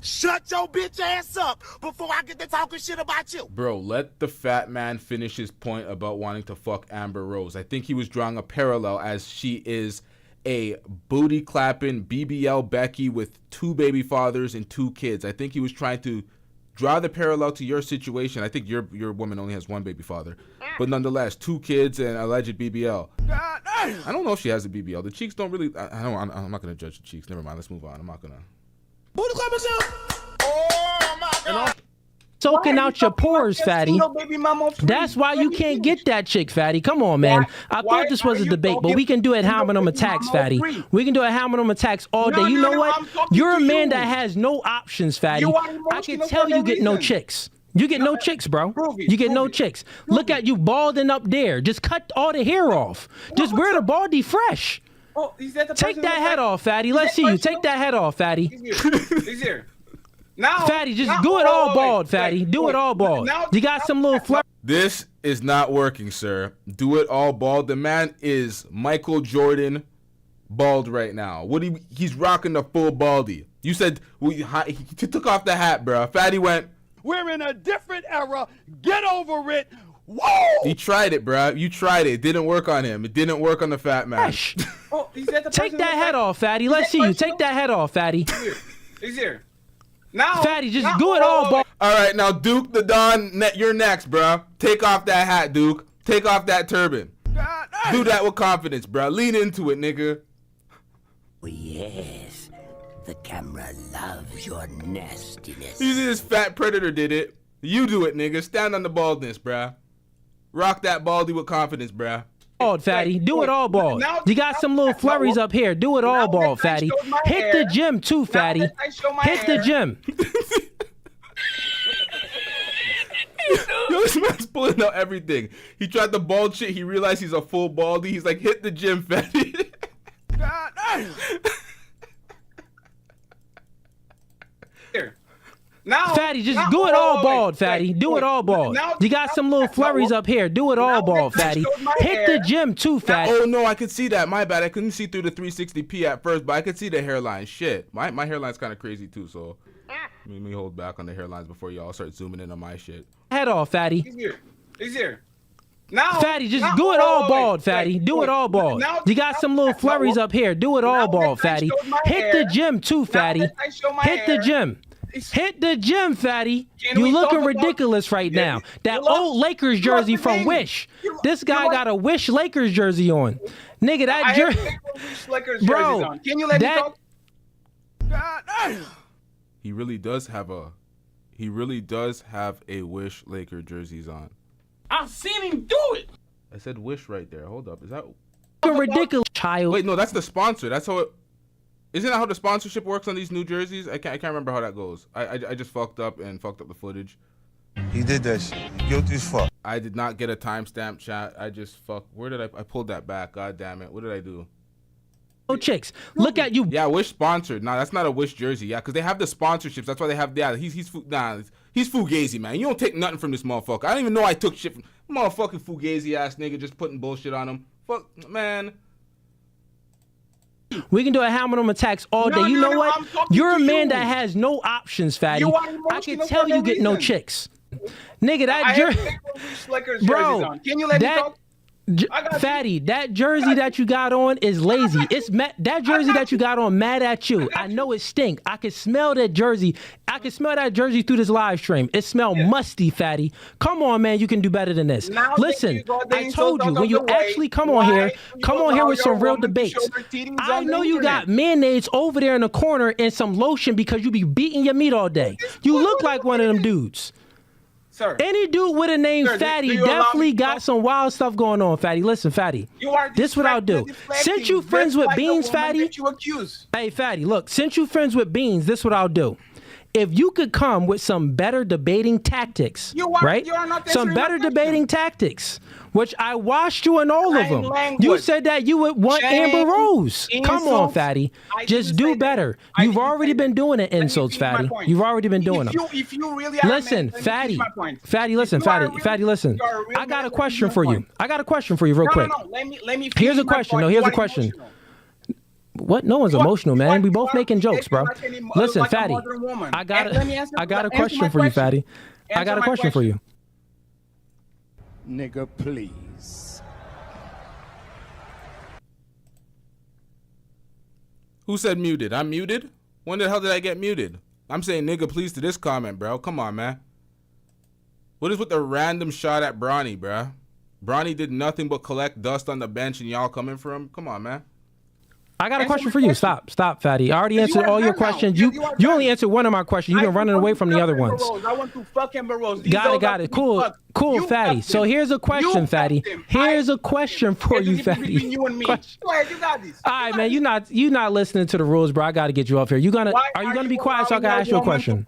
P: Shut your bitch ass up before I get to talking shit about you.
L: Bro, let the fat man finish his point about wanting to fuck Amber Rose. I think he was drawing a parallel as she is a booty clapping BBL Becky with 2 baby fathers and 2 kids. I think he was trying to draw the parallel to your situation. I think your woman only has 1 baby father, but nonetheless, 2 kids and alleged BBL. I don't know if she has a BBL. The cheeks don't really. I'm not gonna judge the cheeks. Never mind. Let's move on. I'm not gonna.
P: Oh my God.
C: Soaking out your pores, fatty. That's why you can't get that chick, fatty. Come on, man. I thought this was a debate, but we can do it Hamilton attacks, fatty. We can do it Hamilton attacks all day. You know what? You're a man that has no options, fatty. I can tell you get no chicks. You get no chicks, bro. You get no chicks. Look at you balding up there. Just cut all the hair off. Just wear the baldy fresh. Take that head off, fatty. Let's see you. Take that head off, fatty.
E: Now,
C: fatty, just do it all bald, fatty. Do it all bald. You got some little flirt.
L: This is not working, sir. Do it all bald. The man is Michael Jordan bald right now. He's rocking the full baldy. You said he took off the hat, bro. Fatty went,
R: we're in a different era. Get over it.
L: Whoa! He tried it, bro. You tried it. It didn't work on him. It didn't work on the fat man.
E: Oh, is that the
C: Take
E: person
C: that
E: who-
C: head off, Fatty. Let's see you. Take that head off, Fatty.
E: He's here. Now,
C: Fatty, just
E: now-
C: do it all, ball.
L: All right, now Duke the Don, you're next, bro. Take off that hat, Duke. Take off that turban. Do that with confidence, bro. Lean into it, nigga.
M: Oh, yes. The camera loves your nastiness.
L: You see this fat predator did it. You do it, nigga. Stand on the baldness, bruh. Rock that baldy with confidence, bruh.
C: Bald, Fatty. Do it all bald. You got some little flurries up here. Do it all bald, Fatty. Hit the gym too, Fatty. Hit the gym.
L: Yo, this man's pulling out everything. He tried the bald shit. He realized he's a full baldy. He's like, hit the gym, Fatty.
E: Here. Now,
C: Fatty, just do it all bald, Fatty. Do it all bald. You got some little flurries up here. Do it all bald, Fatty. Hit the gym too, Fatty.
L: Oh, no, I could see that. My bad. I couldn't see through the 360p at first, but I could see the hairline. Shit. My hairline's kind of crazy, too, so let me hold back on the hairlines before y'all start zooming in on my shit.
C: Head off, Fatty.
E: He's here. He's here. Now,
C: Fatty, just do it all bald, Fatty. Do it all bald. You got some little flurries up here. Do it all bald, Fatty. Hit the gym too, Fatty. Hit the gym. Hit the gym, Fatty. You looking ridiculous right now. That old Lakers jersey from Wish. This guy got a Wish Lakers jersey on. Nigga, that jersey. Bro,
E: can you let me talk?
L: He really does have a Wish Laker jerseys on.
U: I've seen him do it.
L: I said Wish right there. Hold up. Is that
C: ridiculous, child?
L: Wait, no, that's the sponsor. That's how it. Isn't that how the sponsorship works on these new jerseys? I can't remember how that goes. I just fucked up the footage.
N: He did that shit. Guilty as fuck.
L: I did not get a timestamp, chat. I just fucked. Where did I pulled that back? God damn it. What did I do?
C: No chicks. Look at you.
L: Yeah, Wish sponsored. Nah, that's not a Wish jersey. Yeah, because they have the sponsorships. That's why they have. Yeah, he's Fugazi, man. You don't take nothing from this motherfucker. I don't even know I took shit from motherfucking Fugazi ass nigga just putting bullshit on him. Fuck, man.
C: We can do a hammer on attacks all day. You know what? You're a man that has no options, Fatty. I can tell you get no chicks. Nigga, that jersey. Bro,
E: can you let me talk?
C: Fatty, that jersey that you got on is lazy. That jersey that you got on mad at you. I know it stink. I can smell that jersey. I can smell that jersey through this live stream. It smell musty, Fatty. Come on, man. You can do better than this. Listen, I told you, when you actually come on here with some real debates. I know you got mayonnaise over there in the corner and some lotion because you be beating your meat all day. You look like one of them dudes.
E: Sir.
C: Any dude with a name Fatty definitely got some wild stuff going on, Fatty. Listen, Fatty. This what I'll do. Since you friends with Beans, Fatty. Hey, Fatty, look. Since you friends with Beans, this what I'll do. If you could come with some better debating tactics, right? Some better debating tactics, which I watched you in all of them. You said that you would want Amber Rose. Come on, Fatty. Just do better. You've already been doing it, insults, Fatty. You've already been doing them. Listen, Fatty. Fatty, listen, Fatty, listen. I got a question for you. Real quick.
E: Let me
C: Here's a question. No, here's a question. What? No one's emotional, man. We both making jokes, bro. Listen, Fatty. I got a question for you, Fatty. I got a question for you.
V: Nigga, please.
L: Who said muted? I'm muted? When the hell did I get muted? I'm saying nigga please to this comment, bro. Come on, man. What is with the random shot at Bronny, bro? Bronny did nothing but collect dust on the bench and y'all coming for him? Come on, man.
C: I got a question for you. Stop, Fatty. I already answered all your questions. You only answered one of my questions. You've been running away from the other ones.
E: I want to fuck Amber Rose.
C: Got it. Cool, Fatty. So here's a question, Fatty. Here's a question for you, Fatty.
E: You and me. Go ahead, you got this.
C: All right, man. You not listening to the rules, bro. I got to get you off here. Are you gonna be quiet so I can ask you a question?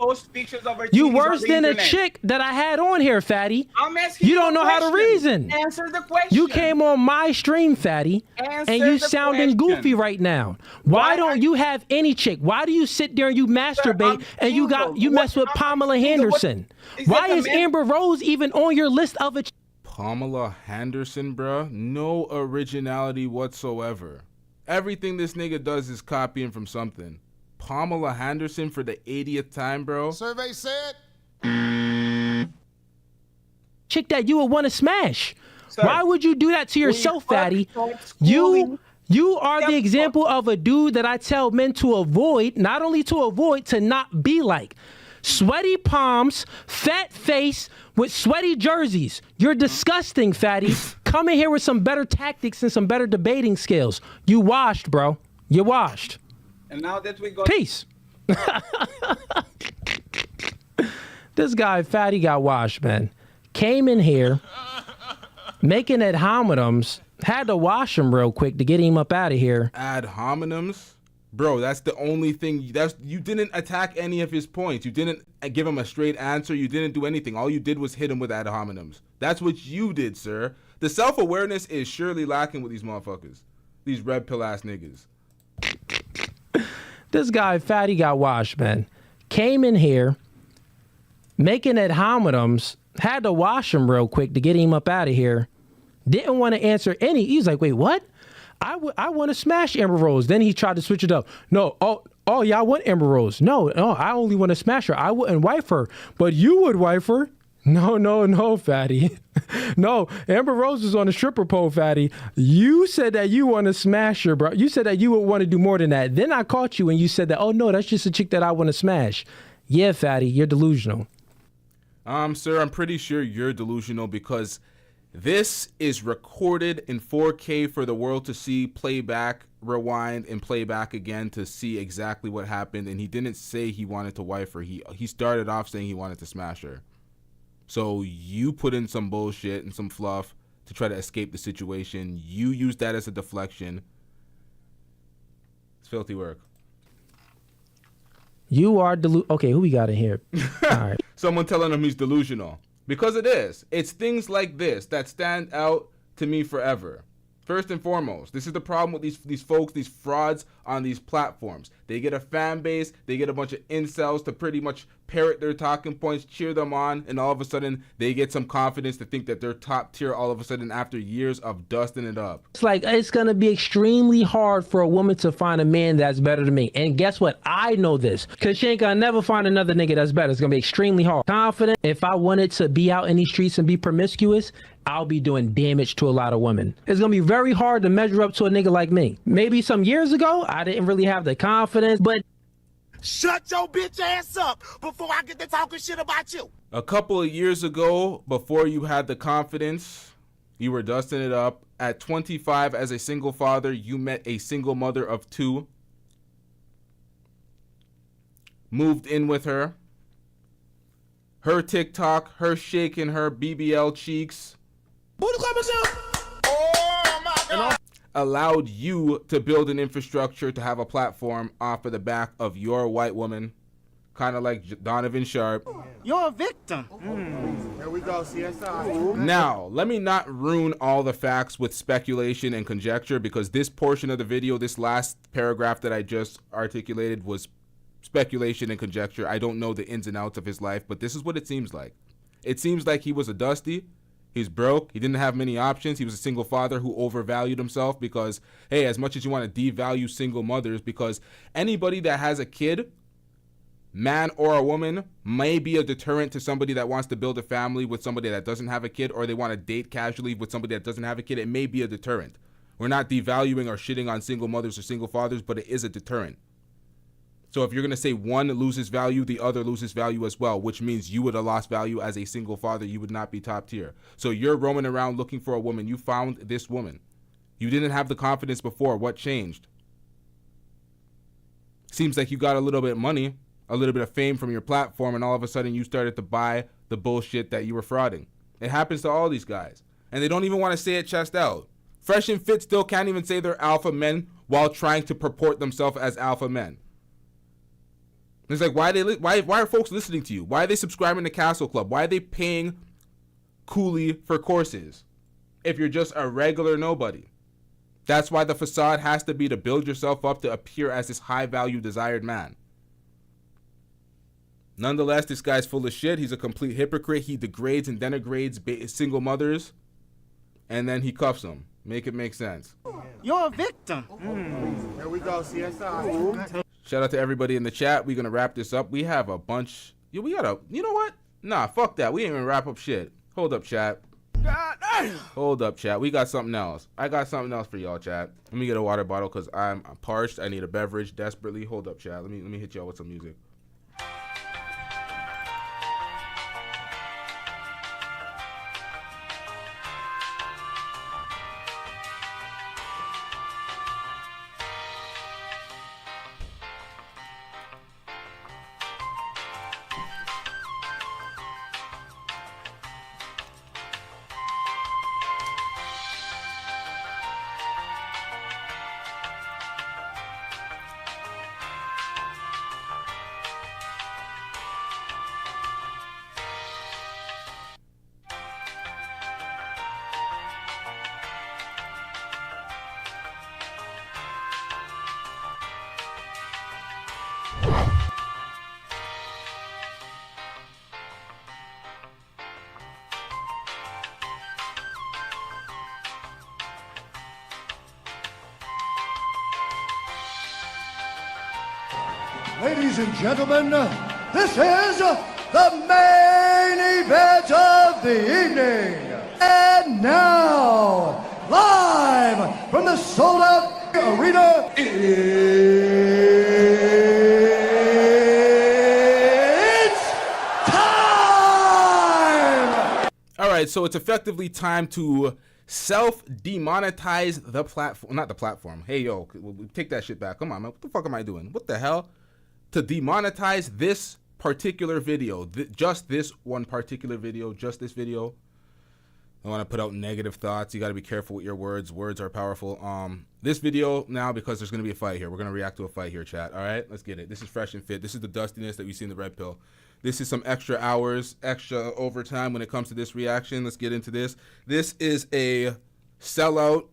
C: You worse than a chick that I had on here, Fatty.
E: I'm asking
C: you don't know how to reason.
E: Answer the question.
C: You came on my stream, Fatty, and you sounding goofy right now. Why don't you have any chick? Why do you sit there and you masturbate and you mess with Pamela Henderson? Why is Amber Rose even on your list of a
L: Pamela Henderson, bruh? No originality whatsoever. Everything this nigga does is copying from something. Pamela Henderson for the 80th time, bro.
K: Survey said.
C: chick that you would want to smash.
E: Sir,
C: why would you do that to yourself, fatty? You are the example of a dude that I tell men to avoid, not only to avoid, to not be like. Sweaty palms, fat face with sweaty jerseys. You're disgusting, fatty. Come in here with some better tactics and some better debating skills. You washed, bro. You washed.
E: And now that we go...
C: Peace. This guy, fatty, got washed, man. Came in here, making ad hominems. Had to wash him real quick to get him up out of here.
L: Ad hominems? Bro, that's the only thing. You didn't attack any of his points. You didn't give him a straight answer. You didn't do anything. All you did was hit him with ad hominems. That's what you did, sir. The self-awareness is surely lacking with these motherfuckers. These red pill ass niggas.
C: This guy, fatty, got washed, man. Came in here, making ad hominems. Had to wash him real quick to get him up out of here. Didn't want to answer any. He's like, wait, what? I want to smash Amber Rose. Then he tried to switch it up. No, oh, yeah, I want Amber Rose. No, I only want to smash her. I wouldn't wife her, but you would wife her. No, fatty. No, Amber Rose was on a stripper pole, fatty. You said that you want to smash her, bro. You said that you would want to do more than that. Then I caught you and you said that, oh, no, that's just a chick that I want to smash. Yeah, fatty, you're delusional.
L: Sir, I'm pretty sure you're delusional because this is recorded in 4K for the world to see, play back, rewind, and play back again to see exactly what happened. And he didn't say he wanted to wife her. He started off saying he wanted to smash her. So you put in some bullshit and some fluff to try to escape the situation. You used that as a deflection. It's filthy work.
C: You are Okay, who we got in here? All right.
L: Someone telling him he's delusional. Because it is. It's things like this that stand out to me forever. First and foremost, this is the problem with these folks, these frauds on these platforms. They get a fan base, they get a bunch of incels to pretty much parrot their talking points, cheer them on, and all of a sudden they get some confidence to think that they're top tier all of a sudden after years of dusting it up.
C: It's like, it's going to be extremely hard for a woman to find a man that's better than me. And guess what? I know this. Because she ain't going to never find another nigga that's better. It's going to be extremely hard. Confident, if I wanted to be out in these streets and be promiscuous, I'll be doing damage to a lot of women. It's going to be very hard to measure up to a nigga like me. Maybe some years ago, I didn't really have the confidence, but...
P: Shut your bitch ass up before I get to talking shit about you.
L: A couple of years ago, before you had the confidence, you were dusting it up. At 25, as a single father, you met a single mother of 2. Moved in with her. Her TikTok, her shaking her BBL cheeks.
P: Oh my God.
L: Allowed you to build an infrastructure to have a platform off of the back of your white woman, kind of like Donovan Sharp.
J: You're a victim.
P: Here we go, CSI.
L: Now, let me not ruin all the facts with speculation and conjecture, because this portion of the video, this last paragraph that I just articulated, was speculation and conjecture. I don't know the ins and outs of his life, but this is what it seems like. It seems like he was a dusty. He's broke. He didn't have many options. He was a single father who overvalued himself because, hey, as much as you want to devalue single mothers, because anybody that has a kid, man or a woman, may be a deterrent to somebody that wants to build a family with somebody that doesn't have a kid, or they want to date casually with somebody that doesn't have a kid. It may be a deterrent. We're not devaluing or shitting on single mothers or single fathers, but it is a deterrent. So if you're going to say one loses value, the other loses value as well, which means you would have lost value as a single father. You would not be top tier. So you're roaming around looking for a woman. You found this woman. You didn't have the confidence before. What changed? Seems like you got a little bit of money, a little bit of fame from your platform, and all of a sudden you started to buy the bullshit that you were frauding. It happens to all these guys. And they don't even want to say it chest out. Fresh and Fit still can't even say they're alpha men while trying to purport themselves as alpha men. It's like, why are folks listening to you? Why are they subscribing to Castle Club? Why are they paying Cooley for courses if you're just a regular nobody? That's why the facade has to be to build yourself up to appear as this high-value, desired man. Nonetheless, this guy's full of shit. He's a complete hypocrite. He degrades and denigrates single mothers, and then he cuffs them. Make it make sense.
J: You're a victim.
P: Here we go, CSI.
L: Shout out to everybody in the chat. We're going to wrap this up. We have a bunch. You know what? Nah, fuck that. We ain't even wrap up shit. Hold up, chat. Hold up, chat. We got something else. I got something else for y'all, chat. Let me get a water bottle because I'm parched. I need a beverage desperately. Hold up, chat. Let me hit y'all with some music.
D: Ladies and gentlemen, this is the main event of the evening. And now, live from the Sold Out Arena, it's time!
L: All right, so it's effectively time to self-demonetize the platform. Not the platform. Hey, yo, take that shit back. Come on, man. What the fuck am I doing? What the hell? To demonetize this particular video, just this one particular video, just this video. I want to put out negative thoughts. You got to be careful with your words. Words are powerful. This video now, because there's going to be a fight here. We're going to react to a fight here, chat. All right, let's get it. This is fresh and fit. This is the dustiness that we see in the red pill. This is some extra hours, extra overtime when it comes to this reaction. Let's get into this. This is a sellout,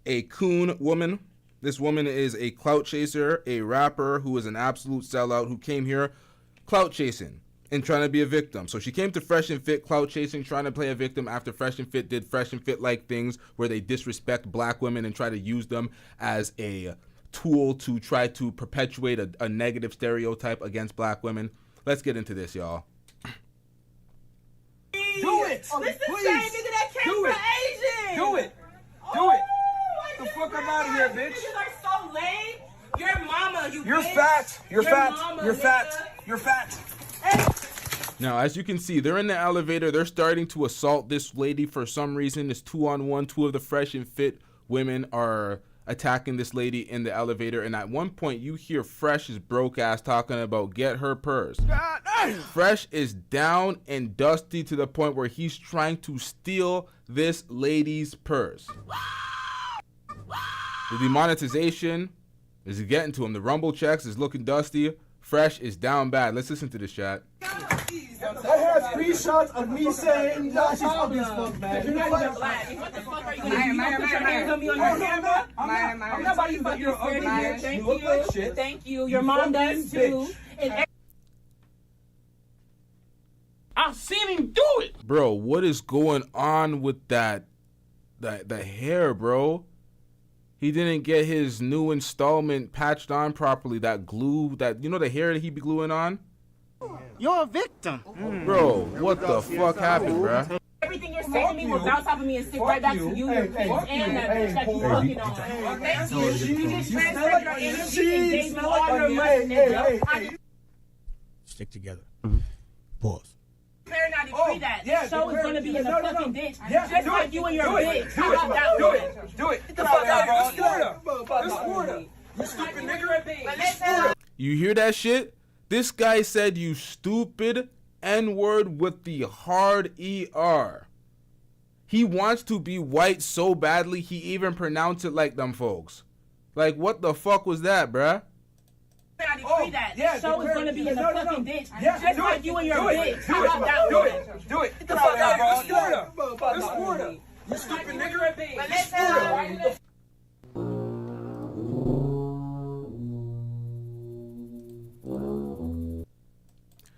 L: a coon woman. This woman is a clout chaser, a rapper who is an absolute sellout who came here clout chasing and trying to be a victim. So she came to Fresh and Fit clout chasing, trying to play a victim after Fresh and Fit did Fresh and Fit like things where they disrespect black women and try to use them as a tool to try to perpetuate a negative stereotype against black women. Let's get into this, y'all.
R: Do it!
S: This is the
R: Please.
S: same nigga that came
R: Do
S: for
R: it.
S: Asian.
R: Do it! Do it! The fuck I'm out of here, bitch!
S: You are so lame. Your mama,
R: You're
S: bitch.
R: fat! You're
S: Your
R: fat!
S: mama,
R: You're
S: nigga.
R: fat! You're fat!
L: Now, as you can see, they're in the elevator. They're starting to assault this lady for some reason. It's 2-on-1. Two of the Fresh and Fit women are attacking this lady in the elevator. And at one point, you hear Fresh's broke ass talking about get her purse. Fresh is down and dusty to the point where he's trying to steal this lady's purse. The demonetization is getting to him. The rumble checks is looking dusty. Fresh is down bad. Let's listen to this, chat.
R: I have screenshots of me saying that she's ugly as fuck, man.
S: You're not even black. What the fuck are you gonna do? You gonna put your hands on me on your camera? I'm not about you fucking scared of you. Thank you. Thank you. Your mom does too.
B: I've seen him do it.
L: Bro, what is going on with that hair, bro? He didn't get his new installment patched on properly. That glue, you know the hair that he be gluing on?
J: You're a victim.
L: Bro, what the fuck happened, bruh?
S: Everything you're saying to me will bounce off of me and stick right back to you, your kids, and that bitch that you're looking on. Thank you. You just transferred your energy and gave me all your money, nigga.
Q: Stick together. Pause.
S: Better not decree that. This show is gonna be in the fucking ditch. Just like you and your bitch.
R: Do it! Do it! Do it! Get the fuck out of here! This Florida! You stupid nigga!
L: You hear that shit? This guy said you stupid N-word with the hard ER. He wants to be white so badly he even pronounced it like them folks. Like, what the fuck was that, bruh?
S: This show is gonna be in the fucking ditch. Just like you and your bitch.
R: Do it! Do it! Get the fuck out of here! This Florida! You stupid nigga! This Florida!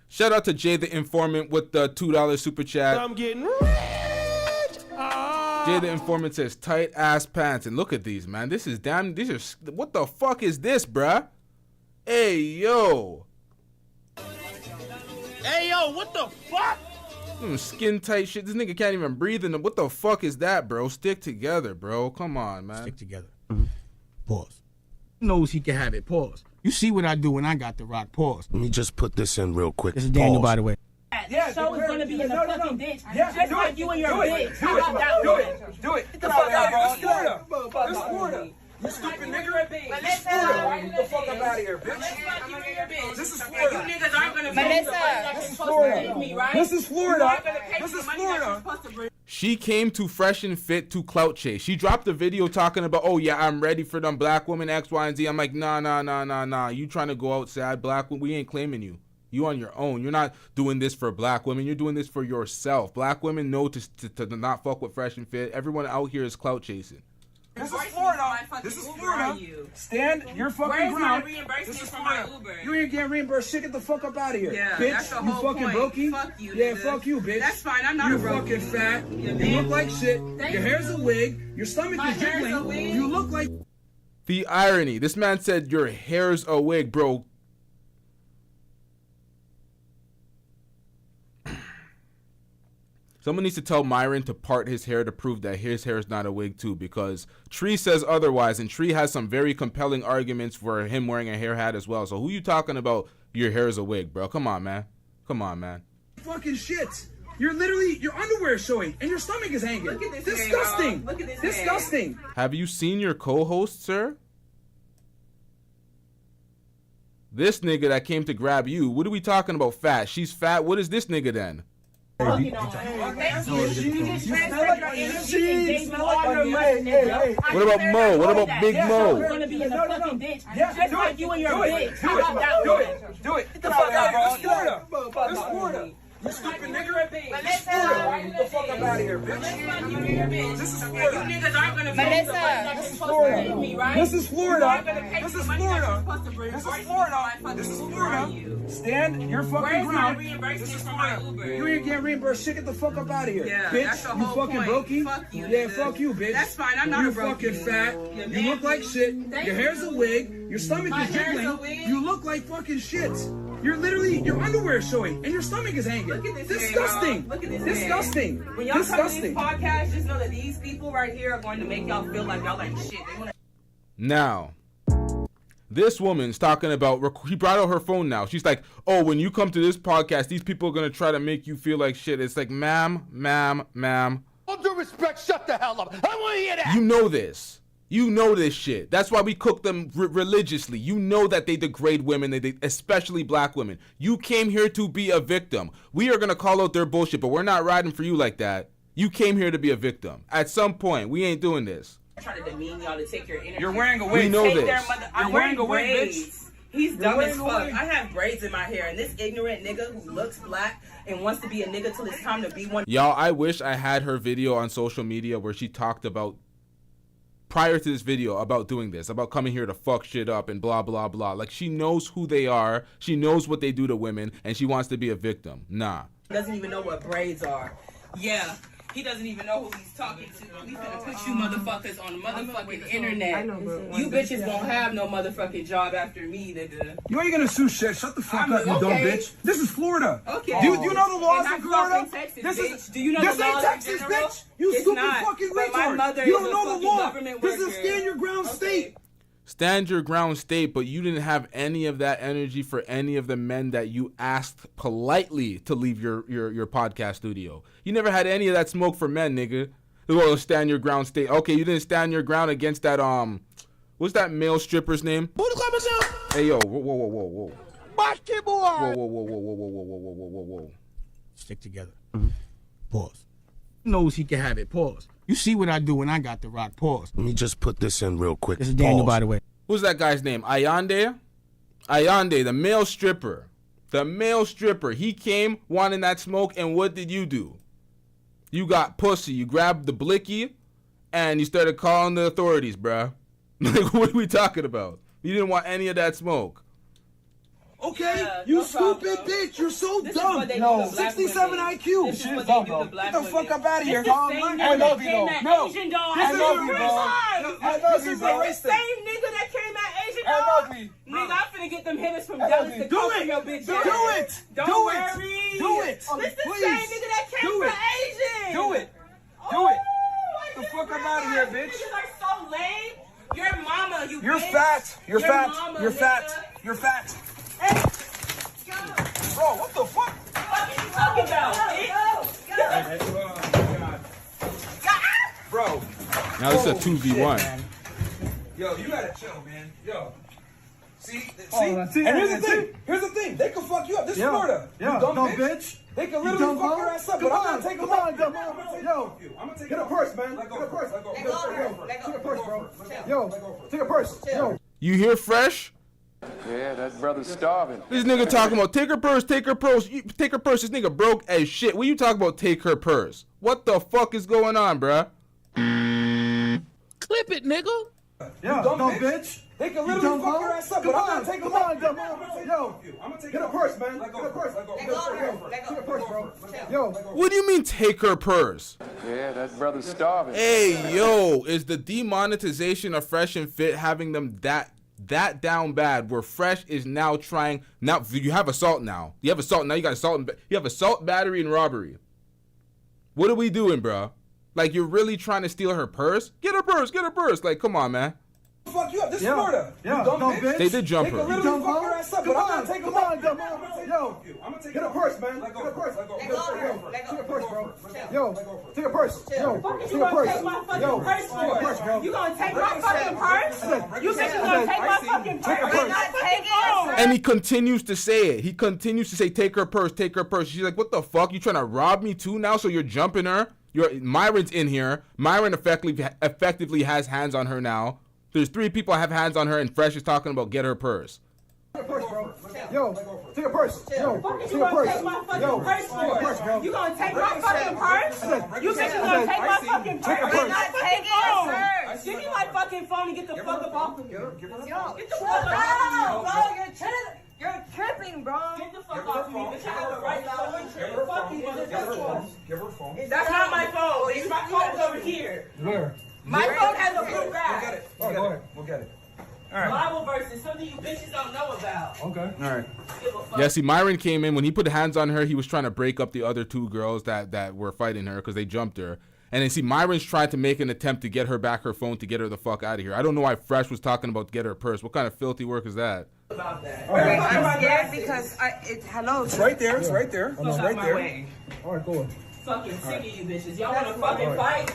L: Shout out to Jay the Informant with the $2 super chat.
C: I'm getting rich.
L: Jay the Informant says tight ass pants. And look at these, man. This is damn. These are. What the fuck is this, bruh? Hey, yo.
B: Hey, yo, what the fuck?
L: Skin tight shit. This nigga can't even breathe in them. What the fuck is that, bro? Stick together, bro. Come on, man.
Q: Stick together. Pause. Knows he can have it. Pause. You see what I do when I got the rock. Pause.
K: Let me just put this in real quick.
Q: This is Daniel, by the way.
S: This show is gonna be in the fucking ditch. Just like you and your bitch.
R: Do it. Get the fuck out, bro. It's Florida. You stupid nigga. This Florida. Get the fuck up out of here, bitch. This is Florida. You niggas aren't gonna be This is Florida. This is Florida. This is Florida.
L: She came to Fresh and Fit to clout chase. She dropped a video talking about, oh yeah, I'm ready for them black women, X, Y, and Z. I'm like, nah. You trying to go outside, black women? We ain't claiming you. You on your own. You're not doing this for black women. You're doing this for yourself. Black women know to not fuck with Fresh and Fit. Everyone out here is clout chasing.
R: This is Florida. This is Florida. Stand your fucking ground. This is Florida. You ain't getting reimbursed. Shit, get the fuck up out of here, bitch. That's the whole fucking brokey. Fuck you, yeah, fuck you, bitch. That's fine. I'm not a brokey. You fucking fat. You look like shit. Your hair's a wig. Your stomach is jiggling. You look like.
L: The irony. This man said your hair's a wig, bro. Someone needs to tell Myron to part his hair to prove that his hair is not a wig too, because Tree says otherwise, and Tree has some very compelling arguments for him wearing a hair hat as well. So who you talking about your hair is a wig, bro? Come on, man. Come on, man.
R: Fucking shit. You're literally, your underwear is showing, and your stomach is hanging. Look at this. Disgusting. Look at this. Disgusting.
L: Have you seen your co-host, sir? This nigga that came to grab you, what are we talking about? Fat. She's fat. What is this nigga then?
S: What about
L: Mo? What about Big Mo?
S: Just like you and your bitch.
R: Do it. Get the fuck out, bro. It's Florida. You stupid nigga. This is Florida. Get the fuck up out of here, bitch. This is Florida. You niggas aren't gonna be This is Florida. This is Florida. This is Florida. This is Florida. This is Florida. Stand your fucking ground. This is Florida. You ain't getting reimbursed. Shit, get the fuck up out of here, bitch. You fucking brokey. Fuck you. Yeah, fuck you, bitch. That's fine. I'm not a brokey. You fucking fat. You look like shit. Your hair's a wig. Your stomach is jiggling. You look like fucking shit. You're literally, your underwear is showing, and your stomach is hanging. Look at this. Disgusting. Look at this. Disgusting.
S: When y'all come to these podcasts, just know that these people right here are going to make y'all feel like y'all like shit.
L: Now, this woman's talking about, he brought out her phone now. She's like, oh, when you come to this podcast, these people are going to try to make you feel like shit. It's like, ma'am.
D: All due respect, shut the hell up. I don't want to hear that.
L: You know this. You know this shit. That's why we cook them religiously. You know that they degrade women, especially black women. You came here to be a victim. We are going to call out their bullshit, but we're not riding for you like that. You came here to be a victim. At some point, we ain't doing this.
S: Trying to demean y'all to take your energy.
R: You're wearing a wig.
L: We know this.
S: I'm wearing a wig, bitch. He's dumb as fuck. I have braids in my hair, and this ignorant nigga who looks black and wants to be a nigga till it's time to be one.
L: Y'all, I wish I had her video on social media where she talked about, prior to this video, about doing this, about coming here to fuck shit up and blah, blah, blah. Like, she knows who they are. She knows what they do to women, and she wants to be a victim. Nah.
S: He doesn't even know what braids are. Yeah. He doesn't even know who he's talking to. We finna put you motherfuckers on the motherfucking internet. You bitches won't have no motherfucking job after me, nigga.
R: You ain't gonna sue shit. Shut the fuck up, you dumb bitch. This is Florida. Okay. Do you know the laws in Florida?
S: Do you know the laws in
R: Texas,
S: general?
R: bitch. You stupid fucking retard. You don't know the law. This is stand your ground state.
L: Stand your ground state, but you didn't have any of that energy for any of the men that you asked politely to leave your podcast studio. You never had any of that smoke for men, nigga. Well, stand your ground state. Okay, you didn't stand your ground against that, what's that male stripper's name? Hey, yo, whoa.
D: Basketball.
L: Whoa.
Q: Stick together. Pause. Knows he can have it. Pause. You see what I do when I got the rock. Pause.
K: Let me just put this in real quick.
Q: This is Daniel, by the way.
L: Who's that guy's name? Ayande, the male stripper. The male stripper. He came wanting that smoke, and what did you do? You got pussy. You grabbed the blicky, and you started calling the authorities, bruh. Like, what are we talking about? You didn't want any of that smoke.
R: Okay, you stupid bitch. You're so dumb. No, 67 IQ.
S: Shit is dumb, though.
R: Get the fuck up out of here.
S: I love you, though. No,
R: I love you, bro. This is the
S: same nigga that came at Asian dog. I love you. Nigga, I'm finna get them hitters from Dallas to come for your bitch.
R: Do it.
S: Don't worry.
R: Do it.
S: This the same nigga that came
R: Do it. Asian.
A: Do it. Get the fuck up out of here, bitch.
S: You are so lame. Your mama,
A: You're
S: bitch.
A: fat. You're
S: Your
A: fat.
S: mama,
A: You're
S: nigga.
A: fat. You're fat.
S: Hey.
A: Bro, what the fuck?
S: What are you talking about, bitch?
A: Bro.
L: Now this is a 2v1.
A: Yo, you gotta chill, man. Yo. See?
Q: Oh, see?
A: And here's the thing. They can fuck you up. This is Florida.
Q: Yeah,
A: You dumb bitch. They can literally fuck your ass up, but I'm gonna take them up.
Q: Come on, yo. Get a purse, man. Get a purse. Take a purse, bro. Yo, take a purse. Yo.
L: You hear Fresh?
F: Yeah, that brother's starving.
L: This nigga talking about take her purse, take her purse, take her purse. This nigga broke as shit. What you talking about take her purse? What the fuck is going on, bruh?
Q: Clip it, nigga.
A: Yeah, you dumb bitch. They can literally fuck your ass up, but I'm gonna take them up.
Q: Yo, get a purse, man. Get a purse. Take a purse, bro. Yo.
L: What do you mean take her purse?
F: Yeah, that brother's starving.
L: Hey, yo, is the demonetization of Fresh and Fit having them that down bad where Fresh is now trying, now you have assault now. You have assault, now you got assault, you have assault, battery, and robbery. What are we doing, bro? Like, you're really trying to steal her purse? Get her purse, get her purse. Like, come on, man.
A: Fuck you up. This is Florida.
Q: Yeah,
A: you dumb bitch.
L: They did jump her.
A: They can literally fuck your ass up, but I'm gonna take them up.
Q: Yo, get a purse, man. Get a purse. Take a purse, bro. Yo, take a purse. Yo, take a purse. Yo, take a purse, bro.
S: You gonna take my fucking purse? You think you gonna take my fucking purse?
Q: Take a purse.
S: Not take it.
L: And he continues to say it. He continues to say, take her purse, take her purse. She's like, what the fuck? You trying to rob me too now? So you're jumping her? Myron's in here. Myron effectively has hands on her now. There's 3 people have hands on her, and Fresh is talking about get her purse.
Q: Take a purse, bro. Yo, take a purse. Yo, take a purse. Yo, take a purse, bro.
S: You gonna take my fucking purse? You think you gonna take my fucking purse?
Q: Take a purse.
S: Not take it. Give me my fucking phone and get the fuck up off of me. Get the fuck off of me, bro. You're tripping, bro. Get the fuck off of me, bitch. I have a right to fuck you, motherfucker.
A: Give her phone.
S: That's not my phone. It's my phone's over here.
Q: Where?
S: My phone has a blue back.
A: We'll get it. Go ahead. We'll get it. All right.
S: Bible verses, something you bitches don't know about.
Q: Okay.
A: All right.
L: Yeah, see, Myron came in. When he put hands on her, he was trying to break up the other 2 girls that were fighting her because they jumped her. And then, see, Myron's trying to make an attempt to get her back her phone to get her the fuck out of here. I don't know why Fresh was talking about get her purse. What kind of filthy work is that?
S: About that.
Q: Okay.
S: I'm scared because hello.
A: It's right there. It's right there.
S: It's right there.
Q: All right, go on.
S: Fucking sick of you bitches. Y'all wanna fucking fight?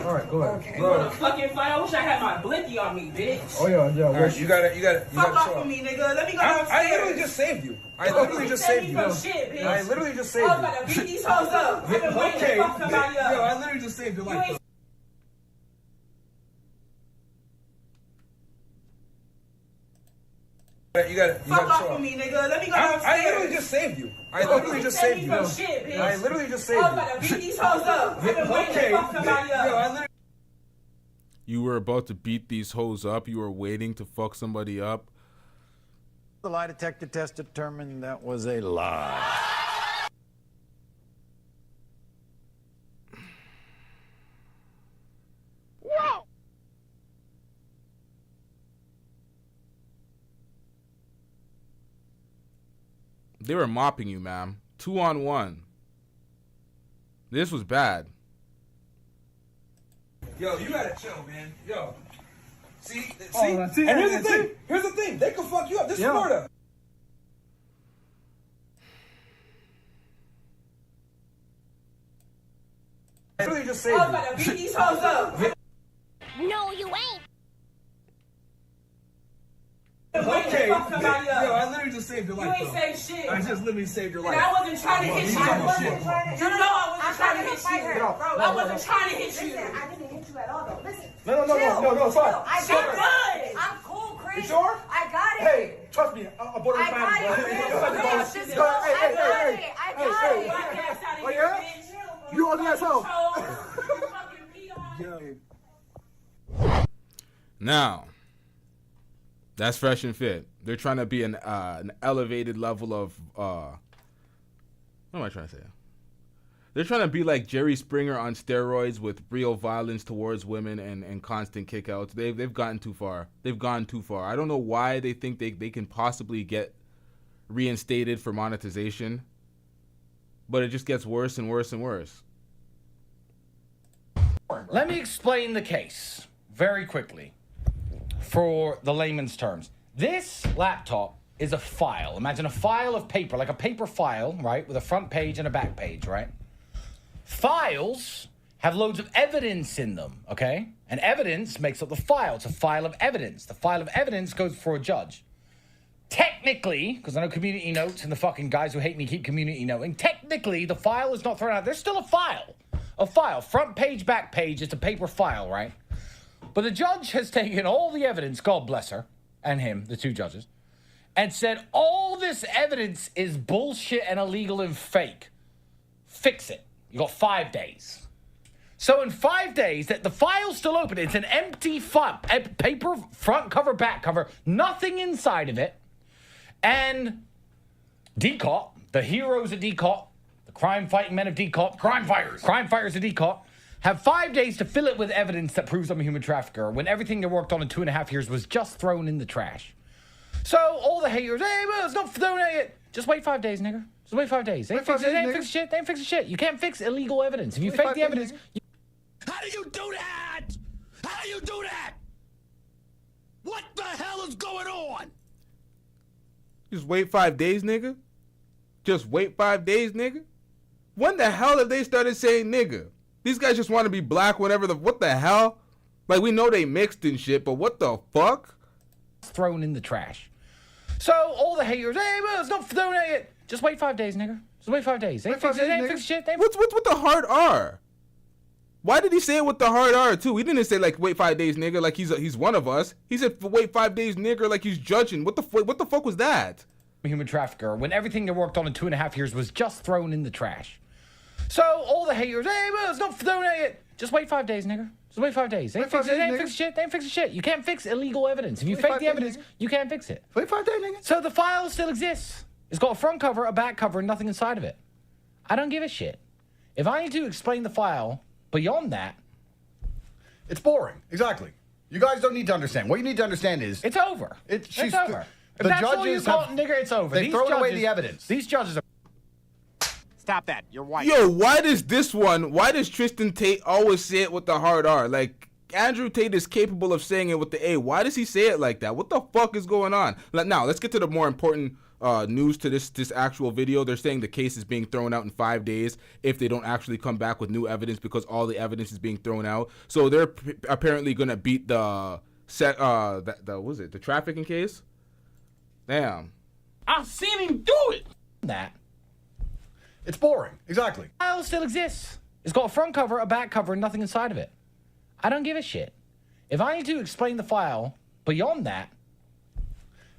Q: All right, go ahead.
S: You wanna fucking fight? I wish I had my blicky on me, bitch.
Q: Oh yeah.
A: All right, you got it.
S: Fuck off of me, nigga. Let me go downstairs.
A: I literally just saved you. I literally just saved you.
S: Shit, bitch.
A: I literally just saved
S: I
A: you.
S: was about to beat these hoes up. I've been waiting to fuck somebody up.
A: Yo, I literally just saved your life. You got it.
S: Fuck off of me, nigga. Let me go downstairs.
A: I literally just saved you. I literally just saved you.
S: Shit, bitch.
A: I literally just saved
S: I
A: you.
S: was about to beat these hoes up. I've been waiting to fuck somebody up.
L: You were about to beat these hoes up. You were waiting to fuck somebody up.
T: The lie detector test determined that was a lie.
P: Whoa!
L: They were mopping you, ma'am. 2-on-1. This was bad.
A: Yo, you gotta chill, man. Yo. See?
Q: And
A: here's the thing. They can fuck you up. This is Florida. I literally just saved you.
S: I was about to beat these hoes up.
P: No, you ain't.
A: Okay. Yo, I literally just saved your life.
S: You ain't saved shit.
A: I just literally saved your life.
S: And I wasn't trying to hit you. I wasn't trying to. You know I wasn't trying to hit you. I wasn't trying to hit you.
P: I didn't hit you at all, though. Listen.
Q: No, it's fine.
P: I got it. I'm cool, Chris.
Q: You sure?
P: I got it.
Q: Hey, trust me. I'm born
P: I got it, Chris. I got it.
Q: Oh yeah? You on the asshole.
L: Now, that's Fresh and Fit. They're trying to be an elevated level of what am I trying to say? They're trying to be like Jerry Springer on steroids with real violence towards women and constant kickouts. They've gotten too far. They've gone too far. I don't know why they think they can possibly get reinstated for monetization. but it just gets worse and worse and worse.
G: Let me explain the case very quickly for the layman's terms. This laptop is a file. Imagine a file of paper, like a paper file, right, with a front page and a back page, right? Files have loads of evidence in them, okay? And evidence makes up the file. It's a file of evidence. The file of evidence goes before a judge. Technically, because I know community notes and the fucking guys who hate me keep community noting, technically the file is not thrown out. There's still a file. A file. Front page, back page. It's a paper file, right? But the judge has taken all the evidence, God bless her, and him, the two judges, and said all this evidence is bullshit and illegal and fake. Fix it. You got 5 days. So in 5 days, that the file's still open. It's an empty file, paper, front cover, back cover, nothing inside of it. And DCOT, the heroes of DCOT, the crime-fighting men of DCOT, crime fighters of DCOT, have 5 days to fill it with evidence that proves I'm a human trafficker when everything they worked on in 2.5 years was just thrown in the trash. So all the haters, hey, well, it's not thrown out yet. Just wait 5 days, nigga. Just wait 5 days. They ain't fixing shit. They ain't fixing shit. You can't fix illegal evidence. If you fake the evidence...
P: How do you do that? How do you do that? What the hell is going on?
L: Just wait 5 days, nigga? Just wait 5 days, nigga? When the hell have they started saying nigga? These guys just want to be black whenever what the hell? Like, we know they mixed and shit, but what the fuck?
G: Thrown in the trash. So all the haters, hey, well, it's not thrown out yet. Just wait 5 days, nigga. Just wait 5 days. They ain't fixing shit.
L: What's with the hard R? Why did he say it with the hard R too? He didn't say like wait 5 days, nigga, like he's one of us. He said wait 5 days, nigga, like he's judging. What the fuck was that?
G: Human trafficker when everything they worked on in 2.5 years was just thrown in the trash. So all the haters, hey, well, it's not thrown out yet. Just wait 5 days, nigga. Just wait 5 days. They ain't fixing shit. They ain't fixing shit. You can't fix illegal evidence. If you fake the evidence, you can't fix it.
T: Wait 5 days, nigga.
G: So the file still exists. It's got a front cover, a back cover, and nothing inside of it. I don't give a shit. If I need to explain the file beyond that,
H: it's boring. Exactly. You guys don't need to understand. What you need to understand is
G: it's over. It's over. If that's all you call it, nigga, it's over.
H: They've thrown away the evidence.
G: These judges are...
J: Stop that. You're white.
L: Yo, why does Tristan Tate always say it with the hard R? Like, Andrew Tate is capable of saying it with the A. Why does he say it like that? What the fuck is going on? Now, let's get to the more important news to this actual video. They're saying the case is being thrown out in 5 days if they don't actually come back with new evidence because all the evidence is being thrown out. So they're apparently gonna beat the the trafficking case. Damn.
G: I've seen him do it. That.
H: It's boring. Exactly.
G: The file still exists. It's got a front cover, a back cover, and nothing inside of it. I don't give a shit. If I need to explain the file beyond that,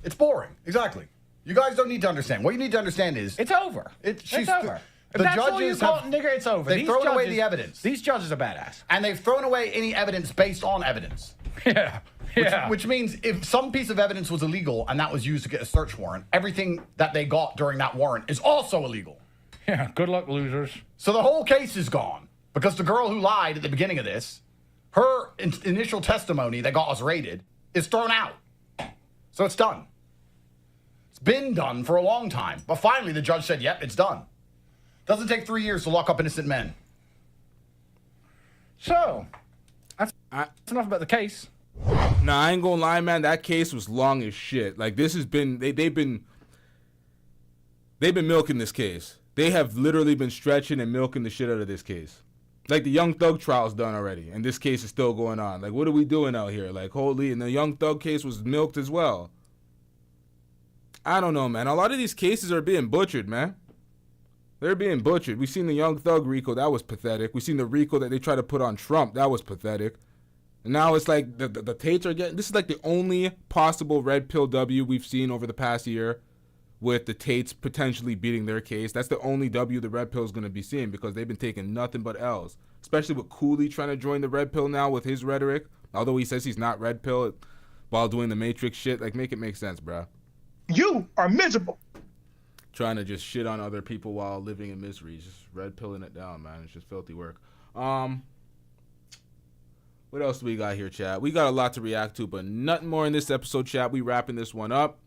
H: it's boring. Exactly. You guys don't need to understand. What you need to understand is
G: it's over. It's over. If that's all you call it, nigga, it's over.
H: They've thrown away the evidence.
G: These judges are badass.
H: And they've thrown away any evidence based on evidence.
G: Yeah.
H: Which means if some piece of evidence was illegal and that was used to get a search warrant, everything that they got during that warrant is also illegal.
G: Yeah, good luck, losers.
H: So the whole case is gone because the girl who lied at the beginning of this, her initial testimony that got us raided is thrown out. So it's done. It's been done for a long time. But finally the judge said, yep, it's done. Doesn't take 3 years to lock up innocent men.
G: So, that's enough about the case.
L: Nah, I ain't gonna lie, man. That case was long as shit. Like, this has been... They've been milking this case. They have literally been stretching and milking the shit out of this case. Like, the Young Thug trial's done already, and this case is still going on. Like, what are we doing out here? Like, holy... And the Young Thug case was milked as well. I don't know, man. A lot of these cases are being butchered, man. They're being butchered. We've seen the Young Thug RICO. That was pathetic. We've seen the RICO that they try to put on Trump. That was pathetic. And now it's like the Tates are getting... This is like the only possible red pill W we've seen over the past year with the Tates potentially beating their case. That's the only W the red pill is going to be seeing because they've been taking nothing but L's. Especially with Cooley trying to join the red pill now with his rhetoric. Although he says he's not red pill while doing the Matrix shit. Like, make it make sense, bro.
O: You are miserable.
L: Trying to just shit on other people while living in misery. Just red pilling it down, man. It's just filthy work. What else do we got here, chat? We got a lot to react to, but nothing more in this episode, chat. We wrapping this one up.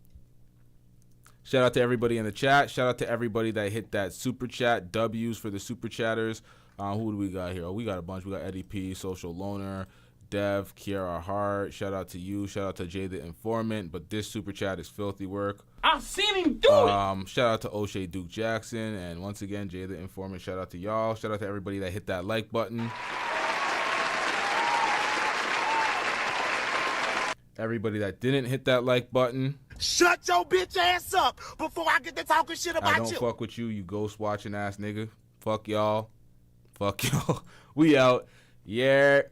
L: Shout out to everybody in the chat. Shout out to everybody that hit that super chat. W's for the super chatters. Who do we got here? Oh, we got a bunch. We got Eddie P, Social Loner, Dev, Kiara Hart. Shout out to you. Shout out to Jay the Informant. But this super chat is filthy work.
E: I've seen him do it.
L: Shout out to Oshay Duke Jackson. And once again, Jay the Informant. Shout out to y'all. Shout out to everybody that hit that like button. Everybody that didn't hit that like button.
P: Shut your bitch ass up before I get to talking shit about you.
L: I don't fuck with you, you ghost watching ass nigga. Fuck y'all. Fuck y'all. We out. Yeah.